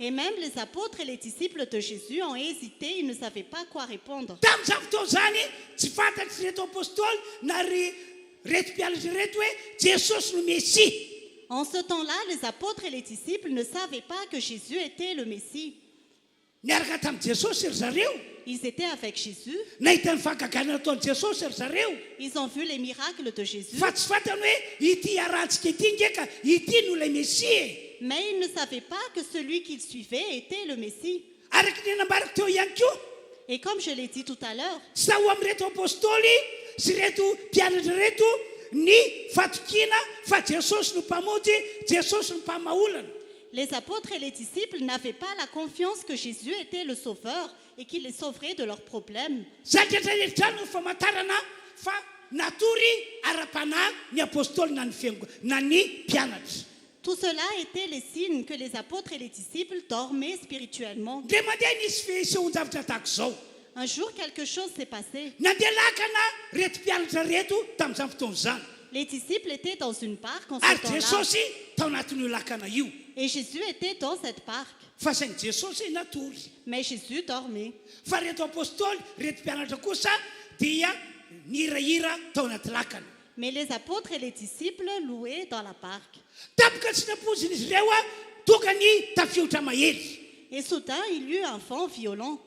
Et même les apôtres et les disciples de Jésus ont hésité, ils ne savaient pas quoi répondre. Tamin'izany fotoana zany tsy fantatry reto apôstôly na ry reto mpianatra reto hoe Jesosy no Mesia. En ce temps-là, les apôtres et les disciples ne savaient pas que Jésus était le Messie. Niaraka tamin'i Jesosy ry zareo, Ils étaient avec Jésus, nahita ny fahagagana nataon'i Jesosy ry zareo. ils ont vu les miracles de Jésus, Fa tsy fantany hoe ity arantsika ity ngeka ity no ilay Mesia. mais ils ne savaient pas que celui qu'ils suivaient était le Messie. Araky ny nambarako teo ihany koa, Et comme je l'ai dit tout à l'heure, tsy tao amin'reto apôstôly sy reto mpianatra reto ny fatokiana fa Jesosy no mpamonjy, Jesosy no mpamaolana. les apôtres et les disciples n'avaient pas la confiance que Jésus était le Sauveur et qu'il les sauverait de leurs problèmes. Zany rehetrarehetra no famantarana fa natory ara-panahy ny apôstôly na ny fiango na ny mpianatra. Tout cela étaient les signes que les apôtres et les disciples dormaient spirituellement. Ndre mandeha nisy fisehoan-javatra tahaka izao. Un jour, quelque chose s'est passé. Nandeha lakana reto mpianatra reto tamin'izany fotoana izany. Les disciples étaient dans une barque en ce Ary temps-là. Jesosy tao anatin'io lakana io. Et Jésus était dans cette barque. Fa sain'i Jesosy natory. Mais Jésus dormait. Fa reto apôstôly, reto mpianatra kosa dia nihirahira tao anaty lakana. Mais les apôtres et les disciples louaient dans la barque. Tapaka tsy nampoziny izy ireo tokany tafiotra mahery. Et soudain, il y eut un vent violent.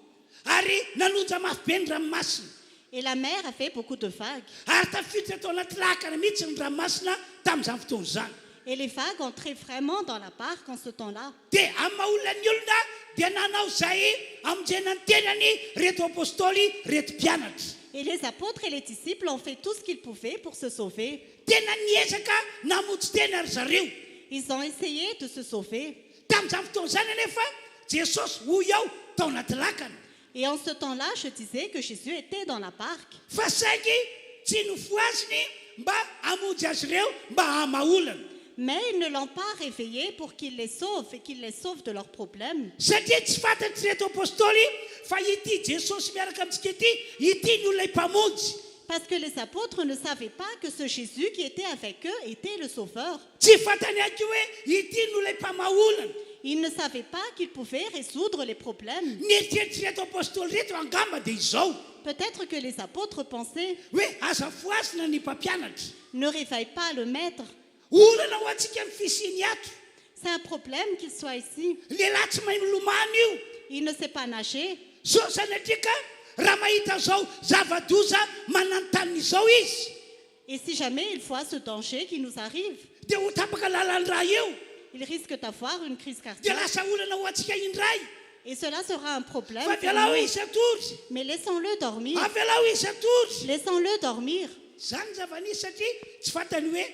Ary nanonja mafy be ny ranomasina. Et la mer a fait beaucoup de vagues. Ary tafiotra tao anaty lakana mihitsy ny ranomasina tamin'izany fotoana izany. Et les vagues entraient vraiment dans la barque en ce temps-là. Dia amin'ny maha-olona ny olona dia nanao zay amonjena ny tenany reto apôstôly, reto mpianatra. Et les apôtres et les disciples ont fait tout ce qu'ils pouvaient pour se sauver. Tena niezaka namonjy tena ry zareo. Ils ont essayé de se sauver. Tamin'izany fotoana izany anefa Jesosy hoy ao tao anaty lakana. Et en ce temps-là, je disais que Jésus était dans la barque. Fa saingy tsy nofoaziny mba hamonjy azy ireo mba hamaolana. Mais ils ne l'ont pas réveillé pour qu'il les sauve et qu'il les sauve de leurs problèmes. Satria tsy fantatry reto apôstôly fa ity Jesosy miaraka amintsika ity no ilay mpamonjy. Parce que les apôtres ne savaient pas que ce Jésus qui était avec eux était le Sauveur. Tsy fantany aky hoe ity no ilay mpamaolana. Ils ne savaient pas qu'ils pouvaient résoudre les problèmes. Nieritreritry reto apôstôly reto angamba dia izao Peut-être que les apôtres pensaient, hoe aza foazina ny mpampianatra. ne réveille pas le maître. Olana ho antsika amin'ny fisiany ato. C'est un problème qu'il soit ici. Lehilahy tsy mahay milomano io. Il ne sait pas nager. So sanatrika raha mahita zao zava-doza mananontaniny izao izy Et si jamais il voit ce danger qui nous arrive, dia ho tapaka lalany raha eo il risque d'avoir une crise dia cardiaque. lasa olana ho antsika indray. Et cela sera un problème. fa pour velao nous. izy atory Mais laissons-le dormir. avelao izy atory Laissons-le dormir. zany zava-nisy satria tsy fantany hoe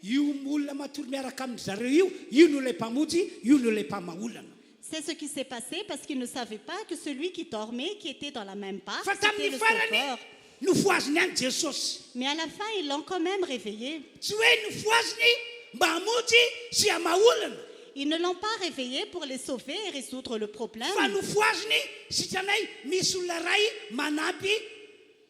io olona matory miaraka amin'ny zareo io no ilay mpamonjy io no ilay mpamaolana C'est ce qui s'est passé parce qu'ils ne savaient pas que celui qui dormait, qui était dans la même part, fa c'était tamin'ny le farany sauveur. nofoaziny any jesosy Mais à la fin, ils l'ont quand même réveillé. tsy hoe nofoaziny mba hamonjy sy hamaolana Ils ne l'ont pas réveillé pour les sauver et résoudre le problème. fa nofoaziny sitranay misy olona ray manampy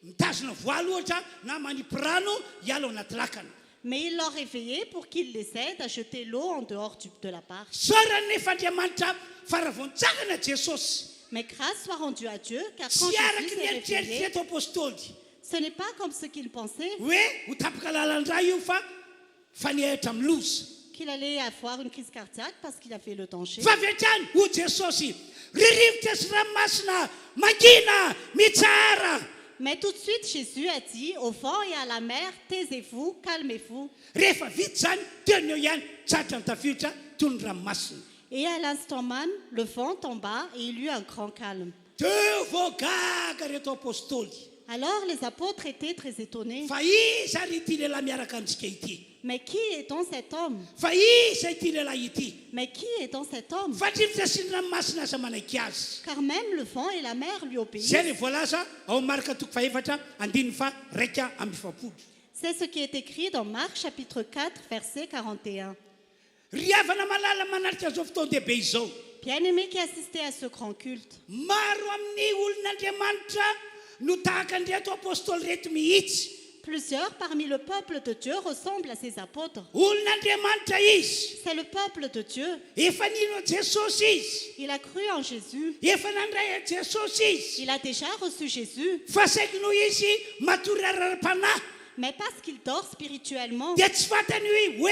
mitazona voalo ohatra na manipy rano hiala ao anaty lakana Mais ils l'ont réveillé pour qu'il les aide à jeter l'eau en dehors de la part. sorany nefa andriamanitra faravontsakana jesosy Mais grâce soit rendue à Dieu, car quand tsy araky Jésus ny s'est réveillé, eritreritreto apôstôly ce n'est pas comme ce qu'ils pensaient, hoe ho tapaka lalandray io fa nihahitra amin'ny loza qu'il allait avoir une crise cardiaque parce qu'il avait le danger. fa avy hatrany ho jesosy ririvotra sy ranomasina mangina mitsara Mais tout de suite, Jésus a dit au vent et à la mer, taisez-vous, calmez-vous. rehefa vita zany teony eo ihany tsatra ny tafiditra toy ny ranomasina Et à l'instant même, le vent tomba et il y eut un grand calme. teo voagaga reto apôstôly Alors les apôtres étaient très étonnés. fa iza ry ity lehilahy miaraka antsika ity Mais qui est donc cet homme? fa iza ity lehilahy ity Mais qui est donc cet homme? fa drivotra sy ny ranomasina aza manaiky azy Car même le vent et la mer lui obéissent. zay ny voalaza ao marika toko faefatra andiny fa raika amby fapolo C'est ce qui est écrit dans Marc chapitre 4, verset 41. ry havana malala manaritra zao fotoan-dehibe izao Bien-aimés qui assistaient à ce grand culte, maro amin'ny olon'andriamanitra no tahaka andreto apôstôly reto mihitsy plusieurs parmi le peuple de Dieu ressemblent à ces apôtres. olon'andriamanitra izy C'est le peuple de Dieu. efa nino a jesosy izy Il a cru en Jésus. efa nandray a jesosy izy Il a déjà reçu Jésus. fa saiki no izy matory arara-panahy Mais parce qu'il dort spirituellement, dia tsy fantany hoe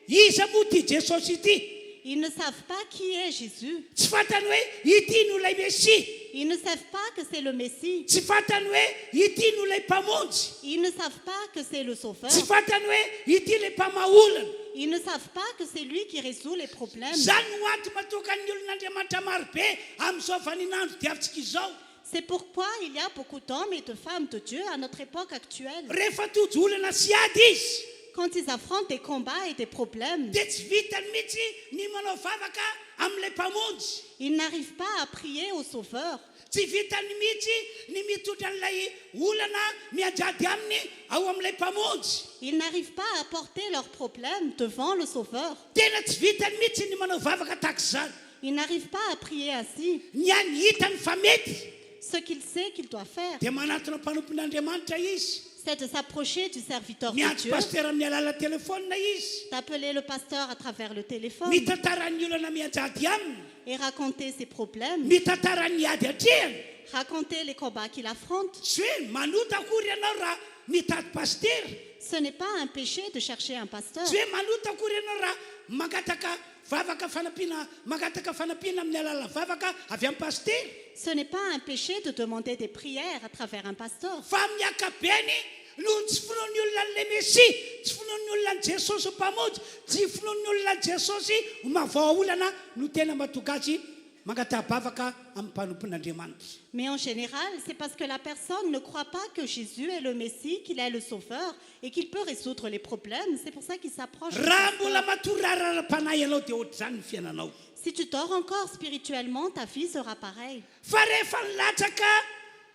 iza moa ty jesosy ity ils ne savent pas qui est Jésus. tsy fantany hoe ity no lay mesia Ils ne savent pas que c'est le Messie. tsy fantany hoe ity no lay mpamonjy Ils ne savent pas que c'est le Sauveur. tsy fantany hoe ity lay mpamaolana Ils ne savent pas que c'est lui qui résout les problèmes. zany no ato matoka ny olon'andriamanitra marobe amin'izao vaninandro diavintsika izao C'est pourquoi il y a beaucoup d'hommes et de femmes de Dieu à notre époque actuelle. rehefa tojo olana sy ady izy Quand ils affrontent des combats et des problèmes, dia tsy vitany mihitsy ny manao vavaka amin'ilay mpamonjy ils n'arrivent pas à prier au Sauveur. tsy vitany mihitsy ny mitotra an'ilay olana miajady aminy ao amin'ilay mpamonjy Ils n'arrivent pas à porter leurs problèmes devant le Sauveur. tena tsy vitany mihitsy ny manao vavaka tahaka izany Ils n'arrivent pas à prier ainsi. ny any hitany fa mety Ce qu'il sait qu'il doit faire, dia manatona mpanompon'andriamanitra izy c'est de s'approcher du serviteur de miantso Dieu, paster amin'ny alala telefônina izy d'appeler le pasteur à travers le téléphone mitantarany olana miajady aminy et raconter ses problèmes, mitantarany ady atrehany raconter les combats qu'il affronte. tsy hoe manota akory ianao raha mitady paster Ce n'est pas un péché de chercher un pasteur. tsy hoe manota akory ianao raha mangataka vavaka fanampiana mangataka fanampiana amin'ny alala vavaka avy amin'ny paster Ce n'est pas un péché de demander des prières à travers un pasteur. fa amin'ny akabeny no tsy finoany olona n'lay mesia tsy finoany olona ny jesosy mpamonjy tsy finoany olona ny jesosy mavaolana no tena matoka azy mangatahbavaka amin'ny mpanompon'andriamanitra Mais en général, c'est parce que la personne ne croit pas que Jésus est le Messie, qu'il est le Sauveur et qu'il peut résoudre les problèmes. C'est pour ça qu'il s'approche. du raha pasteur. mbola matory rarara-panahy ianao dia ohatr'izany ny fiainanao Si tu dors encore spirituellement, ta vie sera pareille. fa rehefa nilatsaka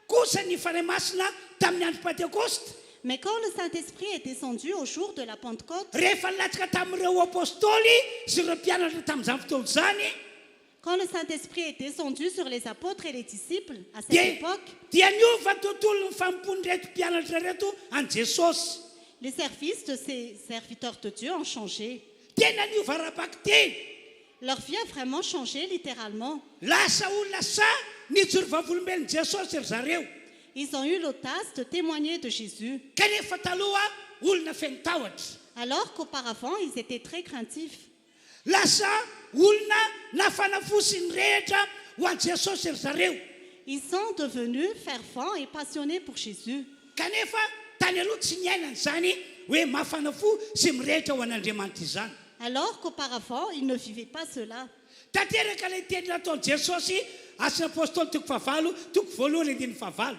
kosa ny fanahy masina tamin'ny andro pentekoste Mais quand le Saint-Esprit est descendu au jour de la Pentecôte, rehefa nilatsaka tamin'ireo apôstôly sy ireo mpianatra tamin'izany fotoana izany quand le Saint-Esprit est descendu sur les apôtres et les disciples à cette dia époque, dia niova tontolo ny fampony reto mpianatra reto any jesosy les services de ces serviteurs de Dieu ont changé. tena niova rahabaky teny Leur vie a vraiment changé littéralement. lasa olona sa nijoro vavolombelon'i jesosy ry zareo Ils ont eu l'audace de témoigner de Jésus, kanefa taloha olona feno tahotra alors qu'auparavant, ils étaient très craintifs. lasa olona nafanafosiny rehetra ho an'i jesosy ry zareo Ils sont devenus fervents et passionnés pour Jésus. kanefa tany aloha tsy niainany zany hoe mafanafo sy mirehitra ho an'andriamanitra izany Alors qu'auparavant, ils ne vivaient pas cela. tanteraka ilay teny nataon'i Jesosy asy apôstôly toko favalo toko voalohany andiny favalo.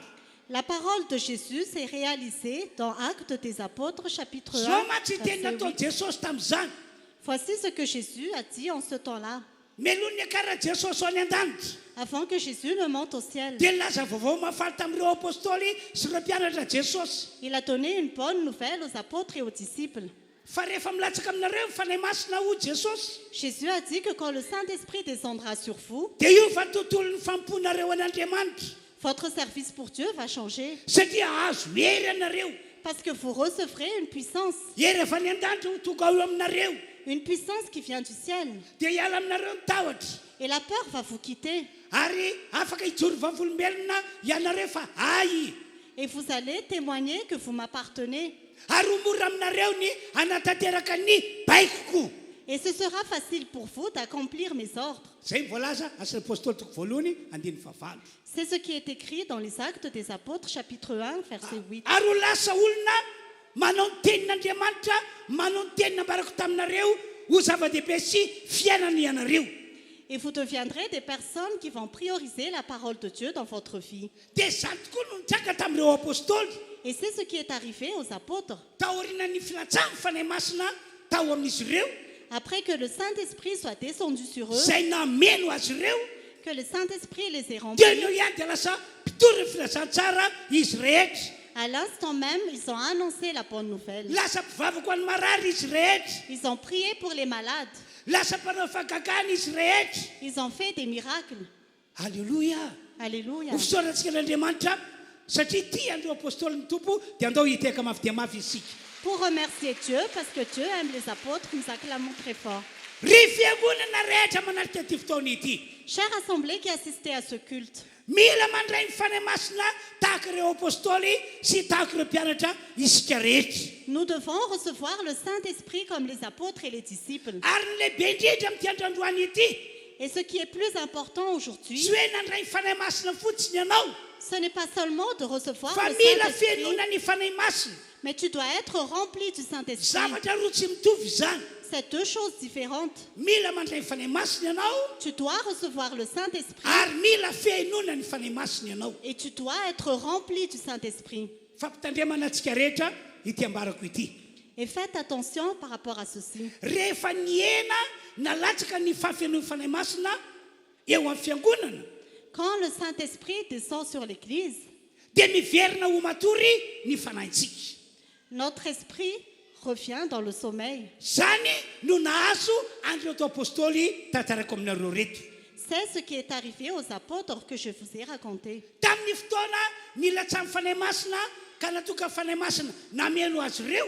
La parole de Jésus s'est réalisée dans Actes des Apôtres, chapitre 1. Zao mantsy teny verset nataon'i 8. Jesosy tamin'izany. Voici ce que Jésus a dit en ce temps-là, Melohany akara Jesosy ho any an-danitra. avant que Jésus ne monte au ciel. Dia nilaza vaovao mafaly tamin'ireo apôstôly sy ireo mpianatra Jesosy. Il a donné une bonne nouvelle aux apôtres et aux disciples. Fa rehefa milatsaka aminareo mifanahy masina ho Jesosy, Jésus a dit que quand le Saint-Esprit descendra sur vous, dia io fa tontolo ny famponareo an'Andriamanitra. votre service pour Dieu va changer. Satria azo hery anareo. Parce que vous recevrez une puissance. Hery avy any an-danitra ho tonga ao aminareo. Une puissance qui vient du ciel. Dia hiala aminareo ny tahotra. Et la peur va vous quitter. Ary afaka hijoro vavolombelona ianareo fa ay. Et vous allez témoigner que vous m'appartenez. Ary homora aminareo ny anatanteraka ny baikoko. Et ce sera facile pour vous d'accomplir mes ordres. Zay voalaza asy apôstôly toko voalohany andiny favalo. C'est ce qui est écrit dans les Actes des Apôtres, chapitre 1, verset 8. Ary ho lasa olona manao ny tenin'Andriamanitra, manao ny tenina ambarako taminareo ho zava-dehibe sy fiainany ianareo. Et vous deviendrez des personnes qui vont prioriser la parole de Dieu dans votre vie. Dia zany tokoa no nitranga tamin'ireo apôstôly. Et c'est ce qui est arrivé aux apôtres. Taorianany filatsana fanahy masina tao amin'izy ireo. Après que le Saint-Esprit soit descendu sur eux, Zay nameno azy ireo, que le Saint-Esprit les ait dia remplis, neo ihany dia lasa mpitory ny filazantsara izy rehetra. à l'instant même, ils ont annoncé la bonne nouvelle. Lasa mpivavaka ho any marary izy rehetra. Ils ont prié pour les malades. Lasa mpanao fagagana izy rehetra. Ils ont fait des miracles. Alléluia. Alléluia. Ho fisaorantsika n'Andriamanitra satria tia andreo apôstôly ny tompo dia andao hiteka mafy dia mafy isika. Pour remercier Dieu, parce que Dieu aime les apôtres, nous acclamons très fort. Ry fiangonana rehetra manarika ity fotoana ity. Chère assemblée qui assistait à ce culte, Mila mandray ny fanahy masina tahaka ireo apôstôly sy tahaka ireo mpianatra isika rehetra. nous devons recevoir le Saint-Esprit comme les apôtres et les disciples. Ary ny lehibe indrindra amin'ity androandroany ity, Et ce qui est plus important aujourd'hui, tsy hoe nandray ny fanahy masina fotsiny ianao, ce n'est pas seulement de recevoir fa le mila Saint-Esprit, fiainona ny fanahy masina. mais tu dois être rempli du Saint-Esprit. Zavatra roa tsy mitovy izany. C'est deux choses différentes. Mila mandray ny fanahy masina ianao, Tu dois recevoir le Saint-Esprit ary mila fiainona ny fanahy masina ianao. et tu dois être rempli du Saint-Esprit. Fampitandriamana antsika rehetra ity ambarako ity. Et faites attention par rapport à ceci. Rehefa niena nalatsaka ny fahafiainon'ny fanahy masina eo amin'ny fiangonana, Quand le Saint-Esprit descend sur l'Église, dia miverina ho matory ny fanahintsika. notre esprit revient dans le sommeil. Zany no nahazo andreo tao apôstôly tantarako aminareo reto. C'est ce qui est arrivé aux apôtres que je vous ai raconté. Tamin'ny fotoana nilatsa amin'ny fanahy masina ka natoka fanahy masina nameno azy ireo,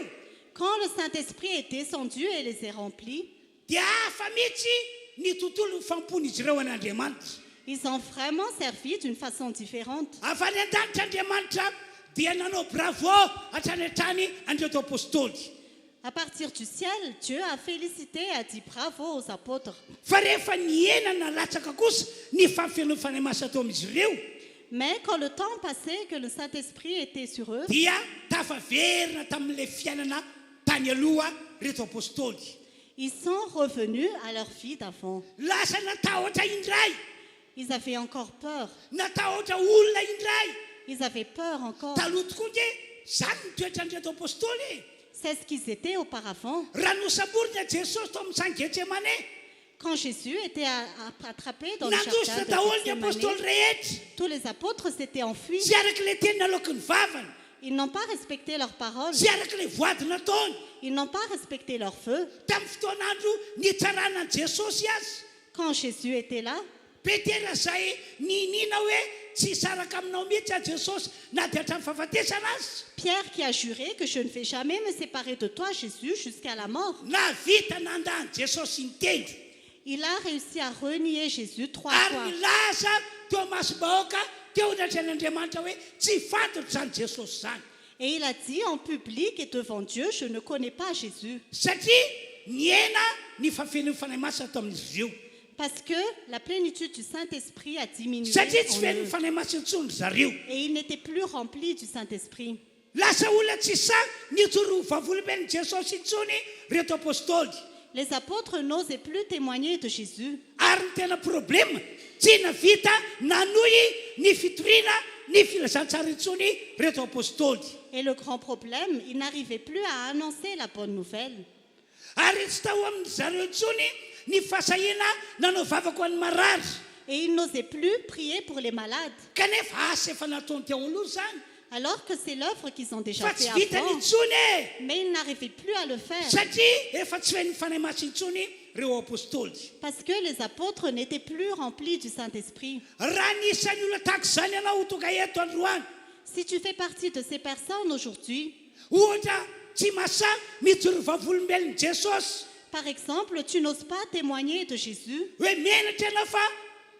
Quand le Saint-Esprit est descendu et les a remplis, dia hafa mihitsy ny tontolo fampon'izy ireo an'Andriamanitra. ils ont vraiment servi d'une façon différente. Avy any an-danitra Andriamanitra dia nanao bravo hatrany hatrany andreo tao apôstôly. À partir du ciel, Dieu a félicité et a dit bravo aux apôtres. Fa rehefa niena nalatsaka kosa ny fampiainon'ny fanahy masina tao amin'izy ireo, Mais quand le temps passait, que le Saint-Esprit était sur eux, dia tafaverina tamin'ilay fiainana tany aloha reto apôstôly. ils sont revenus à leur vie d'avant. Lasa natahotra indray, Ils avaient encore peur. natahotra olona indray. Ils avaient peur encore. Taloha tokoa nge zany ny toetrandreto apôstôly. C'est ce qu'ils étaient auparavant. Raha nosamborina Jesosy tao amin'ny sangy Getsemane, Quand Jésus était attrapé dans le nandositra jardin de daholo ny apôstôly Gethsemane, rehetra. tous les apôtres s'étaient enfuis. Sy arak'ilay teny nalaoko ny vavany, Ils n'ont pas respecté leur parole. sy arak'ilay voady nataony. Ils n'ont pas respecté leur feu. Tamin'ny fotoanandro nitsarana Jesosy azy. Quand Jésus était là, Petera zay ninina hoe tsy saraka aminao mihitsy a Jesosy na dia hatramin'ny fahafatesana azy. Pierre qui a juré que je ne vais jamais me séparer de toi, Jésus, jusqu'à la mort. Navita nandany Jesosy nitendry. Il a réussi à renier Jésus 3 Ary fois. nilaza teo masom-bahoaka teo natran'Andriamanitra hoe tsy fantatro zany Jesosy zany. Et il a dit en public et devant Dieu, je ne connais pas Jésus. Satria niena ny fahafiainon'ny fanahy masina tao amin'izy ireo. Parce que la plénitude du Saint-Esprit a diminué Satria tsy en fiainon'ny eux. fanahy masina intsony zareo. Et ils n'étaient plus remplis du Saint-Esprit. Lasa olona tsy sa nitsoro vavolombelon'i Jesosy intsony reto apôstôly. Les apôtres n'osaient plus témoigner de Jésus. Ary ny tena problema tsy navita nanoy ny fitoriana ny filazantsara intsony reto apôstôly. Et le grand problème, ils n'arrivaient plus à annoncer la bonne nouvelle. Ary tsy tao amin'ny zareo intsony ny fahasahiana nanao vavaka ho an'ny marary. Et ils n'osaient plus prier pour les malades. Kanefa asa efa nataony teo aloha zany. Alors que c'est l'œuvre qu'ils ont déjà Fa fait tsy vitany avant. intsony e. Mais ils n'arrivaient plus à le faire. Satria efa tsy feny fanahy masy intsony reo apôstôly. Parce que les apôtres n'étaient plus remplis du Saint-Esprit. Raha nisan'ny olona tahaka izany ianao tonga eto androany. Si tu fais partie de ces personnes aujourd'hui, Ohatra tsy masa mijoro vavolombelon'i Jesosy. par exemple, tu n'oses pas témoigner de Jésus, Hoe menatra ianao fa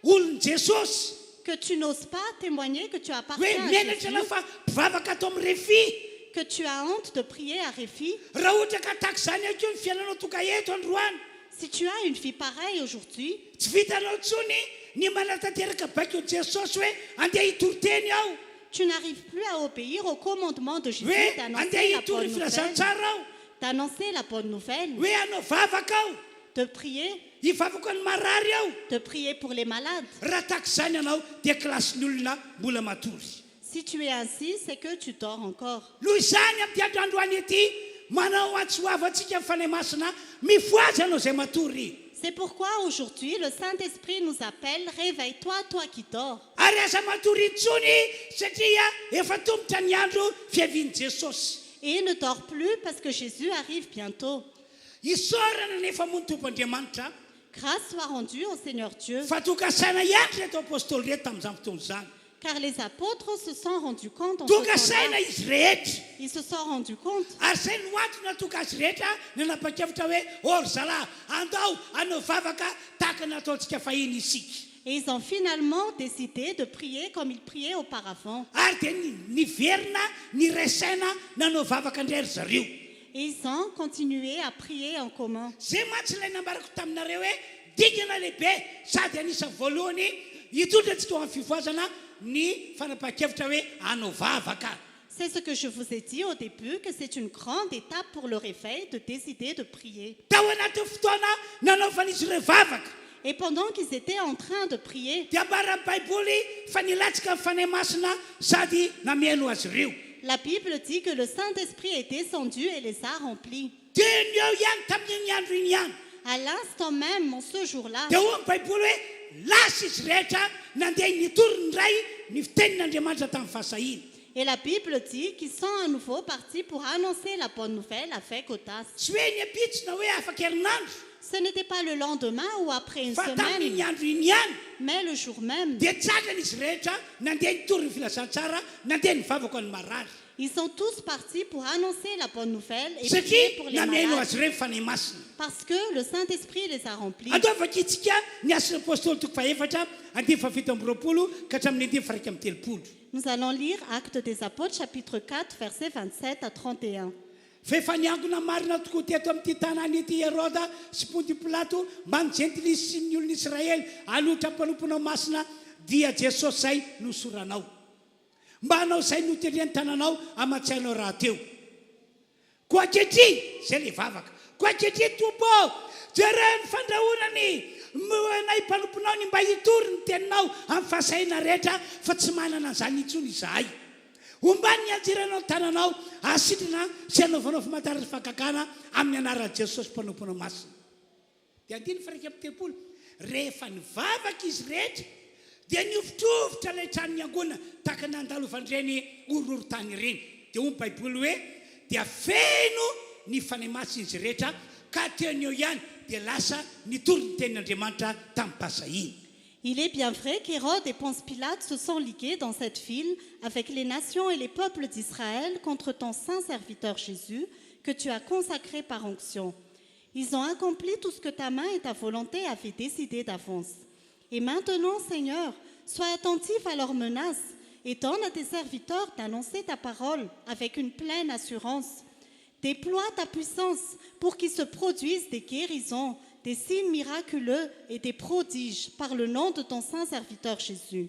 olon'i Jesosy. que tu n'oses pas témoigner que tu Hoe appartiens à menatra Jésus, ianao fa mpivavaka atao amin'ny refi. que tu as honte de prier à Réfi. Raha ohatra ka tahaka izany akeo ny fiainanao tonga eto androany. Si tu as une vie pareille aujourd'hui, Tsy vitanao intsony ny manatanteraka baiko Jesosy hoe andeha hitory-teny aho. tu n'arrives plus à obéir au commandement de Jésus Hoe d'annoncer andeha la hitory bonne nouvelle, filazantsara aho. d'annoncer la bonne nouvelle, Hoe hanao vavaka aho. de prier, Hivavaka ny marary aho. de prier pour les malades. Raha tahaka izany ianao dia kilasin'ny olona mbola matory. Si tu es ainsi, c'est que tu dors encore. Noho izany amin'ny androany ety manao antsoava antsika amin'ny fanahy masina mifoazy ianao izay matory. C'est pourquoi aujourd'hui, le Saint-Esprit nous appelle, réveille-toi, toi qui dors. Ary aza matory intsony satria efa tombotra ny andro fiavian'i Jesosy. Et ne dors plus parce que Jésus arrive bientôt. Isaorana nefa moa ny tompoandriamanitra Grâce soit rendue au Seigneur Dieu, fa tokasaina ihany reto apôstôly reto tamin'izany fotoana izany. car les apôtres se sont rendus compte en ce Tokasaina temps-là. izy rehetra. Ils se sont rendus compte. Ary izay no antony natoka azy rehetra ny nanapa-kevitra hoe ry zalahy andao hanao vavaka tahaka nataontsika fahiny isika. Et ils ont finalement décidé de prier comme ils priaient auparavant. Ary dia niverina niresaina nanao vavaka indray ry zareo. Et ils ont continué à prier en commun. Zay matsy ilay nambarako taminareo hoe dingana lehibe sady anisa voalohany hitondra antsika ho amin'ny fivoazana ny fanapa-kevitra hoe hanao vavaka. C'est ce que je vous ai dit au début, que c'est une grande étape pour le réveil de décider de prier. Tao anaty fotoana nanaovan'izy ireo vavaka Et pendant qu'ils étaient en train de prier, dia ambaran'ny baiboly fa nilatsika amin'ny fanahy masina sady namiaino azy ireo. la Bible dit que le Saint-Esprit est descendu et les a remplis. Dia ny eo ihany tamin'iny andro iny ihany À l'instant même, en ce jour-là, dia hoy ny baiboly hoe lasa izy rehetra nandeha nitory ny ray ny fitenin'Andriamanitra tamin'ny fahasahina. et la Bible dit qu'ils sont à nouveau partis pour annoncer la bonne nouvelle avec audace. Tsy hoe ny apitsina hoe afaka herinandro Ce n'était pas le lendemain ou après une fa tamin'iny semaine, andro iny ihany mais le jour même. dia tsatrany izy rehetra nandeha nitory ny filazantsara nandeha nivavaka ny marary Ils sont tous partis pour annoncer la bonne nouvelle et prier satria pour les namiaino malades azy ireo fanahy masina. parce que le Saint-Esprit les a remplis. Ataovaka itsika ny asan'ny apôstôly toko faefatra andimy fafito amby roapolo ka hatramin'ny andimy faraika amby telopolo. Nous allons lire Actes des Apôtres, chapitre 4, versets 27 à 31. Fa efa niangona marina tokoa teto amin'ity tanàna ity Heroda sy Ponty Pilato mba ny gentilisy sy ny olona Israely alotra mpanomponao masina dia Jesosy zay nosoranao. Mba hanao zay noterian'ny tanànao amatsianao raha teo. Koa ankehitriny zay le vavaka. Koa ankehitriny tompo jereo ny fandrahonany nay mpanomponao ny mba hitory ny teninao amin'ny fahasahina rehetra fa tsy manana an'izany intsony izahay. Ombany ny anjeranao ny tananao asitrana sy anaovanao famantarana fakakana amin'ny anaran'i Jesosy mpanomponao masina. Dia andiny faraika amin'ny telopolo rehefa nivavaka izy rehetra dia niofitrofotra ilay trano niangona tahaka nandalovandreny ororon-tany ireny. Dia hoy ny baiboly hoe dia feno ny fanahy masina izy rehetra ka teny eo ihany dia lasa nitory ny tenin'Andriamanitra tamin'ny mpasahiny. Il est bien vrai qu'Hérode et Ponce Pilate se sont ligués dans cette ville avec les nations et les peuples d'Israël contre ton saint serviteur Jésus que tu as consacré par onction. Ils ont accompli tout ce que ta main et ta volonté avaient décidé d'avance. Et maintenant, Seigneur, sois attentif à leurs menaces et donne à tes serviteurs d'annoncer ta parole avec une pleine assurance. Déploie ta puissance pour qu'ils se produisent des guérisons, des signes miraculeux et des prodiges par le nom de ton saint serviteur Jésus.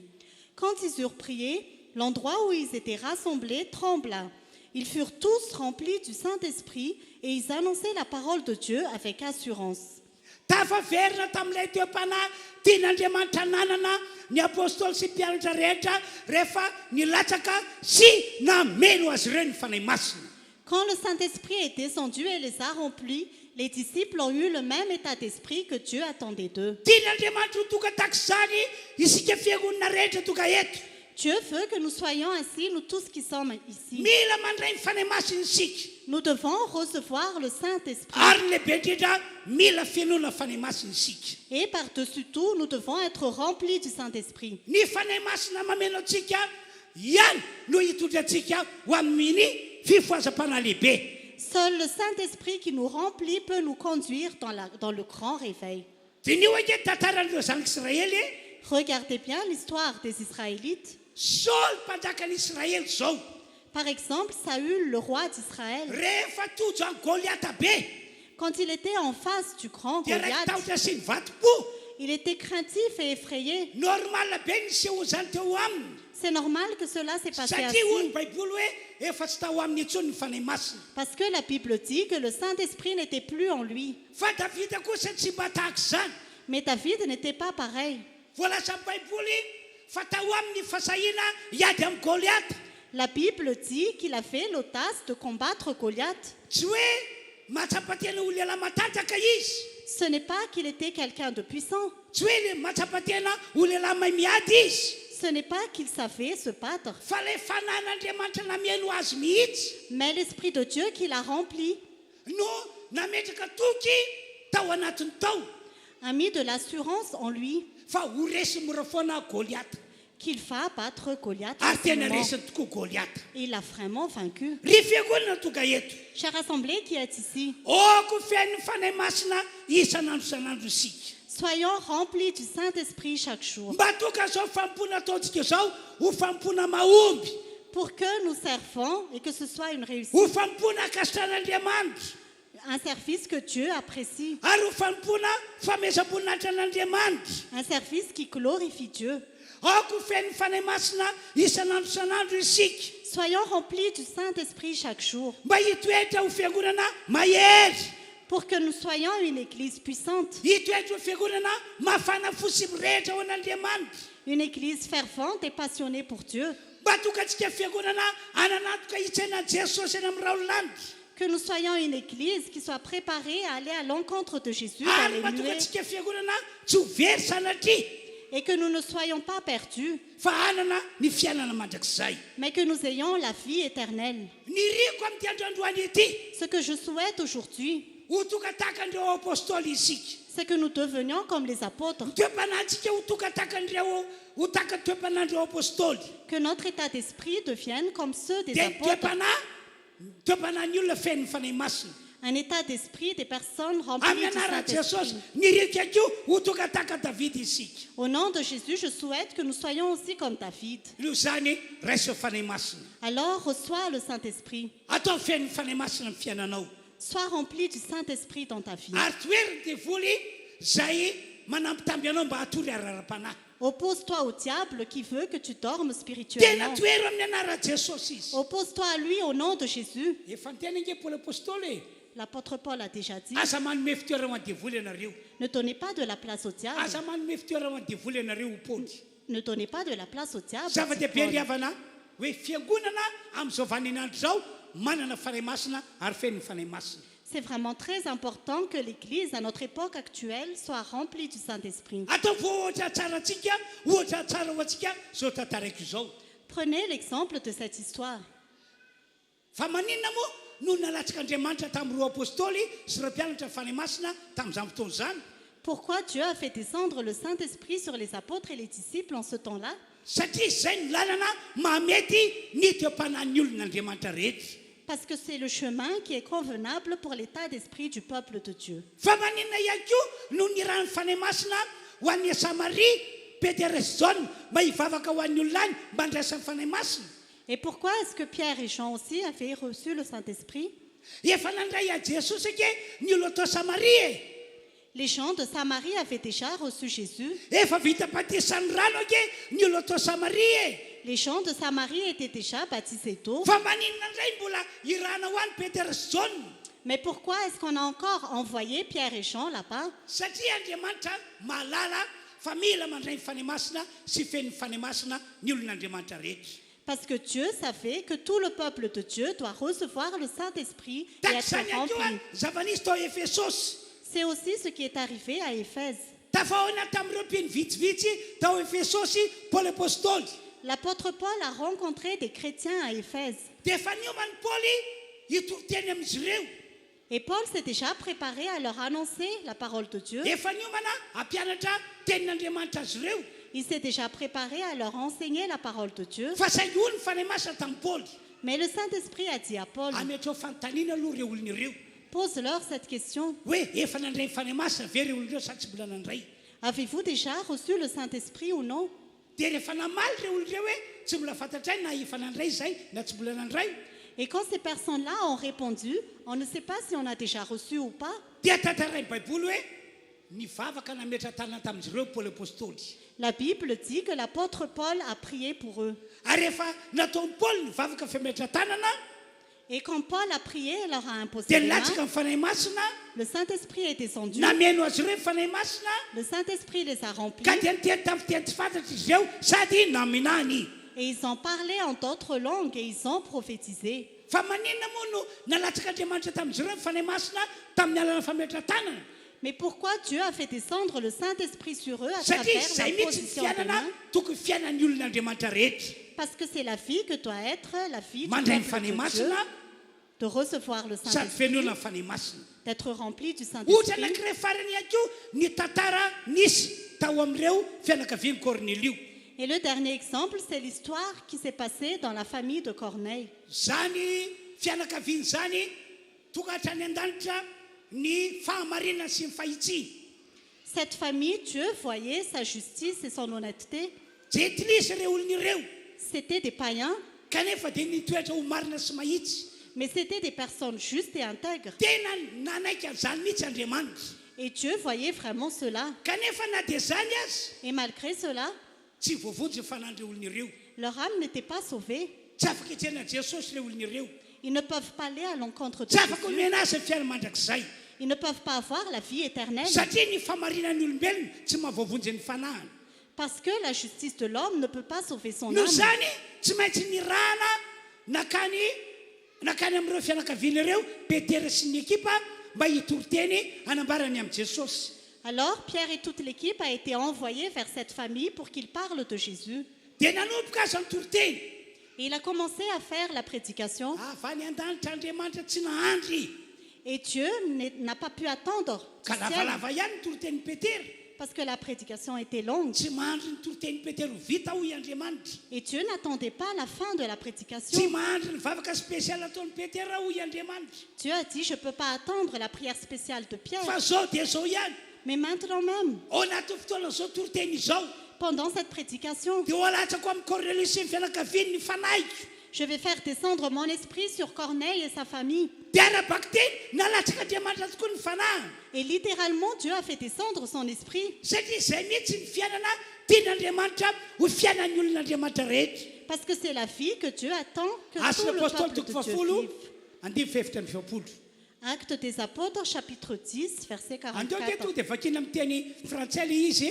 Quand ils eurent prié, l'endroit où ils étaient rassemblés trembla. Ils furent tous remplis du Saint-Esprit et ils annonçaient la parole de Dieu avec assurance. tafaverina tamin'ilay toem-panahy tian'Andriamanitra nanana ny apôstôly sy mpianatra rehetra rehefa nilatsaka sy nameno azy ireo ny fanahy masina. Quand le Saint-Esprit est descendu et les a remplis, les disciples ont eu le même état d'esprit que Dieu attendait d'eux. Tian'Andriamanitra ho tonga tak'izany isika fiangonana rehetra tonga eto. Dieu veut que nous soyons ainsi, nous tous qui sommes ici. Mila mandray ny fanahy masina isika. Nous devons recevoir le Saint-Esprit. Ary ny lehibe indrindra mila fianoana fanahy masina isika. Et par-dessus tout, nous devons être remplis du Saint-Esprit. Ny fanahy masina mameno antsika ihany no hitondra antsika ho amin'ny fifoazam-panahy lehibe. Seul le Saint-Esprit qui nous remplit peut nous conduire dans le grand réveil. Dinio hoe tantaran'ireo zanak'Israely Regardez bien l'histoire des Israélites. Saoly mpanjakan'Israely zao. Par exemple, Saül, le roi d'Israël, Rehefa tojo any Goliata be quand il était en face du grand dia raiky Goliath, tahotra sy ny vatom-po. il était craintif et effrayé. Normal be ny seho zany teo aminy. C'est normal que cela s'est passé Satria hoy ny ainsi, baiboly hoe efa tsy tao aminy intsony ny fanahy masina. parce que la Bible dit que le Saint-Esprit n'était plus en lui. Fa Davida kosa tsy mba tahaka izany. Mais David n'était pas pareil. Voalaza ny baiboly fa tao aminy fasahiana hiady amin'ny Goliata. La Bible dit qu'il a fait l'audace de combattre Goliath. Tsy hoe mahatsapatena ho lehilahy matanjaka izy. Ce n'est pas qu'il était quelqu'un de puissant. Tsy hoe mahatsapatena ho lehilahy mahay miady izy. Ce n'est pas qu'il savait se battre, Fa le fanan'Andriamanitra namieno azy mihitsy mais l'Esprit de Dieu qui l'a rempli no nametraka toky tao anatiny tao a mis de l'assurance en lui fa ho resiny mora foana Goliata. qu'il va battre Goliath. Ary tena facilement. resiny tokoa Goliata. Et il l'a vraiment vaincu. Ry fiangonana tonga eto. Chère assemblée qui est ici, Oko fiain'ny fanahy masina isan'andro isan'andro isika. soyons remplis du Saint-Esprit chaque jour Mba tonga zao fampona ataontsika zao ho fampona mahomby. pour que nous servons et que ce soit une réussite, Ho fampona akasitran'Andriamanitra. un service que Dieu apprécie, Ary ho fampona famezam-boninahitra an'Andriamanitra. un service qui glorifie Dieu. Oko fiain'ny fanahy masina isan'andro isan'andro isika. Soyons remplis du Saint-Esprit chaque jour Mba hitoetra ho fiangonana mahery. pour que nous soyons une église puissante, Hitoetra ho fiangonana mafana fosy rehetra ho an'Andriamanitra. une église fervente et passionnée pour Dieu. Mba tonga antsika fiangonana ananatoka hitsaina Jesosy eny amin'ny raolanitra. Que nous soyons une église qui soit préparée à aller à l'encontre de Jésus dans Ary les mba tonga nuées antsika fiangonana tsy ho very sanatria et que nous ne soyons pas perdus, fa anana ny fiainana mandrakizay. mais que nous ayons la vie éternelle. Ny riko amin'ity androandroany ity Ce que je souhaite aujourd'hui, ho tonga tahaka an'ireo apôstôly isika. c'est que nous devenions comme les apôtres, Toe-panahintsika ho tonga tahaka an'ireo ho tahaka toe-panahin'ireo apôstôly. que notre état d'esprit devienne comme ceux des Dia apôtres, toe-panahin'ny olona fen'ny fanahy masina. un état d'esprit des personnes remplies Amin'ny du anaran'i Jesosy Saint-Esprit. ny riko akio ho tonga tahaka Davida isika. Au nom de Jésus, je souhaite que nous soyons aussi comme David. Io zany raisy fanahy masina. Alors reçois le Saint-Esprit. Atao fen'ny fanahy masina ny fiainanao. Sois rempli du Saint-Esprit dans ta vie. Ary toeriny devoly zay manampitamby anao mba hatory arara-panahy. Oppose-toi au diable qui veut que tu dormes Tena spirituellement. toero amin'ny anaran'i Jesosy izy. Oppose-toi à lui au nom de Jésus. Efa niteny nge Paoly apôstôly L'apôtre Paul a déjà dit, aza manome fitoerana ho an'ny devoly ianareo. ne donnez pas de la place au diable. Aza manome fitoerana ho an'ny devoly ianareo ho Paoly. Ne donnez pas de la place au diable. dit Zava-dehibe Paul. ry havana hoe fiangonana amin'izao vaninandro zao manana fanahy masina ary fen'ny fanahy masina. C'est vraiment très important que l'Église, à notre époque actuelle, soit remplie du Saint-Esprit. Atao voahatra tsara antsika ohatra tsara ho antsika zao tantarako izao. Prenez l'exemple de cette histoire. Fa maninona moa no nalatsaka Andriamanitra tamin'ireo apôstôly sy ireo mpianatra fanahy masina tamin'izany fotoana izany. Pourquoi Dieu a fait descendre le Saint-Esprit sur les apôtres et les disciples en ce temps-là? Satria izay ny lalana mahamety ny toe-panahin'ny olon'Andriamanitra rehetra. Parce que c'est le chemin qui est convenable pour l'état d'esprit du peuple de Dieu. Fa maninona ihany koa no nirahan'ny fanahy masina ho an'ny Samaria Petera sy Jaona mba hivavaka ho an'ny olona any mba andraisan'ny fanahy masina. Et pourquoi est-ce que Pierre et Jean aussi avaient reçu le Saint-Esprit? Efa nandray a Jesosy ake ny olo atao Samaria e. Les gens de Samarie avaient déjà reçu Jésus. Efa vita batisan'ny rano ake ny olo atao Samaria e. Les gens de Samarie étaient déjà baptisés d'eau. Fa maninona indray mbola irana ho an'ny Petera sy Jaona. Mais pourquoi est-ce qu'on a encore envoyé Pierre et Jean là-bas? Satria Andriamanitra mahalala fa mila mandray ny fanemasina sy feny fanemasina ny olon'Andriamanitra rehetra. Parce que Dieu savait que tout le peuple de Dieu doit recevoir le Saint-Esprit et Taka être zany ihany koa rempli. zava-nisy tao Efesosy. C'est aussi ce qui est arrivé à Éphèse. Tafahoana tamin'ireo mpiny vitsivitsy tao Efesosy Paul apôstôly. L'apôtre Paul a rencontré des chrétiens à Éphèse. Dia efa niomany Paoly hitoroteny amin'izy ireo. Et Paul s'est déjà préparé à leur annoncer la parole de Dieu. Efa niomana hampianatra tenin'Andriamanitra azy ireo. Il s'est déjà préparé à leur enseigner la parole de Dieu. Fa saingy olo ny fanemasina tamin'ny Paoly. Mais le Saint-Esprit a dit à Paul, Ametrao fanontaniana aloha ireo olona ireo. pose-leur cette question. Hoe efa nandray ny fanemasina ve ireo olona ireo sa tsy mbola nandray? Avez-vous déjà reçu le Saint-Esprit ou non? Dia rehefa namaly ireo olona ireo hoe tsy mbola fantatray na efa nandray zay na tsy mbola nandray. Et quand ces personnes-là ont répondu, on ne sait pas si on a déjà reçu ou pas. Dia tantaray ny baiboly hoe nivavaka nametra tanana tamin'izy ireo Paul apôstôly. La Bible dit que l'apôtre Paul a prié pour eux. Ary rehefa nataony Paul nivavaka fametra tanana Et quand Paul a prié, il leur a imposé dia les mains. nilatsaka ny fanahy masina, Le Saint-Esprit est descendu. nameno azy ireo ny fanahy masina, Le Saint-Esprit les a remplis. ka dia niteny tamin'ny fiteny tsy fantatra izy ireo sady naminany. Et ils ont parlé en d'autres langues et ils ont prophétisé. Fa maninona moa no nalatsaka Andriamanitra tamin'izy ireo ny fanahy masina tamin'ny alalana fametra tanana? Mais pourquoi Dieu a fait descendre le Saint-Esprit sur eux à Satria travers zay la mihitsy ny position de fianana main? tokony fianan'ny olon'Andriamanitra rehetra. Parce que c'est la vie que doit être la vie du Mandray ny peuple fanahy de Dieu, masina de recevoir le sady Saint-Esprit, fenoana ny fanahy masina. d'être rempli du Ohatra Saint-Esprit. anankiray farany ihany koa ny tantara nisy tao amin'ireo fianakavian'ny Cornelio. Et le dernier exemple, c'est l'histoire qui s'est passée dans la famille de Corneille. Zany fianakaviany zany tokatrany an-danitra ny fahamarinana sy ny fahitsiny. Cette famille, Dieu voyait sa justice et son honnêteté. Jetlisy ireo olona ireo C'étaient des païens, kanefa dia nitoetra ho marina sy mahitsy. mais c'étaient des personnes justes et intègres. Tena nanaiky an'izany mihitsy Andriamanitra. Et Dieu voyait vraiment cela. Kanefa na dia zany azy Et malgré cela, tsy voavonjy ny fanandreo olona ireo. leur âme n'était pas sauvée. Tsy afaka hitrena Jesosy ireo olona ireo. Ils ne peuvent pas aller à l'encontre de Tsy afaka Jésus. omena azy ny fiaina mandrakizay. Ils ne peuvent pas avoir la vie éternelle. Satria ny famarinan'ny olombelona tsy mahavoavonjy ny fanahany. Parce que la justice de l'homme ne peut pas sauver son Noho âme. zany tsy maintsy nirahana nakany amin'ireo fianakaviana ireo Petera sy ny ekipa mba hitoroteny hanambarany amin'i Jesosy. Alors Pierre et toute l'équipe a été envoyés vers cette famille pour qu'ils parlent de Jésus. Dia nanomboka azy nitoroteny. Et il a commencé à faire la prédication. Avy any an-danitra Andriamanitra tsy nahandry. Et Dieu n'a pas pu attendre du Ka ciel, lavalava ihany nitoroteny Petera. parce que la prédication était longue. Tsy mahandry nitoroteny Petera ho vita hoy Andriamanitra. Et Dieu n'attendait pas la fin de la Tsy prédication. mahandry ny vavaka spesialy ataony Petera hoy Andriamanitra. Dieu a dit, je ne peux pas attendre la prière spéciale de Pierre. Fa zao dia zao ihany. Mais maintenant même, Ao anaty fotoana zao toroteny izao pendant cette prédication, dia ho alatsako amin'ny Cornelius sy ny fianakaviany ny fanaiky. je vais faire descendre mon esprit sur Corneille et sa famille. Dia arabaky teny nalatsaka Andriamanitra tokoa ny fanahy. Et littéralement, Dieu a fait descendre son esprit. Satria izay mihitsy ny fiainana tian'Andriamanitra ho fiainan'ny olon'Andriamanitra rehetra. Parce que c'est la vie que Dieu attend que tout Asy le apôstôly peuple de toko Dieu fafolo vive. andimy fefitra ny fiapolo. Actes des apôtres, chapitre 10, verset Andeo 44. teto dia vakina amin'ny teny frantsay le izy.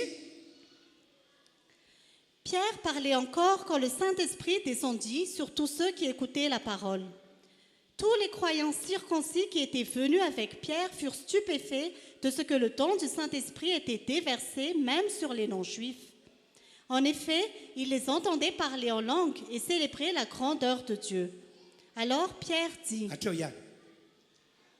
Pierre parlait encore quand le Saint-Esprit descendit sur tous ceux qui écoutaient la parole. Tous les croyants circoncis qui étaient venus avec Pierre furent stupéfaits de ce que le don du Saint-Esprit était déversé même sur les non-juifs. En effet, ils les entendaient parler en langue et célébrer la grandeur de Dieu. Alors Pierre dit, Hatreo ihany.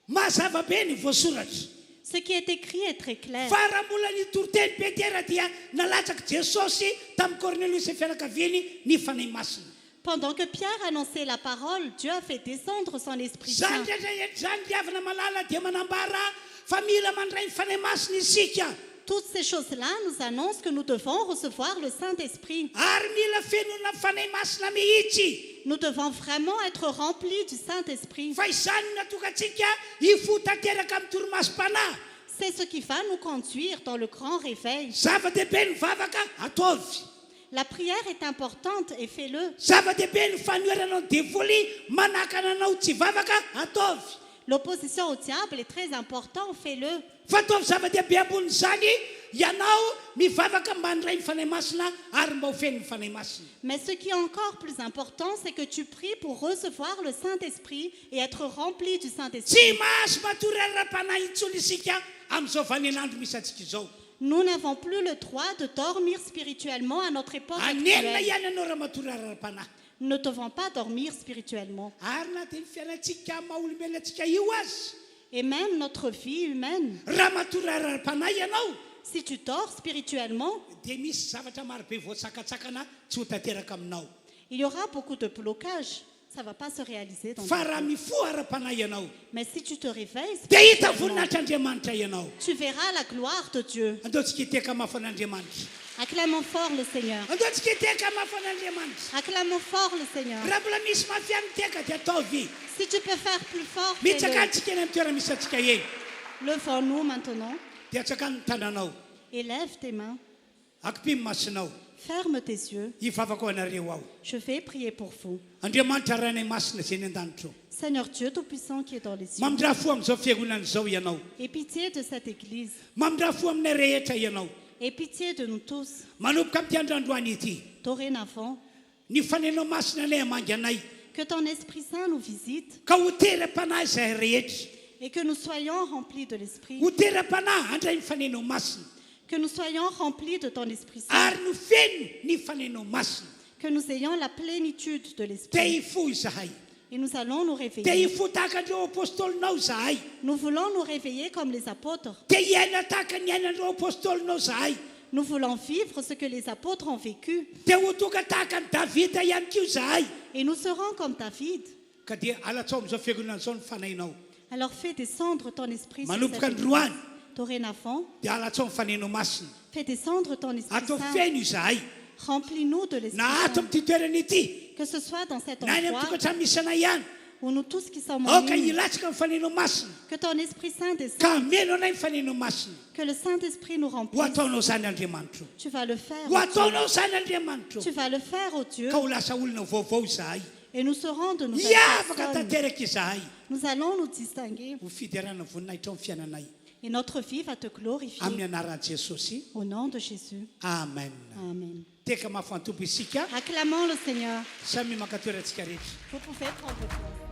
Mazava be ny voasoratra. ce qui est écrit est très clair. Fa raha mbola nitoroteny Petera dia nalatsaky Jesosy tamin'ny Cornelius sy fianakaviany ny fanahy masina. Pendant que Pierre annonçait la parole, Dieu a fait descendre son Esprit Zany Saint. rehetra zany diavana malala dia manambara fa mila mandray ny fanahy masina isika. Toutes ces choses-là nous annoncent que nous devons recevoir le Saint-Esprit. Ary mila fenona fanahy masina mihitsy. Nous devons vraiment être remplis du Saint-Esprit. Fa izany natokantsika hifotanteraka amin'ny torimasom-panahy. C'est ce qui va nous conduire dans le grand réveil. Zava-dehibe ny vavaka ataovy. La prière est importante et fais-le. Zava-dehibe ny fanoeranao ny devoly manakana anao tsy vavaka ataovy. L'opposition au diable est très important, fais-le. Fataovy zava-dehibe ambony zany ianao mivavaka mba handray ny fanahy masina ary mba ho feno ny fanahy masina. Mais ce qui est encore plus important, c'est que tu pries pour recevoir le Saint-Esprit et être rempli du Saint-Esprit. Tsy mahazo matory ara-panahy intsony isika amin'izao vanenandro misy antsika izao. Nous n'avons plus le droit de dormir spirituellement à notre époque Anelina actuelle. ihany ianao raha matory ara-panahy. Nous ne devons pas dormir spirituellement. Ary na dia ny fiainantsika maha-olombelonantsika io azy. Et même notre vie humaine, Raha matory ara-panahy ianao si tu dors spirituellement, dia misy zavatra marobe voatsakatsakana tsy ho tanteraka aminao. il y aura beaucoup de blocages. Ça ne va pas se réaliser dans Fa ta raha vie. mifo ara-panahy ianao Mais si tu te réveilles dia hita spirituellement, voninahitr'Andriamanitra ianao. tu verras la gloire de Dieu. Andao tsika hiteka mafan'Andriamanitra. Acclamons fort le Seigneur. Andao tsika hiteka mafan'Andriamanitra. Acclamons fort le Seigneur. Raha mbola misy mafia miteka dia ataovy. Si tu peux faire plus fort, Mitsaka fais-le. antsika eny amin'ny toerana misy antsika eny. Levons-nous maintenant. Dia atsakany ny tananao. Élève tes mains. Akipimy masinao. Ferme tes yeux. Hivavaka ho anareo ao. Je vais prier pour vous. Andriamanitra ranay masina izay ny an-danitra. Seigneur Dieu Tout-Puissant qui est dans les cieux, Mamindra fo amin'izao fiangonana izao ianao. aie pitié de cette église. Mamindra fo aminay rehetra ianao. Aie pitié de nous tous. Manomboka amin'ity androandroany ity. Dorénavant, Ny fanenao masina anay hamangy anay. que ton Esprit Saint nous visite Ka ho teram-panahy izay rehetra. et que nous soyons remplis de l'Esprit. Ho teram-panahy handray ny fanenao masina. Que nous soyons remplis de ton Esprit Saint. Ary no feno ny fanenao masina. Que nous ayons la plénitude de Te l'Esprit. hifo izahay. Et nous allons nous Te réveiller. hifo tahaka andreo apôstolinao izahay. Nous voulons nous réveiller comme les apôtres. Te hiaina tahaka ny ainandreo apôstolinao izahay. Nous voulons vivre ce que les apôtres ont vécu. Te ho tonga tahaka ny Davida ihany koa izahay. Et nous serons comme David. Ka dia alatsao amin'izao fiangonana izao ny fanahinao. Alors fais descendre ton esprit sur Manomboka cette androany église. Dorénavant, dia alatsao ny fanenao masina. fais descendre ton esprit Atao Saint. feno izahay. Remplis-nous de l'Esprit Na ato Saint. amin'ity toerana ity. Que ce soit dans cet Na any amin'ny endroit tokantrano misy anay ihany. où nous tous qui sommes en Aoka ligne, hilatsaka ny fanenao masina. que ton Esprit Saint Ka descende, meno anay ny fanenao masina. que le Saint-Esprit nous Ho remplisse. ataonao zany Andriamanitra. Tu vas le faire, Ho oh Dieu. ataonao zany Andriamanitra. Tu vas le faire, oh Dieu. Ka ho lasa olona vaovao izahay. Et nous serons de nouvelles Hiavaka personnes. tanteraka izahay. Nous allons nous distinguer. Ho fiderana voninahitra amin'ny fiainanay. Et notre vie va te glorifier. Amin'ny anaran'i Jesosy. Au nom de Jésus. Amen. Amen. Teka mafantompo isika. Acclamons le Seigneur. Samy maka toerantsika rehetra. Vous pouvez prendre place.